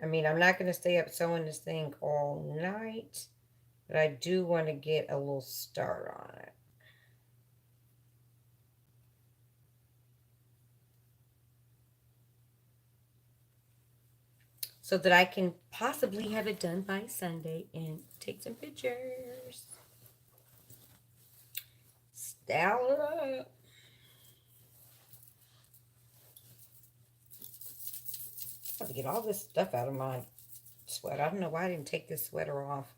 I mean, I'm not going to stay up sewing this thing all night, but I do want to get a little start on it. So that I can possibly have it done by Sunday and take some pictures. Style it up. I have to get all this stuff out of my sweater. I don't know why I didn't take this sweater off.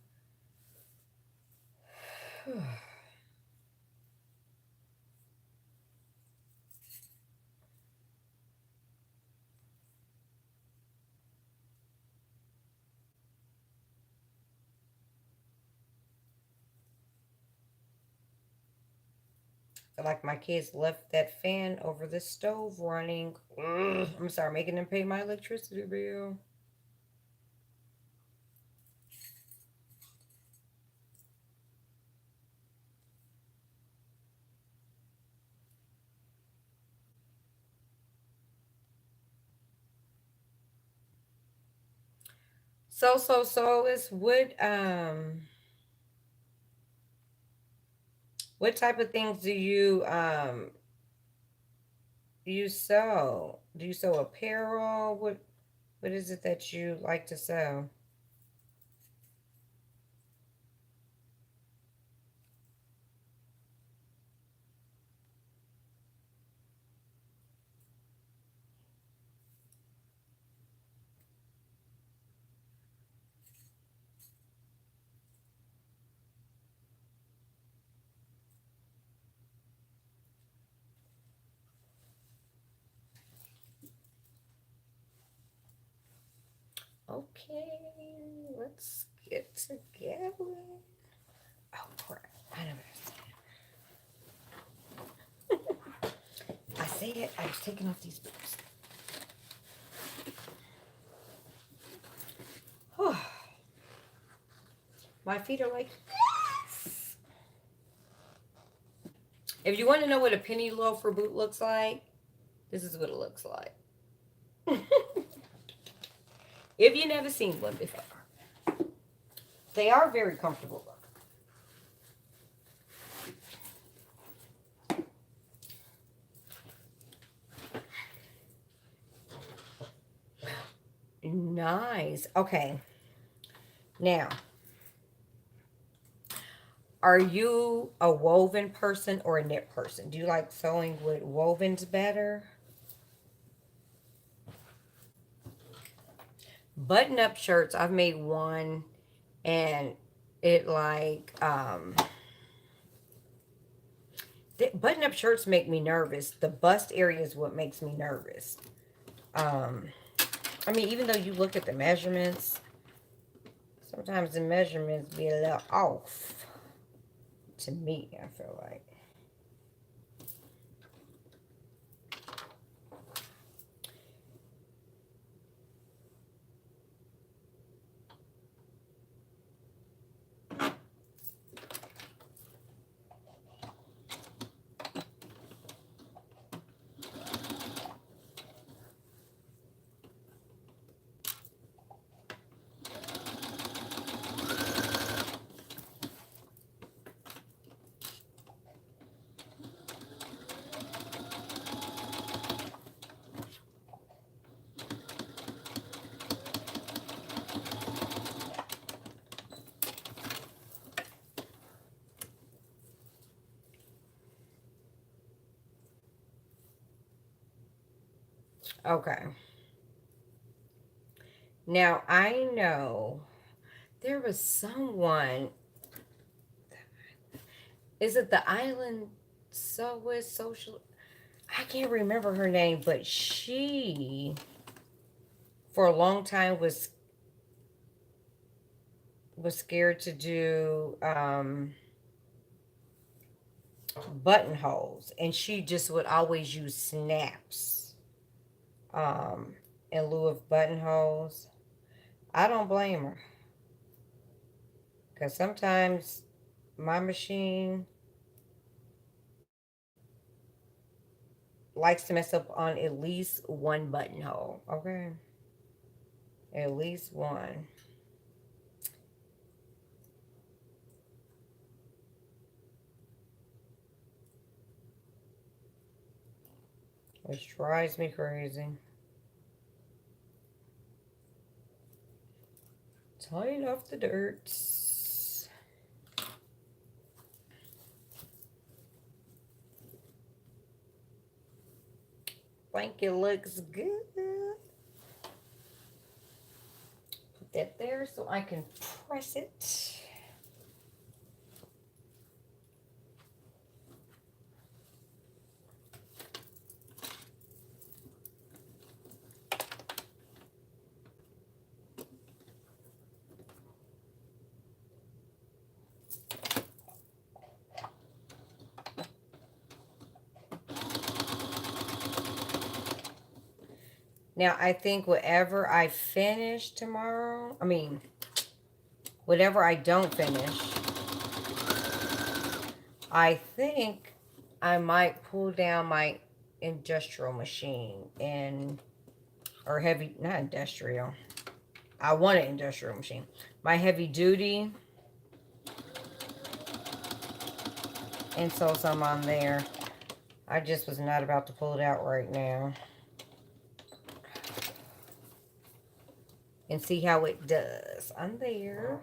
Like my kids left that fan over the stove running. Ugh, I'm sorry, making them pay my electricity bill. So is what type of things do you sew? Do you sew apparel? What is it that you like to sew? Okay, let's get together. Oh crap! I never said. I said I was taking off these boots. My feet are like this. If you want to know what a penny loafer boot looks like, this is what it looks like. If you never seen one before, they are very comfortable. Nice. Okay. Now, are you a woven person or a knit person? Do you like sewing with wovens better? Button-up shirts, I've made one and it like button-up shirts make me nervous. The bust area is what makes me nervous. I mean, even though you look at the measurements, sometimes the measurements be a little off. To me, I feel like. Okay. Now, I know there was someone. Is it the Island Sewist Social? I can't remember her name, but she, for a long time, was scared to do buttonholes, and she just would always use snaps in lieu of buttonholes. I don't blame her, because sometimes my machine likes to mess up on at least one buttonhole. Okay, at least one. Which drives me crazy. Tying off the dirt. Think it looks good. Put that there so I can press it. Now, I think whatever I finish tomorrow, whatever I don't finish, I think I might pull down my industrial machine or heavy, not industrial. I want an industrial machine. My heavy duty, and sew some on there. I just was not about to pull it out right now. And see how it does on there.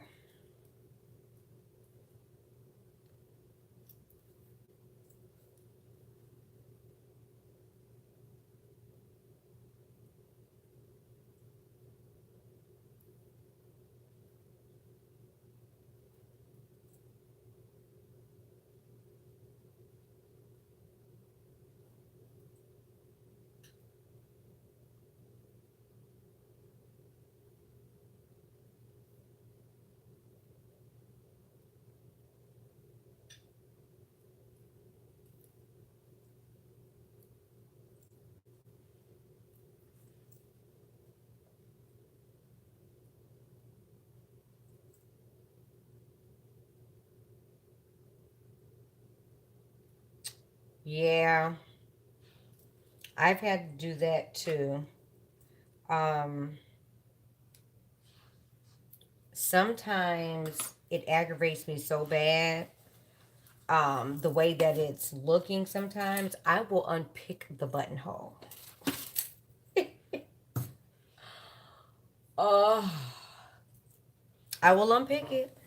Yeah, I've had to do that too. Um, Sometimes it aggravates me so bad. The way that it's looking sometimes, I will unpick the buttonhole. Oh, I will unpick it.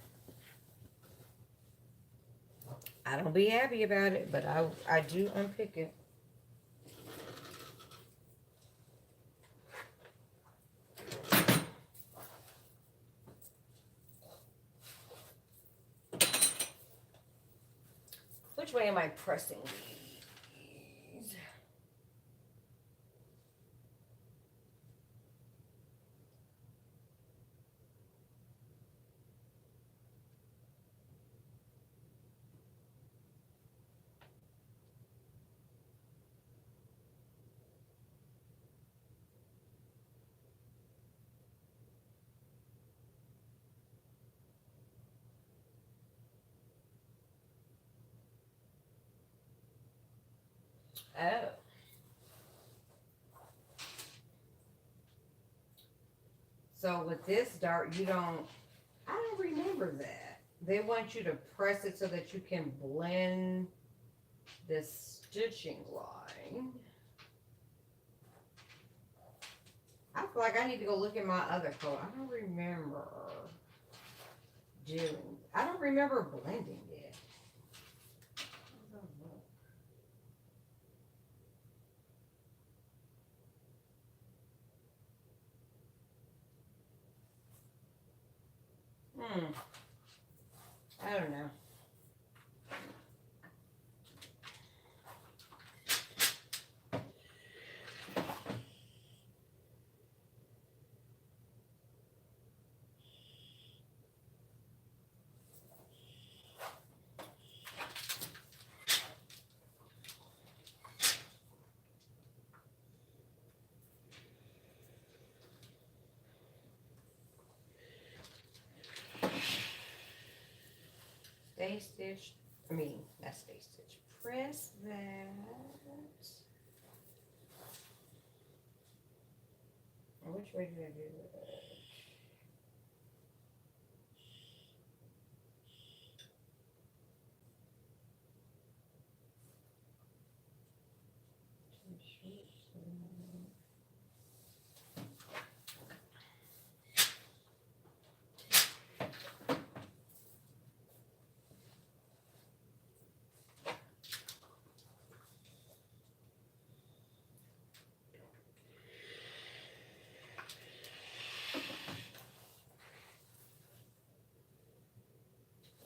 I don't be happy about it, but I do unpick it. Which way am I pressing these? Oh, so with this dart, you don't. I don't remember that. They want you to press it so that you can blend this stitching line. I feel like I need to go look at my other coat. I don't remember doing. I don't remember blending it. Hmm. I don't know. Stay stitched. I mean, not stay stitched. Press that. Which way did I do that?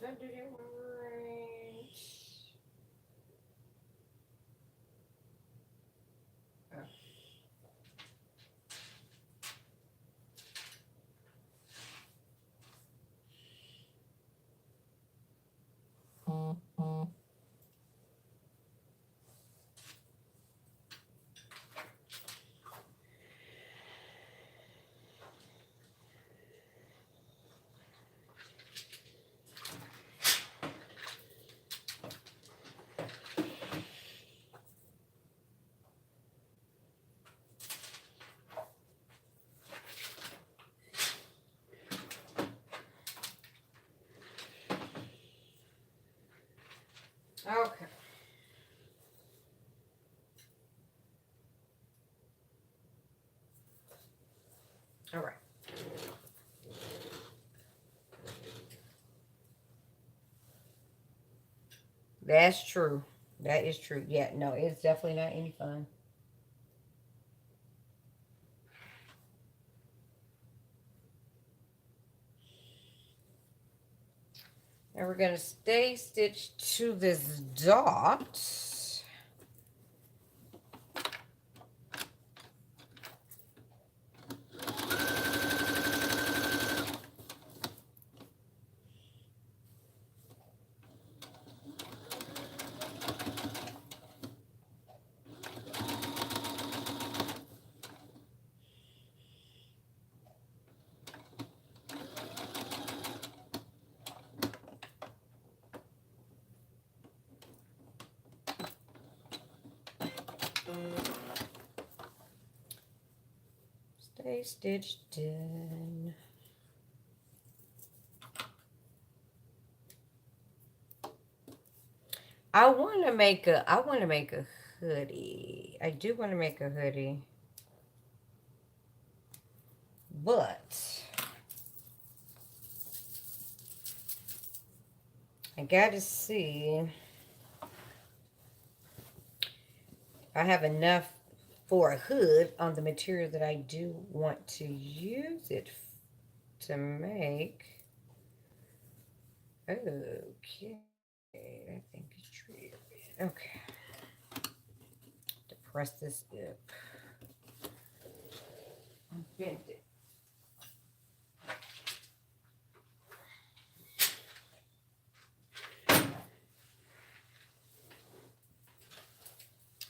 Did I do that one right? Okay. All right. That's true. That is true. Yeah, no, it's definitely not any fun. And we're going to stay stitched to this dot. stay stitched in. I want to make a hoodie. I do want to make a hoodie. But I got to see if I have enough for a hood on the material that I do want to use it to make. Okay, I think it's true. Okay, to press this up. Bend it.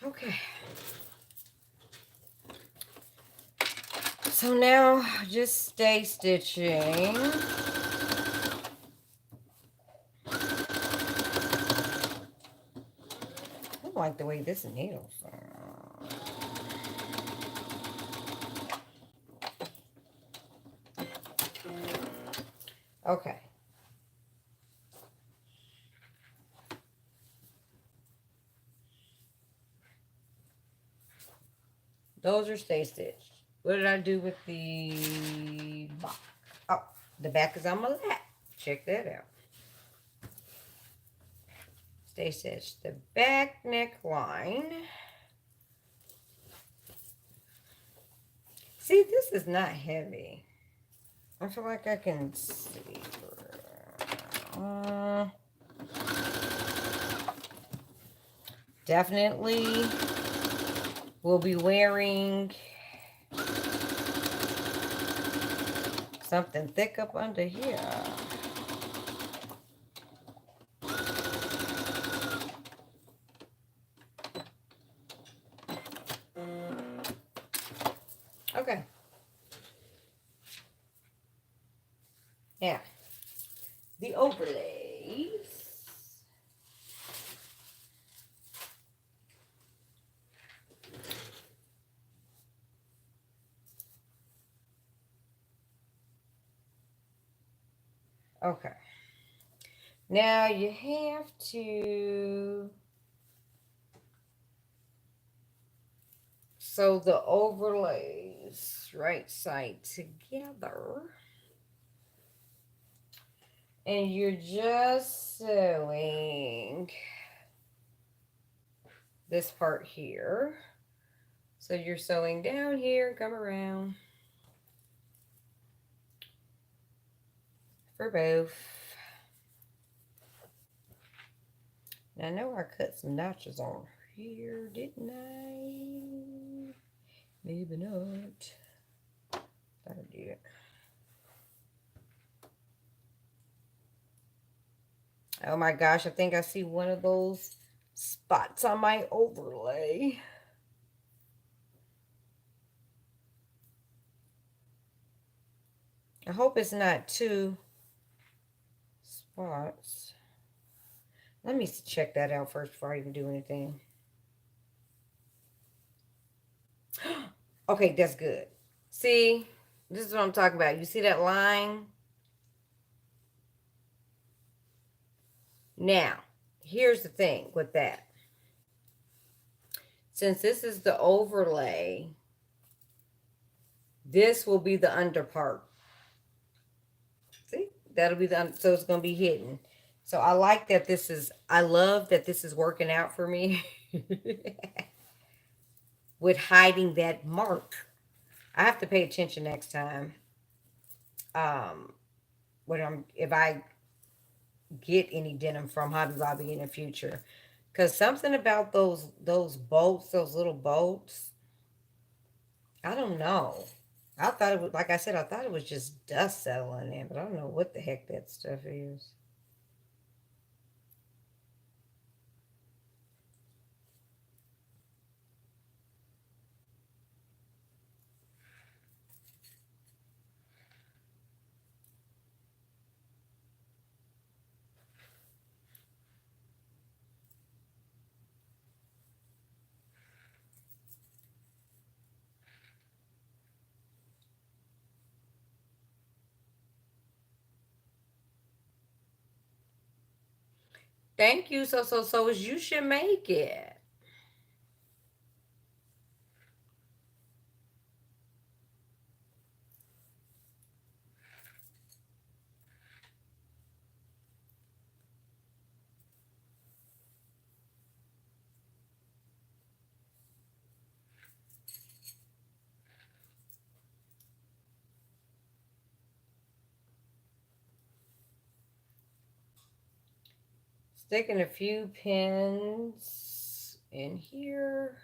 Okay. So now just stay stitching. I don't like the way this needle sounds. Okay. Those are stay stitched. What did I do with the back? Oh, the back is on my lap. Check that out. Stay stitched. The back neckline. See, this is not heavy. I feel like I can see. Definitely will be wearing something thick up under here. Okay. Now, the overlays. Okay. Now you have to sew the overlays right side together. And you're just sewing this part here. So you're sewing down here, come around for both. Now I know I cut some notches on here, didn't I? Maybe not. Thought I did. Oh my gosh, I think I see one of those spots on my overlay. I hope it's not two spots. Let me check that out first before I even do anything. Okay, that's good. See, this is what I'm talking about. You see that line? Now, here's the thing with that. Since this is the overlay, this will be the under part. See, that'll be the, so it's going to be hidden. So I like that this is, I love that this is working out for me with hiding that mark. I have to pay attention next time. If I get any denim from Hobby Lobby in the future. Because something about those bolts, those little bolts, I don't know. I thought it was, like I said, I thought it was just dust settling in, but I don't know what the heck that stuff is. Thank you. So you should make it. Sticking a few pins in here.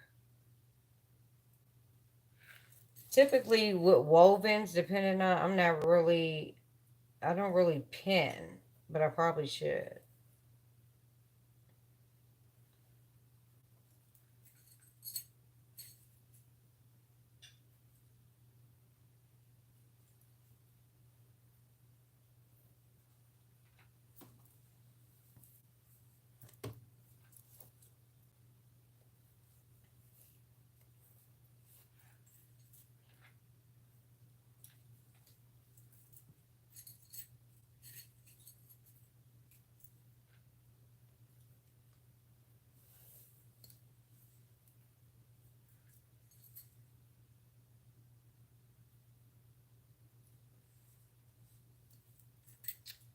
Typically with wovens, depending on, I don't really pin, but I probably should.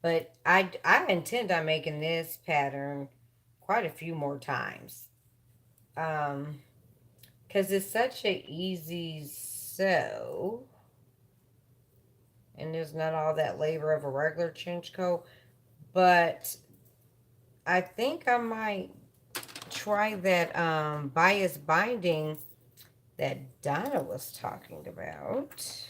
But I intend on making this pattern quite a few more times. Um, because it's such a easy sew, and there's not all that labor of a regular trench coat. But I think I might try that bias binding that Donna was talking about.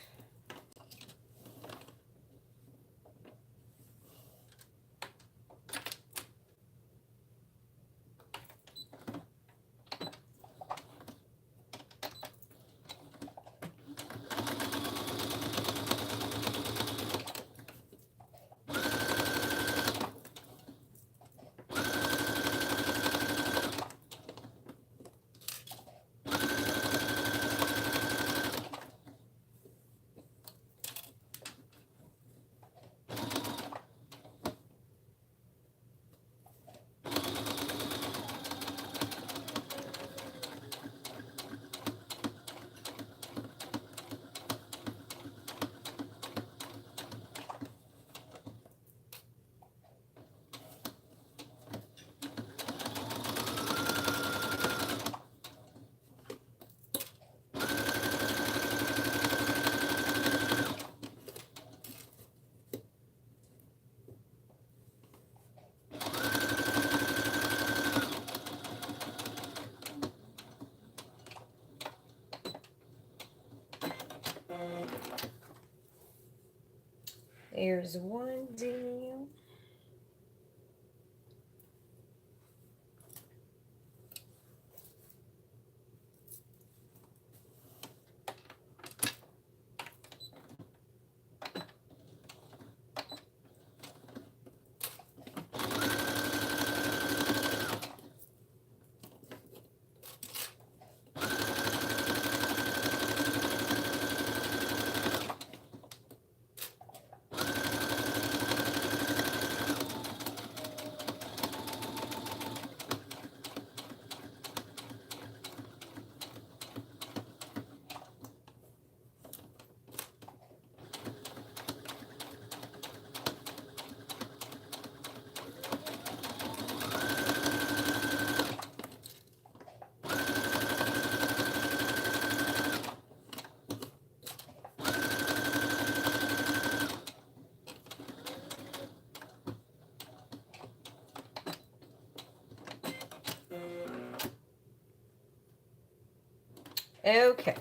There's one deal. Okay.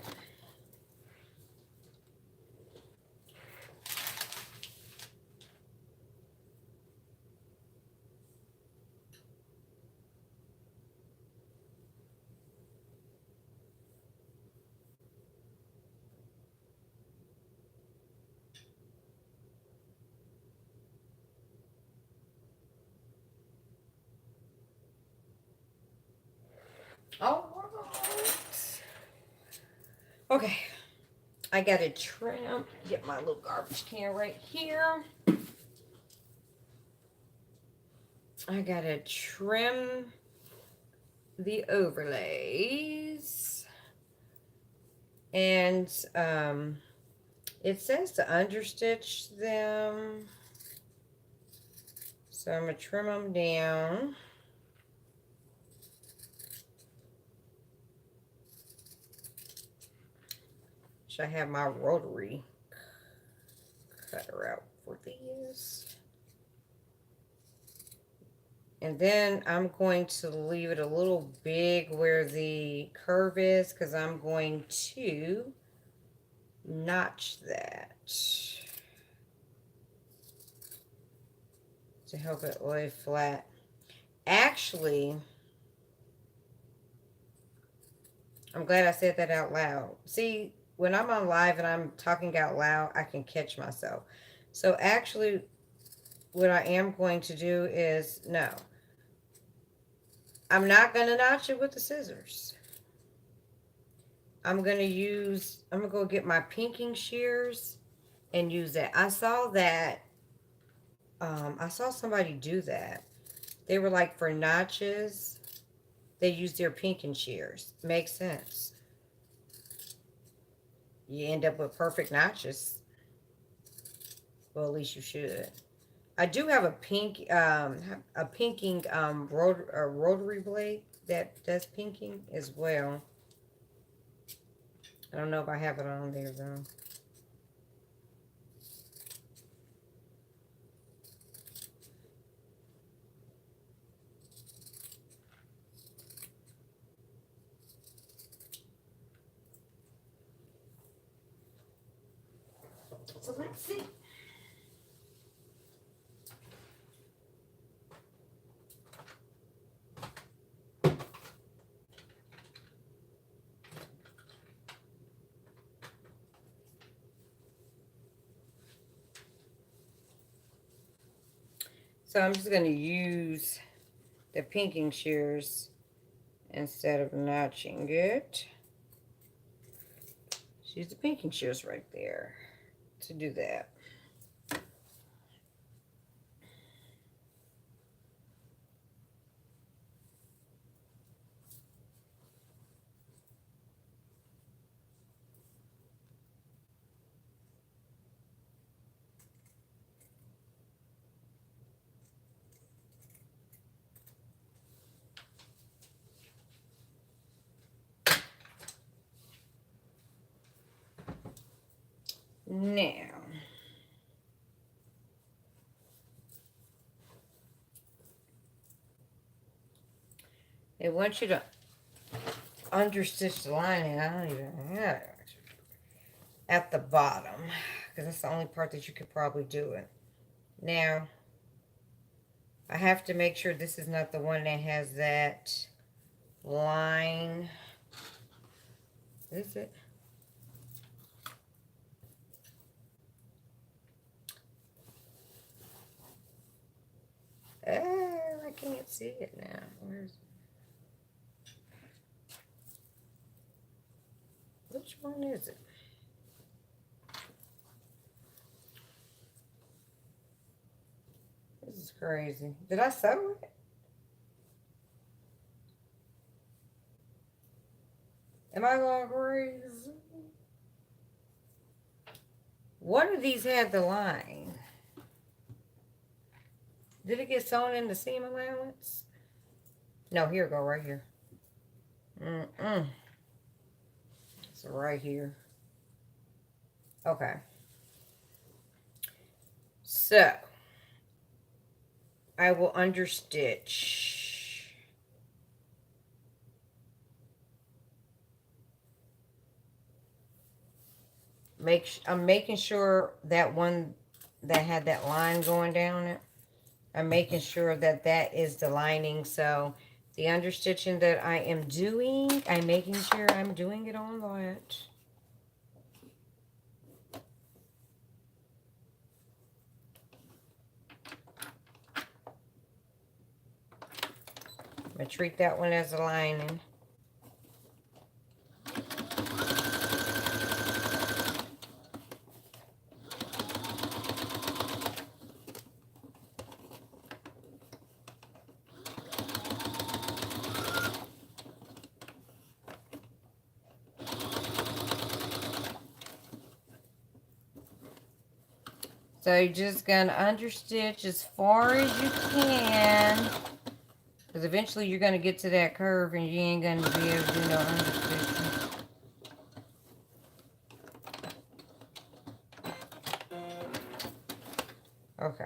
All right. Okay. I got to trim. Get my little garbage can right here. I gotta trim the overlays. And it says to understitch them. So I'm gonna trim them down. Should I have my rotary cutter out for these? And then I'm going to leave it a little big where the curve is, because I'm going to notch that to help it lay flat. Actually, I'm glad I said that out loud. See, when I'm on live and I'm talking out loud, I can catch myself. So actually, what I am going to do is, no, I'm not going to notch it with the scissors. I'm going to go get my pinking shears and use that. I saw somebody do that. They were like, for notches, they use their pinking shears. Makes sense. You end up with perfect notches. Well, at least you should. I do have a pinking rotary blade that does pinking as well. I don't know if I have it on there though. So let's see. So I'm just going to use the pinking shears instead of notching it. Just use the pinking shears right there to do that. Now, they want you to understitch the lining. I don't even have it at the bottom, because that's the only part that you could probably do it. Now, I have to make sure this is not the one that has that line. Is it? I can't see it now. Where's it? Which one is it? This is crazy. Did I sew it? Am I going crazy? One of these had the line. Did it get sewn in the seam allowance? No, here we go, right here. It's right here. Okay. So, I will understitch. I'm making sure that one that had that line going down it, I'm making sure that that is the lining. So the understitching that I am doing, I'm making sure I'm doing it on that. I'm going to treat that one as a lining. So you're just gonna understitch as far as you can. Because eventually you're gonna get to that curve and you ain't gonna be able to do no understitching. Okay.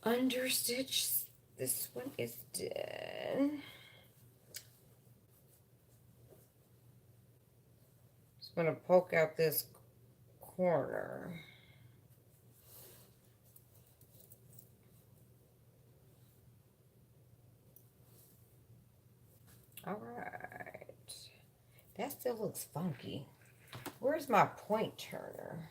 Understitch. This one is done. Just gonna poke out this corner. All right. That still looks funky. Where's my point turner?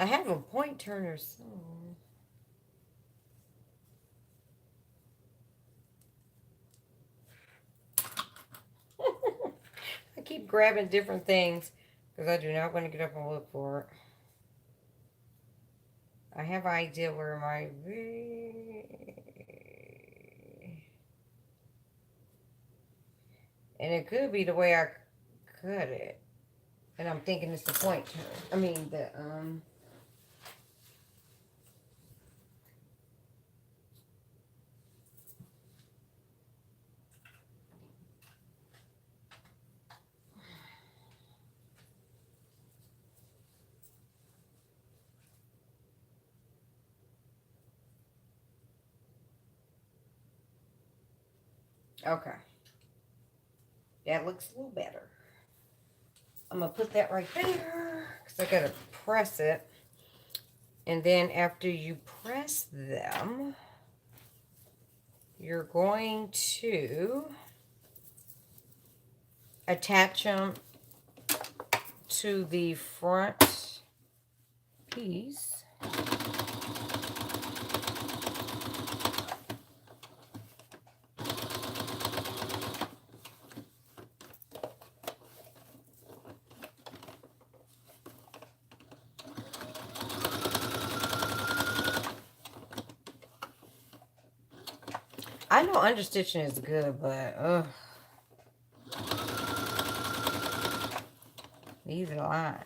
I have a point turner somewhere. I keep grabbing different things because I do not want to get up and look for it. I have an idea where my... And it could be the way I cut it. And I'm thinking it's the point turner. I mean, the, Okay. That looks a little better. I'm going to put that right there because I got to press it. And then after you press them, you're going to attach them to the front piece. I know understitching is good, but these lines.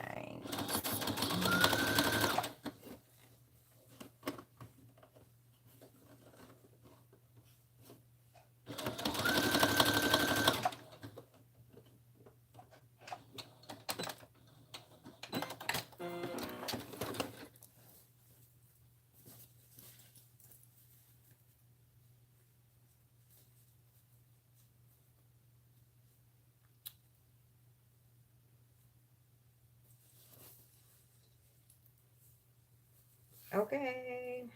Okay.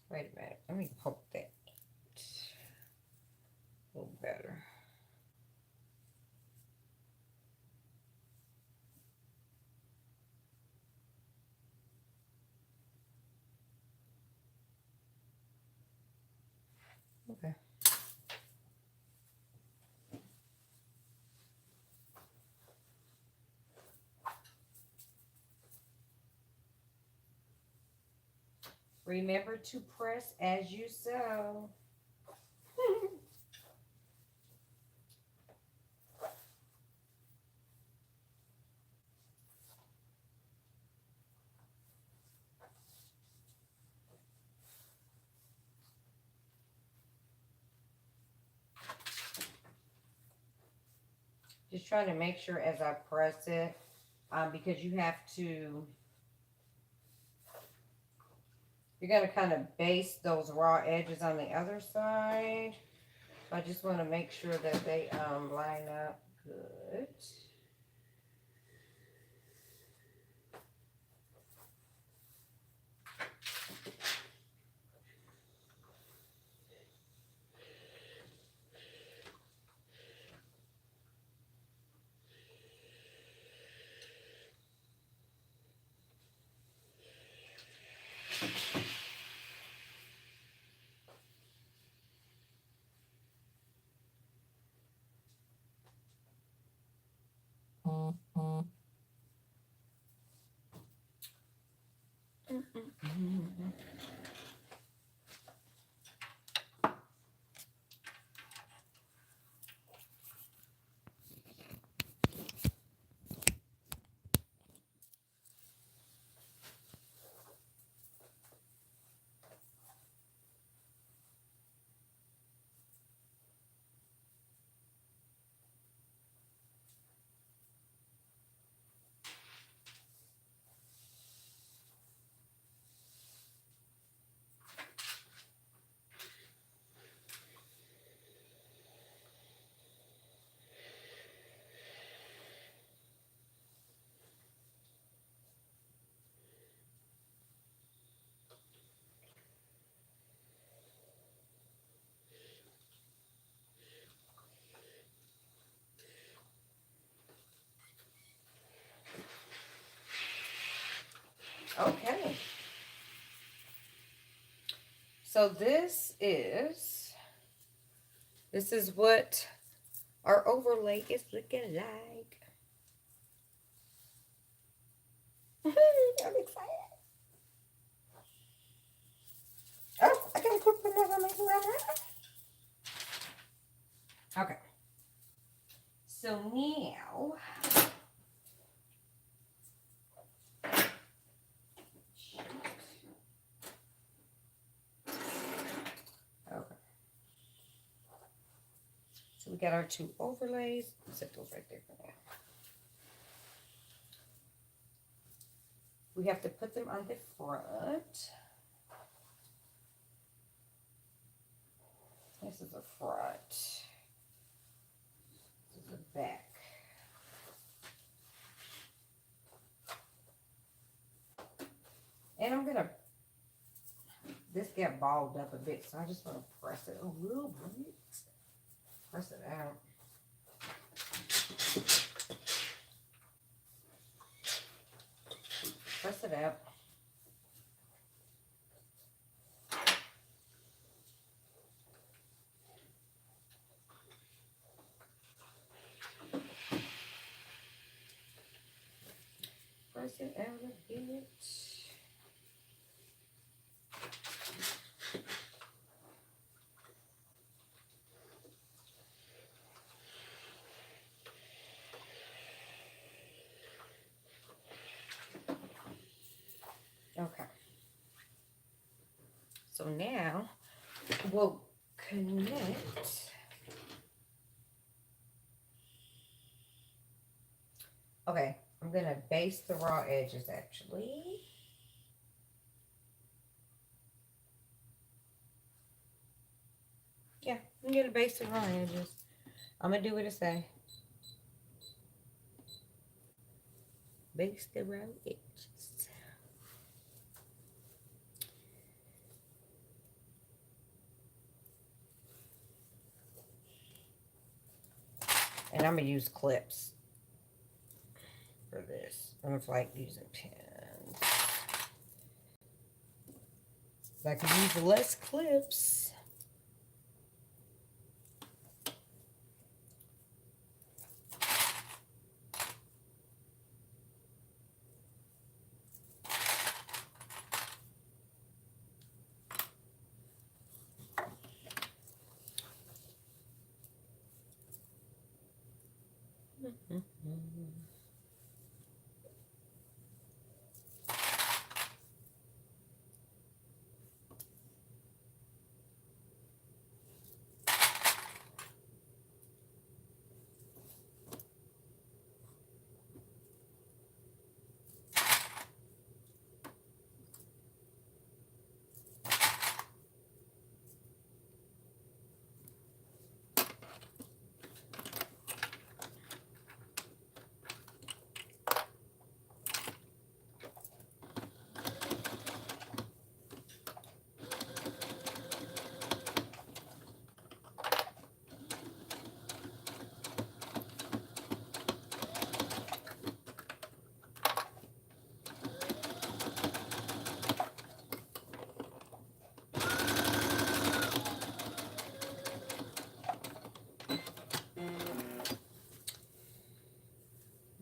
Wait a minute. Let me poke that a little better. Okay. Remember to press as you sew. Just trying to make sure as I press it, because you have to, you're going to kind of base those raw edges on the other side. So I just want to make sure that they line up good. So this is what our overlay is looking like. I'm excited. Oh, I gotta put that on my hand. Okay. So now, okay. So we got our two overlays. Set those right there for now. We have to put them on the front. This is the front. This is the back. And I'm gonna, this got balled up a bit, so I just want to press it a little bit. Press it out. Press it out. Press it out a bit. Okay. So now we'll connect. Okay, I'm gonna base the raw edges actually. Yeah, I'm gonna base the raw edges. I'm gonna do what it say. Base the raw edges. And I'm gonna use clips for this. I don't like using pens. I could use less clips.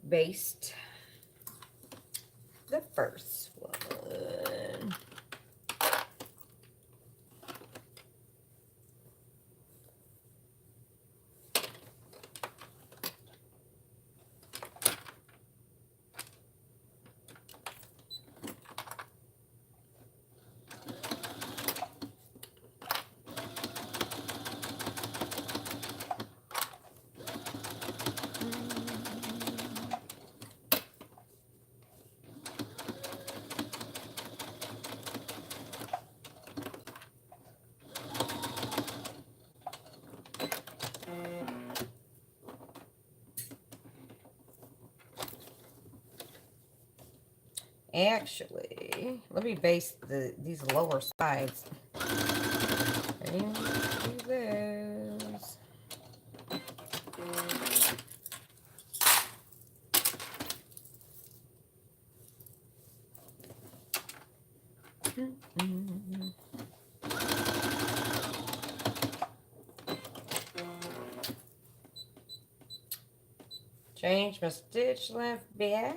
Based the first one. Actually, let me base these lower sides. And do those. Change my stitch left back.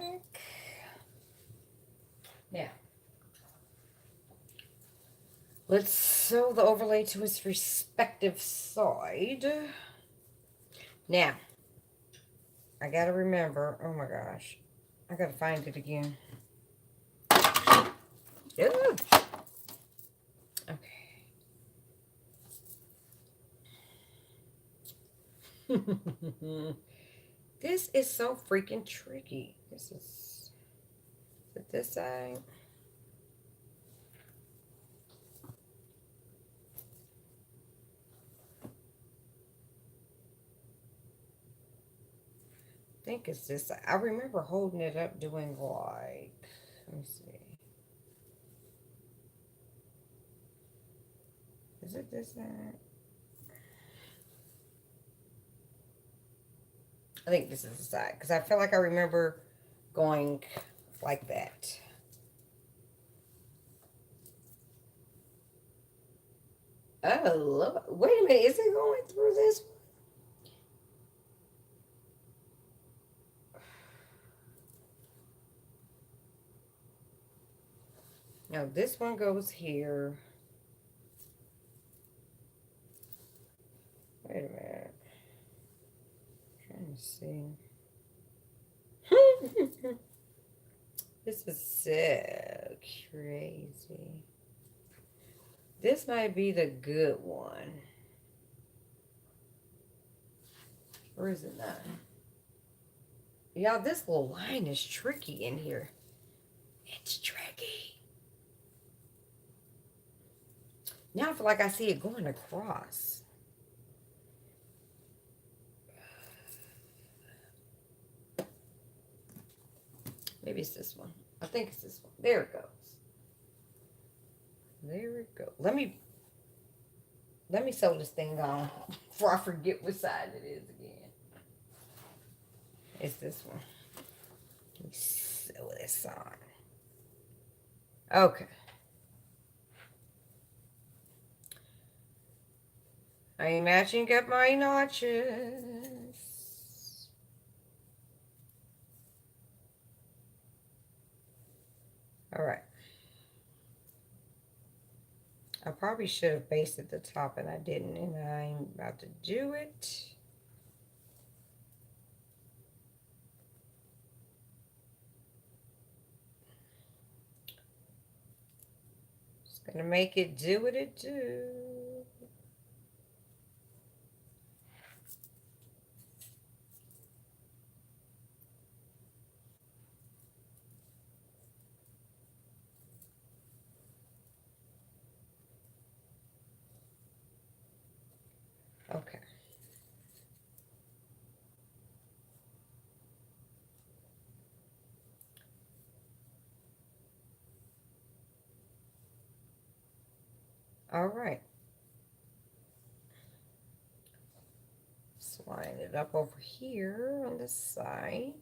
Now, let's sew the overlay to its respective side. Now, I gotta remember, oh my gosh, I gotta find it again. Ooh. Okay. This is so freaking tricky. This is it this side. I think it's this side. I remember holding it up doing like, let me see. Is it this side? I think this is the side because I feel like I remember going like that. Oh, look. Wait a minute. Is it going through this one? No, this one goes here. Wait a minute. I'm trying to see. This is so crazy. This might be the good one. Or is it not? Y'all, this little line is tricky in here. It's tricky. Now I feel like I see it going across. Maybe it's this one. I think it's this one. There it goes. There it goes. Let me sew this thing on before I forget what side it is again. It's this one. Let me sew this on. Okay. I'm matching up my notches. All right. I probably should have basted the top and I didn't, and I'm about to do it. Just gonna make it do what it do. Okay. All right. Just line it up over here on the sides.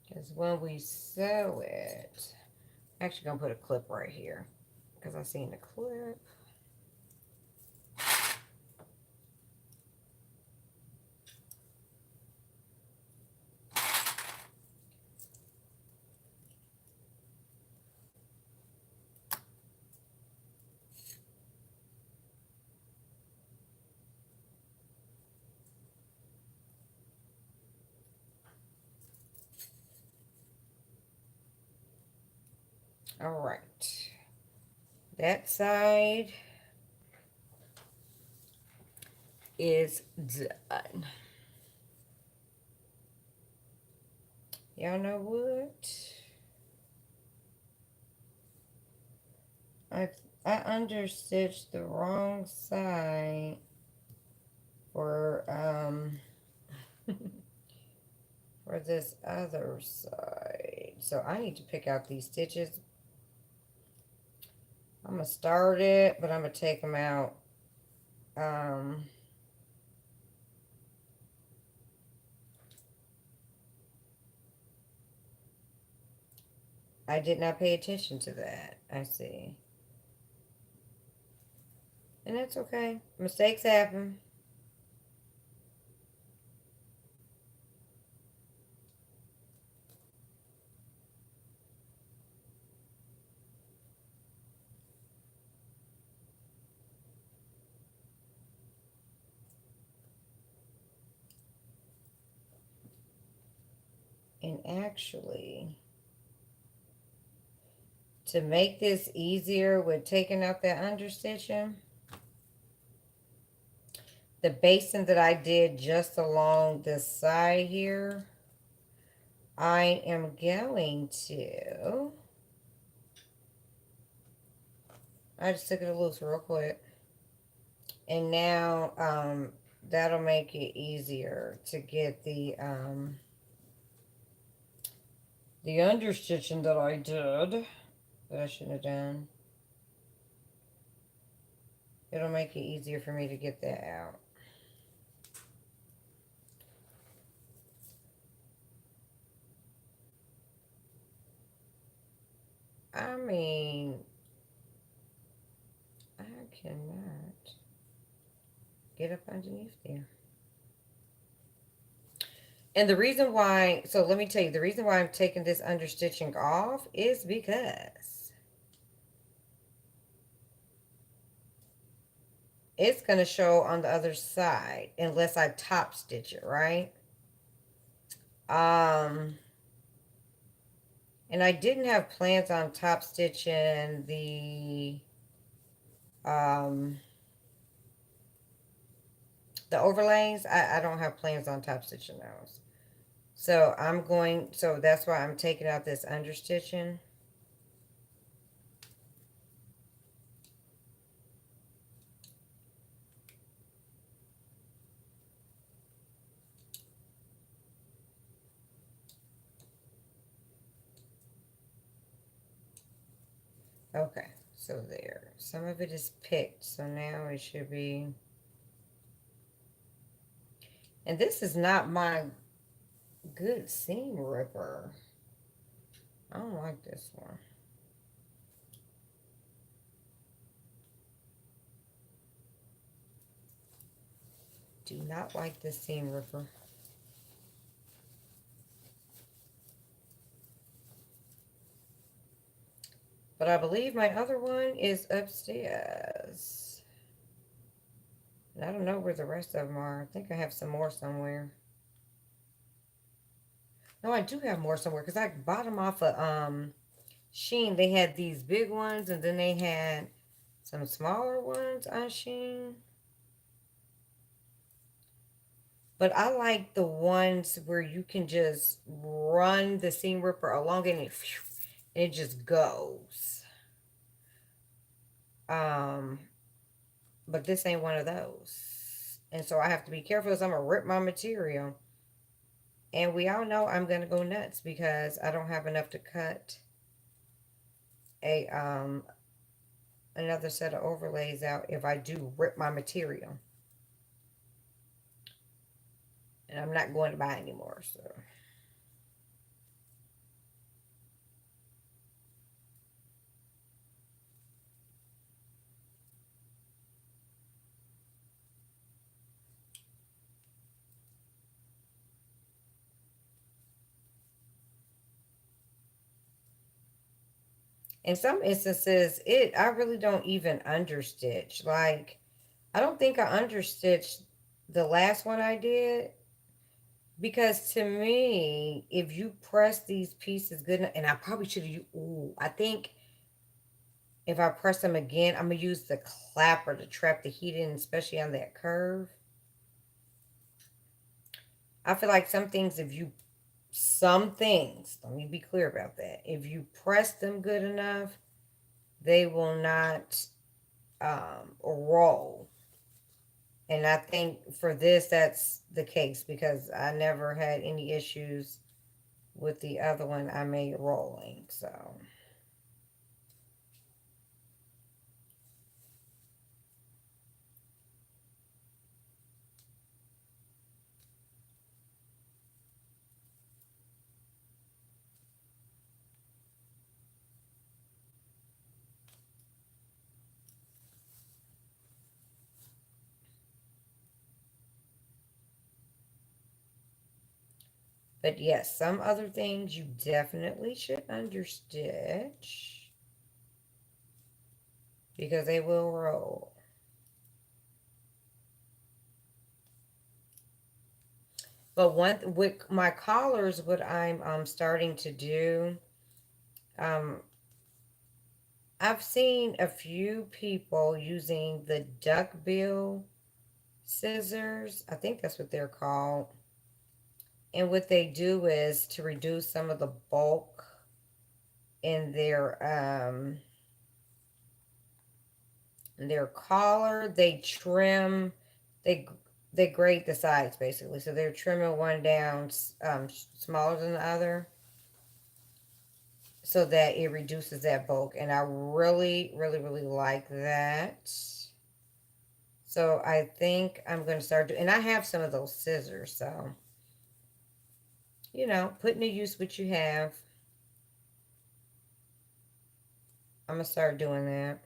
Because when we sew it, I'm actually going to put a clip right here because I seen the clip. All right. That side is done. Y'all know what? I understitched the wrong side for for this other side. So I need to pick out these stitches. I'm gonna start it, but I'm gonna take them out. I did not pay attention to that. I see. And that's okay. Mistakes happen. And actually, to make this easier with taking out that understitching, the basting that I did just along this side here, I am going to, I just took it loose real quick. And now, that'll make it easier to get the understitching that I did, that I shouldn't have done. It'll make it easier for me to get that out. I mean, I cannot get up underneath there. And the reason why, so let me tell you, the reason why I'm taking this understitching off is because it's going to show on the other side unless I top stitch it, right? And I didn't have plans on top stitching um, the overlays. I don't have plans on top stitching those. So so that's why I'm taking out this understitching. Okay, so there. Some of it is picked, so now it should be. And this is not my good seam ripper. I don't like this one. Do not like this seam ripper. But I believe my other one is upstairs. And I don't know where the rest of them are. I think I have some more somewhere. No, I do have more somewhere because I bought them off of Shein. They had these big ones and then they had some smaller ones on Shein. But I like the ones where you can just run the seam ripper along and it just goes. But this ain't one of those. And so I have to be careful because I'm going to rip my material. And we all know I'm going to go nuts because I don't have enough to cut a another set of overlays out if I do rip my material. And I'm not going to buy anymore, so. In some instances, I really don't even understitch. Like, I don't think I understitched the last one I did because to me, if you press these pieces good enough, and I probably should have used, ooh, I think if I press them again, I'm gonna use the clapper to trap the heat in, especially on that curve. I feel like some things, let me be clear about that. If you press them good enough, they will not roll. And I think for this, that's the case because I never had any issues with the other one I made rolling. So. But yes, some other things you definitely should understitch because they will roll. But one with my collars, what I'm starting to do, um, I've seen a few people using the duckbill scissors. I think that's what they're called. And what they do is to reduce some of the bulk in their collar. They trim, they they grade the sides basically. So they're trimming one down smaller than the other, so that it reduces that bulk. And I really, really, really like that. So I think I'm going to start doing, and I have some of those scissors. So, putting to use what you have. I'm going to start doing that.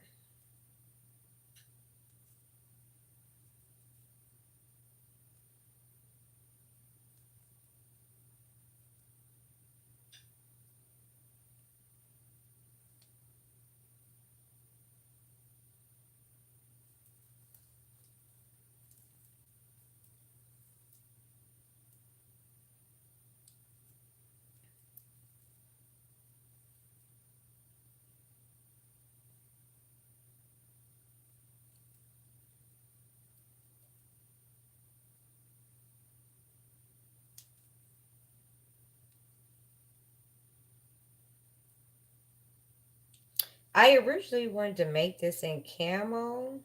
I originally wanted to make this in camo,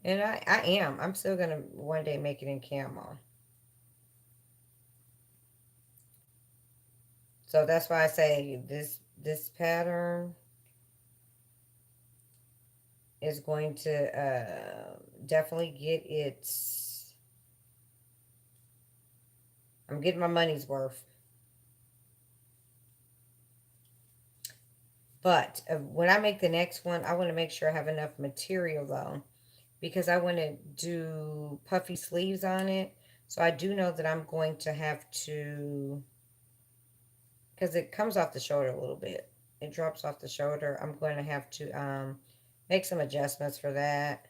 and I am. I'm still going to one day make it in camo. So that's why I say this pattern is going to definitely get its. I'm getting my money's worth. But when I make the next one, I want to make sure I have enough material though, because I want to do puffy sleeves on it. So I do know that I'm going to have to, because it comes off the shoulder a little bit. It drops off the shoulder. I'm going to have to make some adjustments for that.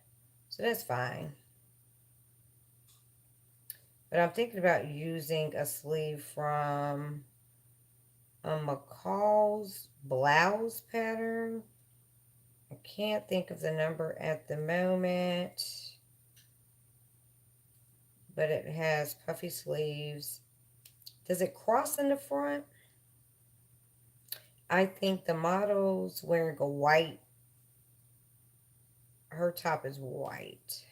So that's fine. But I'm thinking about using a sleeve from McCall's blouse pattern. I can't think of the number at the moment, but it has puffy sleeves. Does it cross in the front? I think the model's wearing a white, her top is white.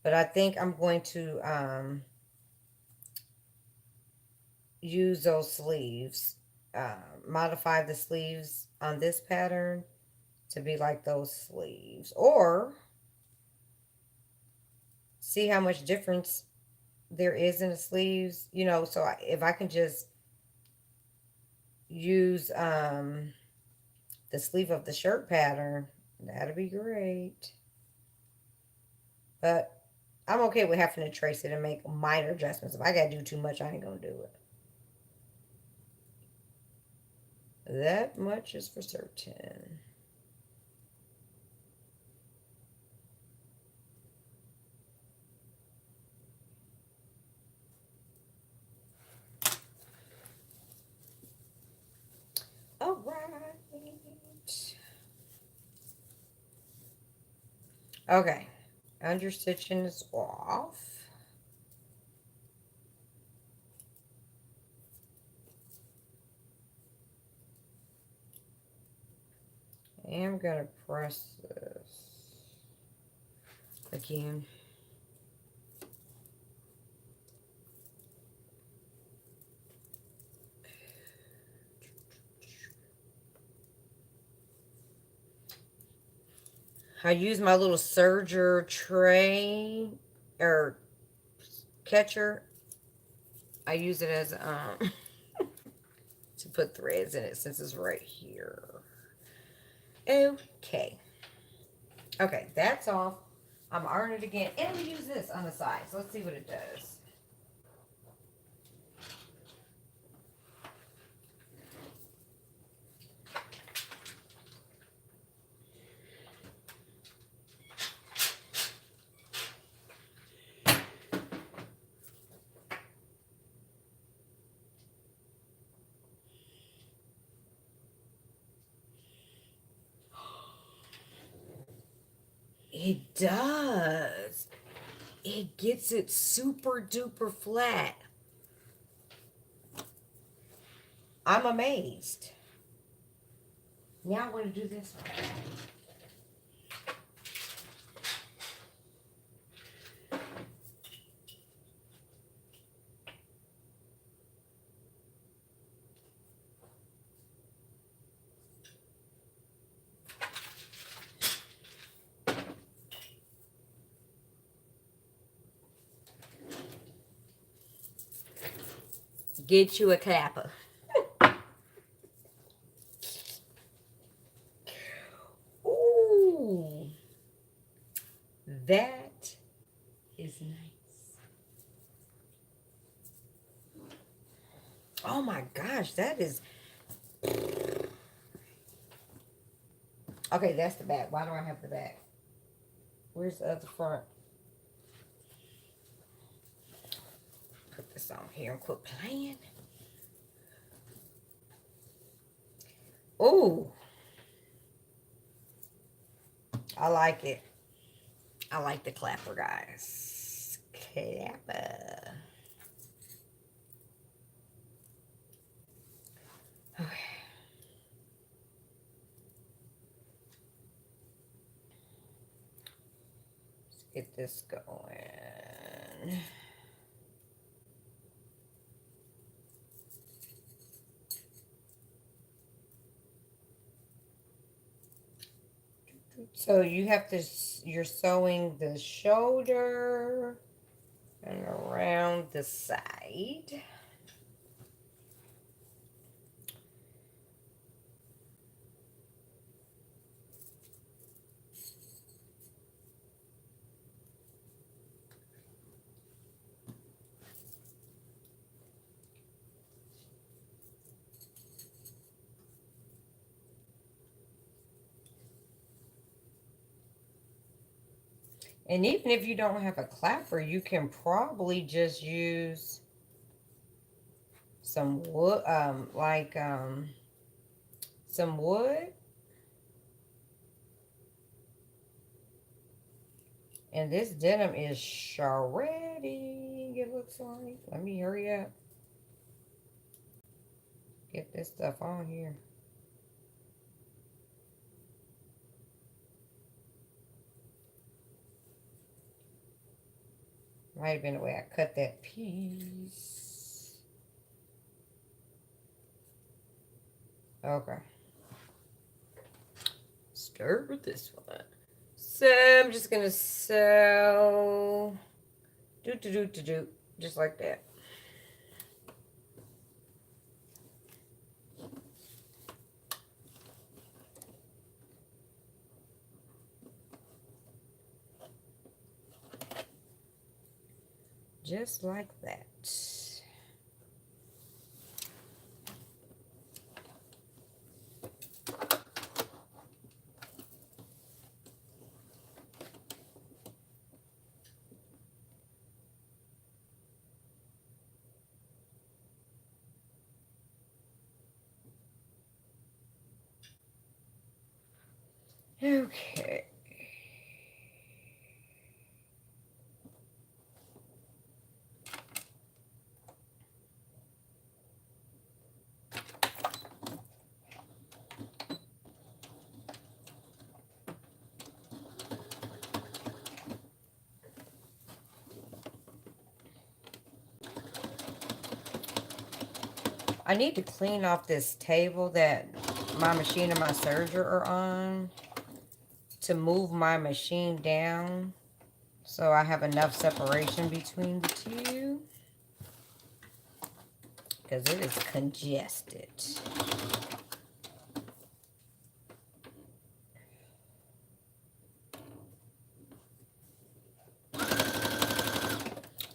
But I think I'm going to use those sleeves, modify the sleeves on this pattern to be like those sleeves, or see how much difference there is in the sleeves, so if I can just use the sleeve of the shirt pattern, that'd be great. But I'm okay with having to trace it and make minor adjustments. If I gotta do too much, I ain't gonna do it. That much is for certain. All right. Okay. Understitching is off. And I'm gonna press this again. I use my little serger tray or catcher. I use it as to put threads in it since it's right here. Okay. Okay, that's off. I'm ironing it again. And we use this on the side. So let's see what it does. It does. It gets it super duper flat. I'm amazed. Now I'm going to do this one. Get you a clapper. Ooh. That is nice. Oh my gosh, that is... Okay, that's the back. Why do I have the back? Where's the other front? Put this on here and quit playing. Ooh. I like it. I like the clapper, guys. Clapper. Okay. Let's get this going. So you have to, you're sewing the shoulder and around the side. And even if you don't have a clapper, you can probably just use some wood, some wood. And this denim is shredding, it looks like. Let me hurry up. Get this stuff on here. Might have been the way I cut that piece. Okay. Start with this one. So I'm just gonna sew just like that. Just like that. Okay. I need to clean off this table that my machine and my serger are on to move my machine down so I have enough separation between the two because it is congested.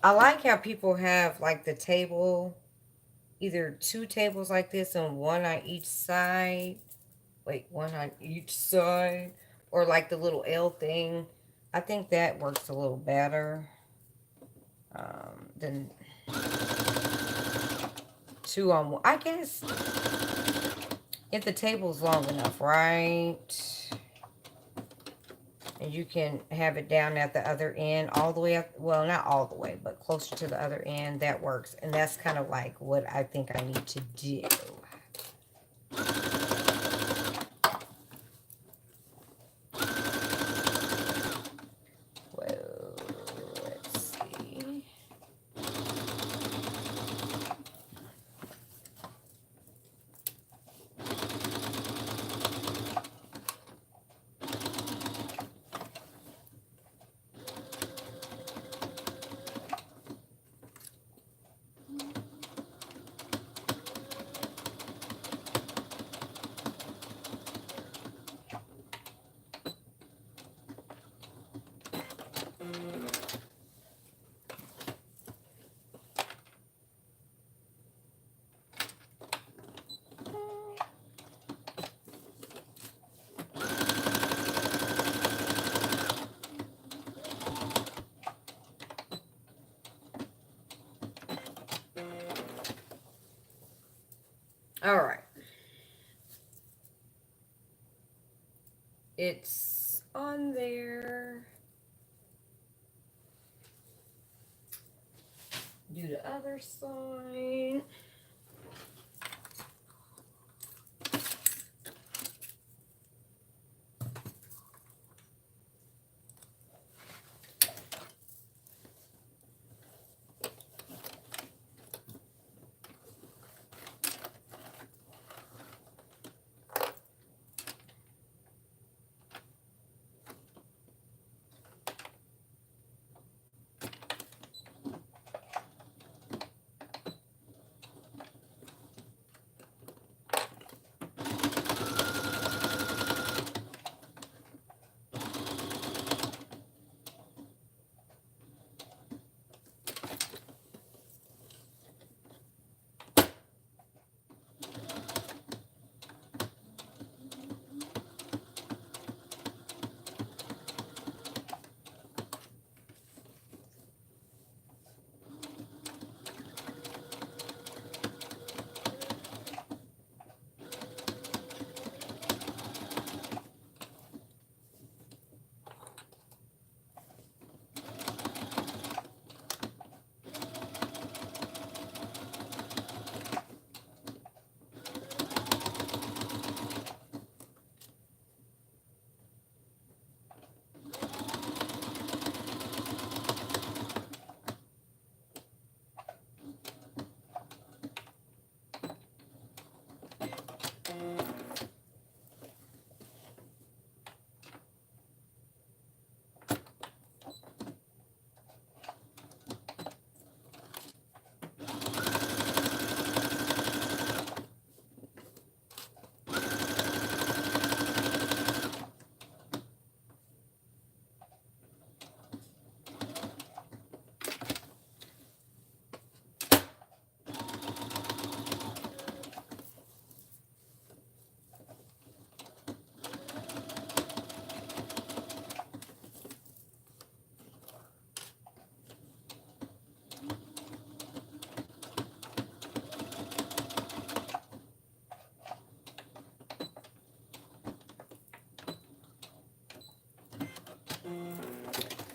I like how people have like the table, either two tables like this and one on each side. Wait, one on each side. Or like the little L thing. I think that works a little better than two on one. I guess if the table's long enough, right? And you can have it down at the other end all the way up. Well, not all the way, but closer to the other end. That works. And that's kind of like what I think I need to do. Whoa, let's see. All right. It's on there. Do the other side.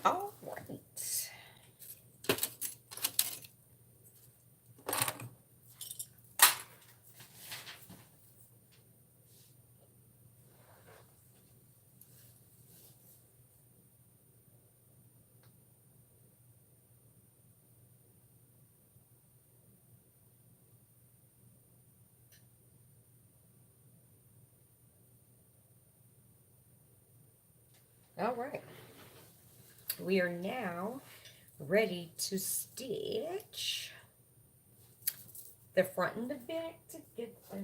All right. All right. We are now ready to stitch the front and the back together.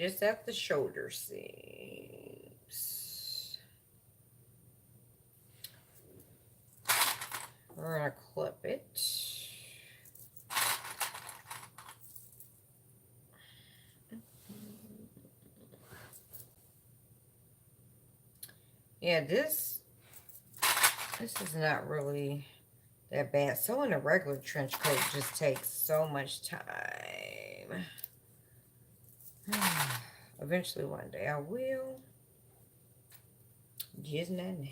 just at the shoulder seams. We're going to clip it. Yeah, this is not really that bad. Sewing a regular trench coat just takes so much time. Eventually one day I will. Just not now.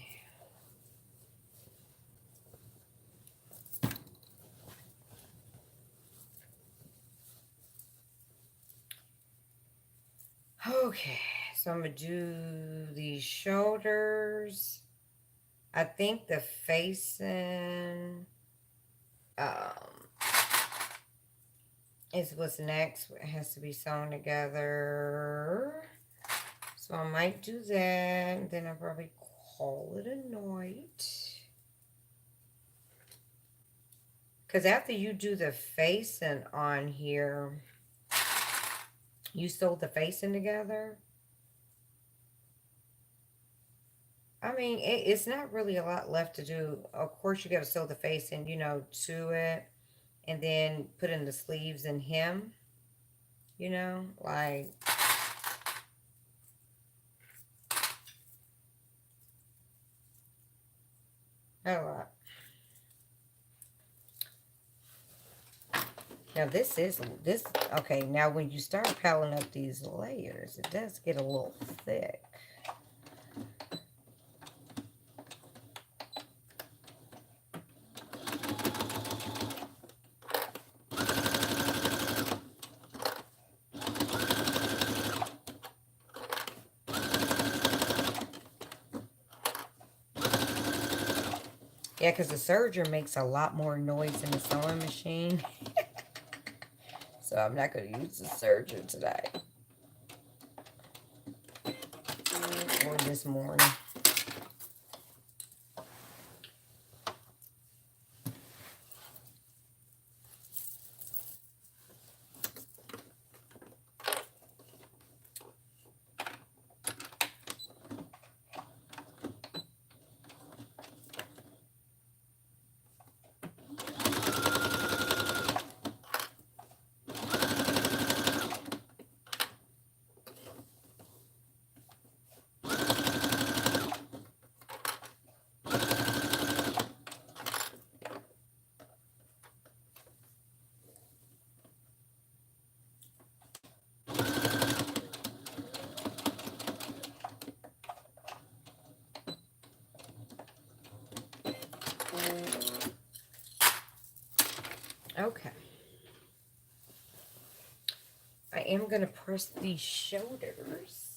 Okay, so I'm going to do these shoulders. I think the facing is what's next. It has to be sewn together. So I might do that, and then I'll probably call it a night. Because after you do the facing on here, you sew the facing together. I mean, it's not really a lot left to do. Of course, you got to sew the facing, you know, to it. And then put in the sleeves and hem. You know, like... a lot. Now this, okay, now when you start piling up these layers, it does get a little thick. Yeah, because the serger makes a lot more noise than the sewing machine. So I'm not going to use the serger today. Or this morning. Okay. I am going to press these shoulders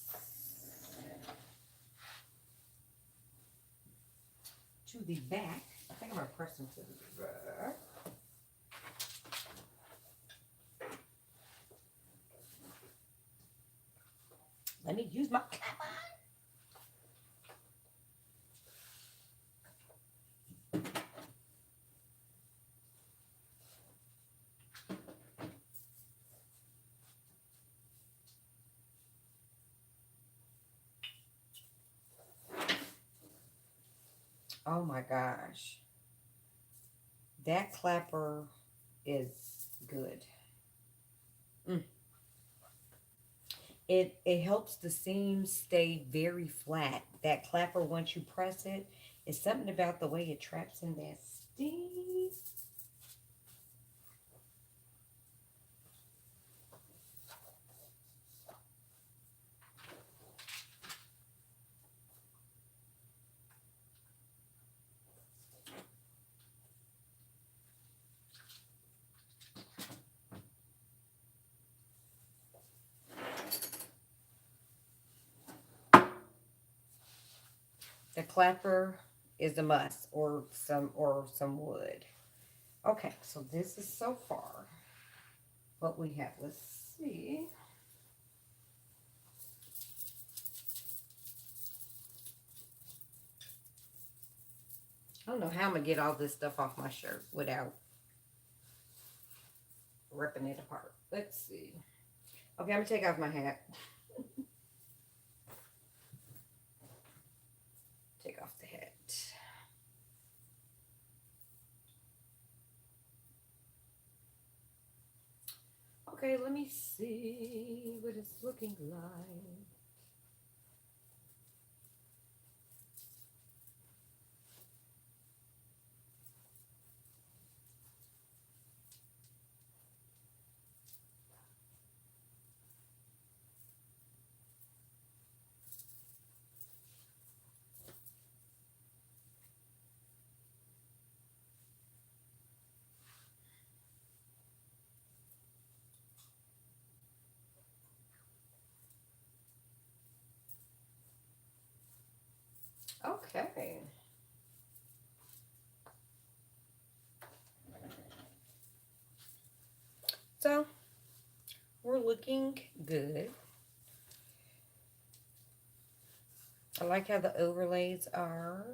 to the back. I think I'm going to press them to the back. Let me use my clapper. Oh my gosh. That clapper is good. It helps the seam stay very flat. That clapper, once you press it, it's something about the way it traps in that steam. The clapper is a must, or some wood. Okay, so this is so far what we have. Let's see. I don't know how I'm gonna get all this stuff off my shirt without ripping it apart. Let's see. Okay, I'm gonna take off my hat. Take off the hat. Okay, let me see what it's looking like. Okay. So, we're looking good. I like how the overlays are.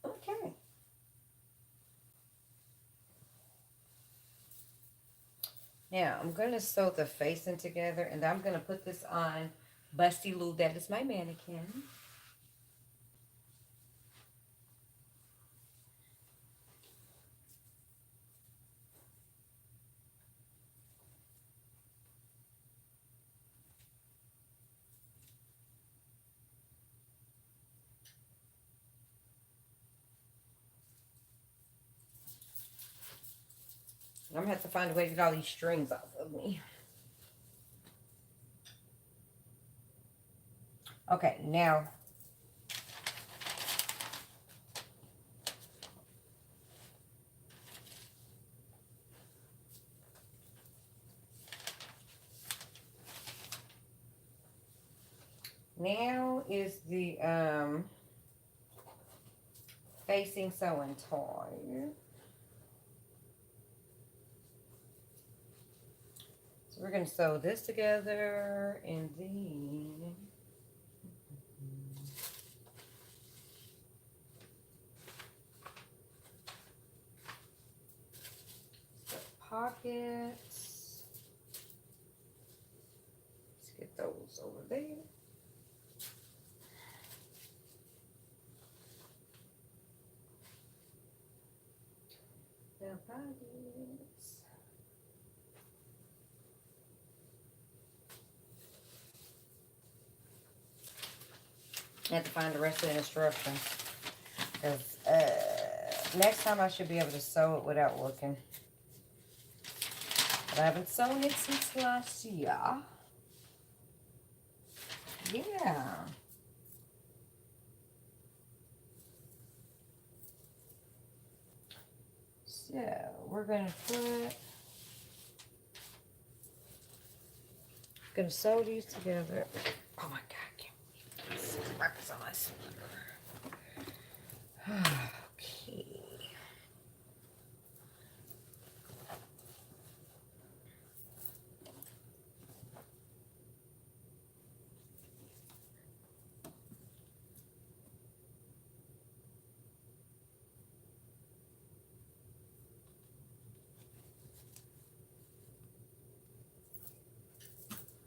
Okay. Now, I'm going to sew the facing together, and I'm going to put this on Busty Lou. That is my mannequin. I'm going to have to find a way to get all these strings off of me. Okay, now is the facing sewing toy. So we're going to sew this together and then the pockets. Let's get those over there. The pockets. I have to find the rest of the instructions. Because next time I should be able to sew it without looking. But I haven't sewn it since last year. Yeah. So we're going to sew these together. Oh my God, I can't believe this is on my sweater. Okay.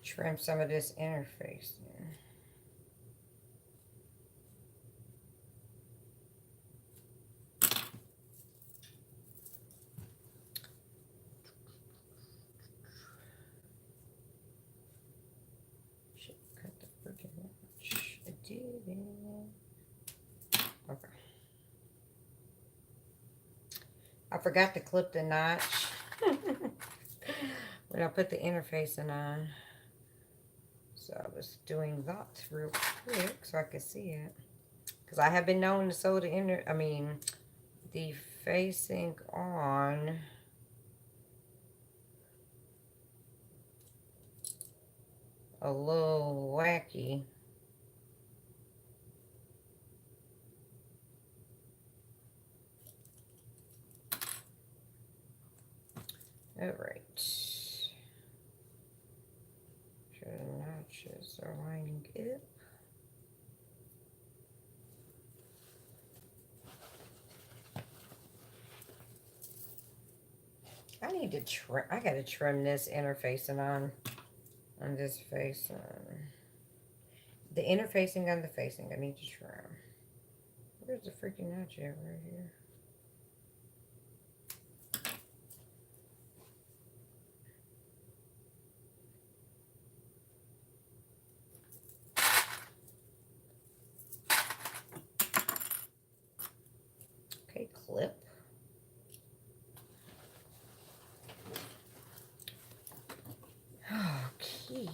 Trim some of this interface there. Should cut the freaking notch. I did it. Okay. I forgot to clip the notch when I put the interfacing on. So I was doing that real quick so I could see it. Because I have been known to sew the facing on a little wacky. All right. Sure the notches are lining up. I need to trim. I gotta trim this interfacing on this face. The interfacing on the facing. I need to trim. Where's the freaking notch at right here? Okay, clip. Okay.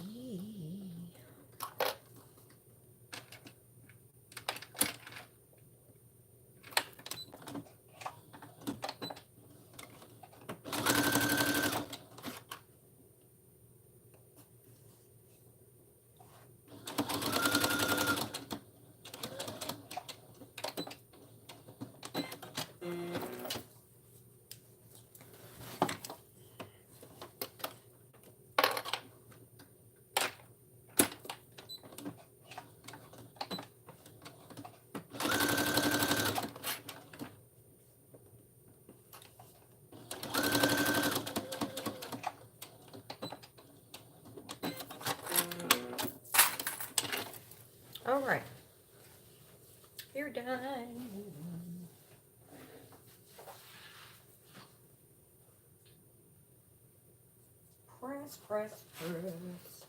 All right. You're done. Press, press, press.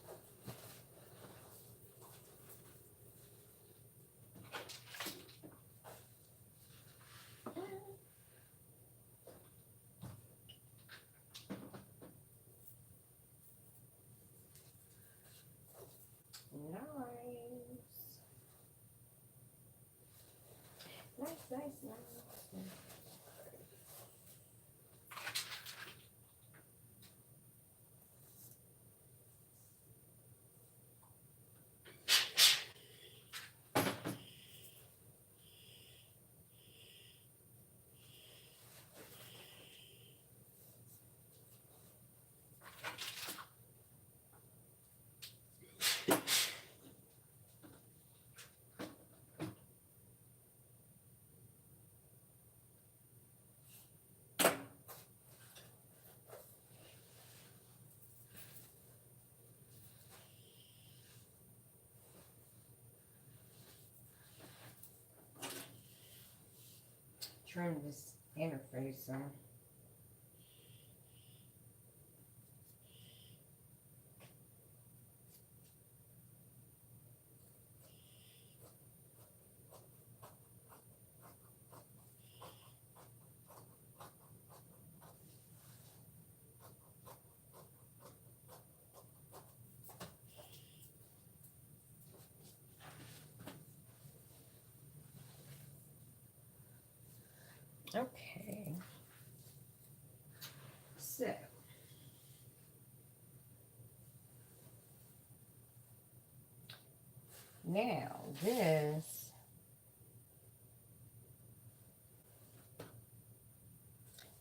Nice. Nice. Trim this interface on. Okay. So. Now,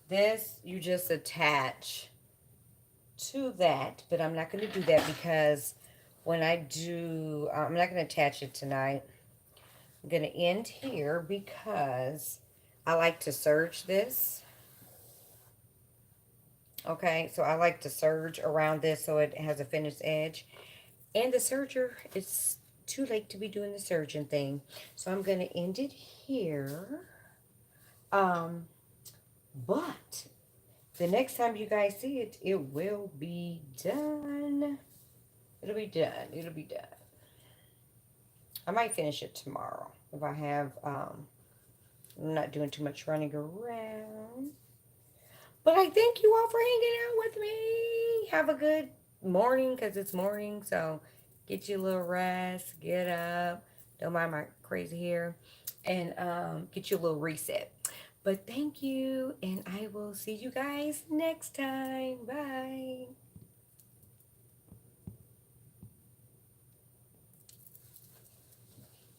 this you just attach to that, but I'm not going to do that because when I do, I'm not going to attach it tonight. I'm going to end here because I like to serge this. Okay, so I like to serge around this so it has a finished edge. And the serger, it's too late to be doing the serging thing. So I'm going to end it here. But the next time you guys see it, it will be done. It'll be done. It'll be done. I might finish it tomorrow if I have, I'm not doing too much running around. But I thank you all for hanging out with me. Have a good morning because it's morning. So get you a little rest. Get up. Don't mind my crazy hair. And get you a little reset. But thank you. And I will see you guys next time. Bye.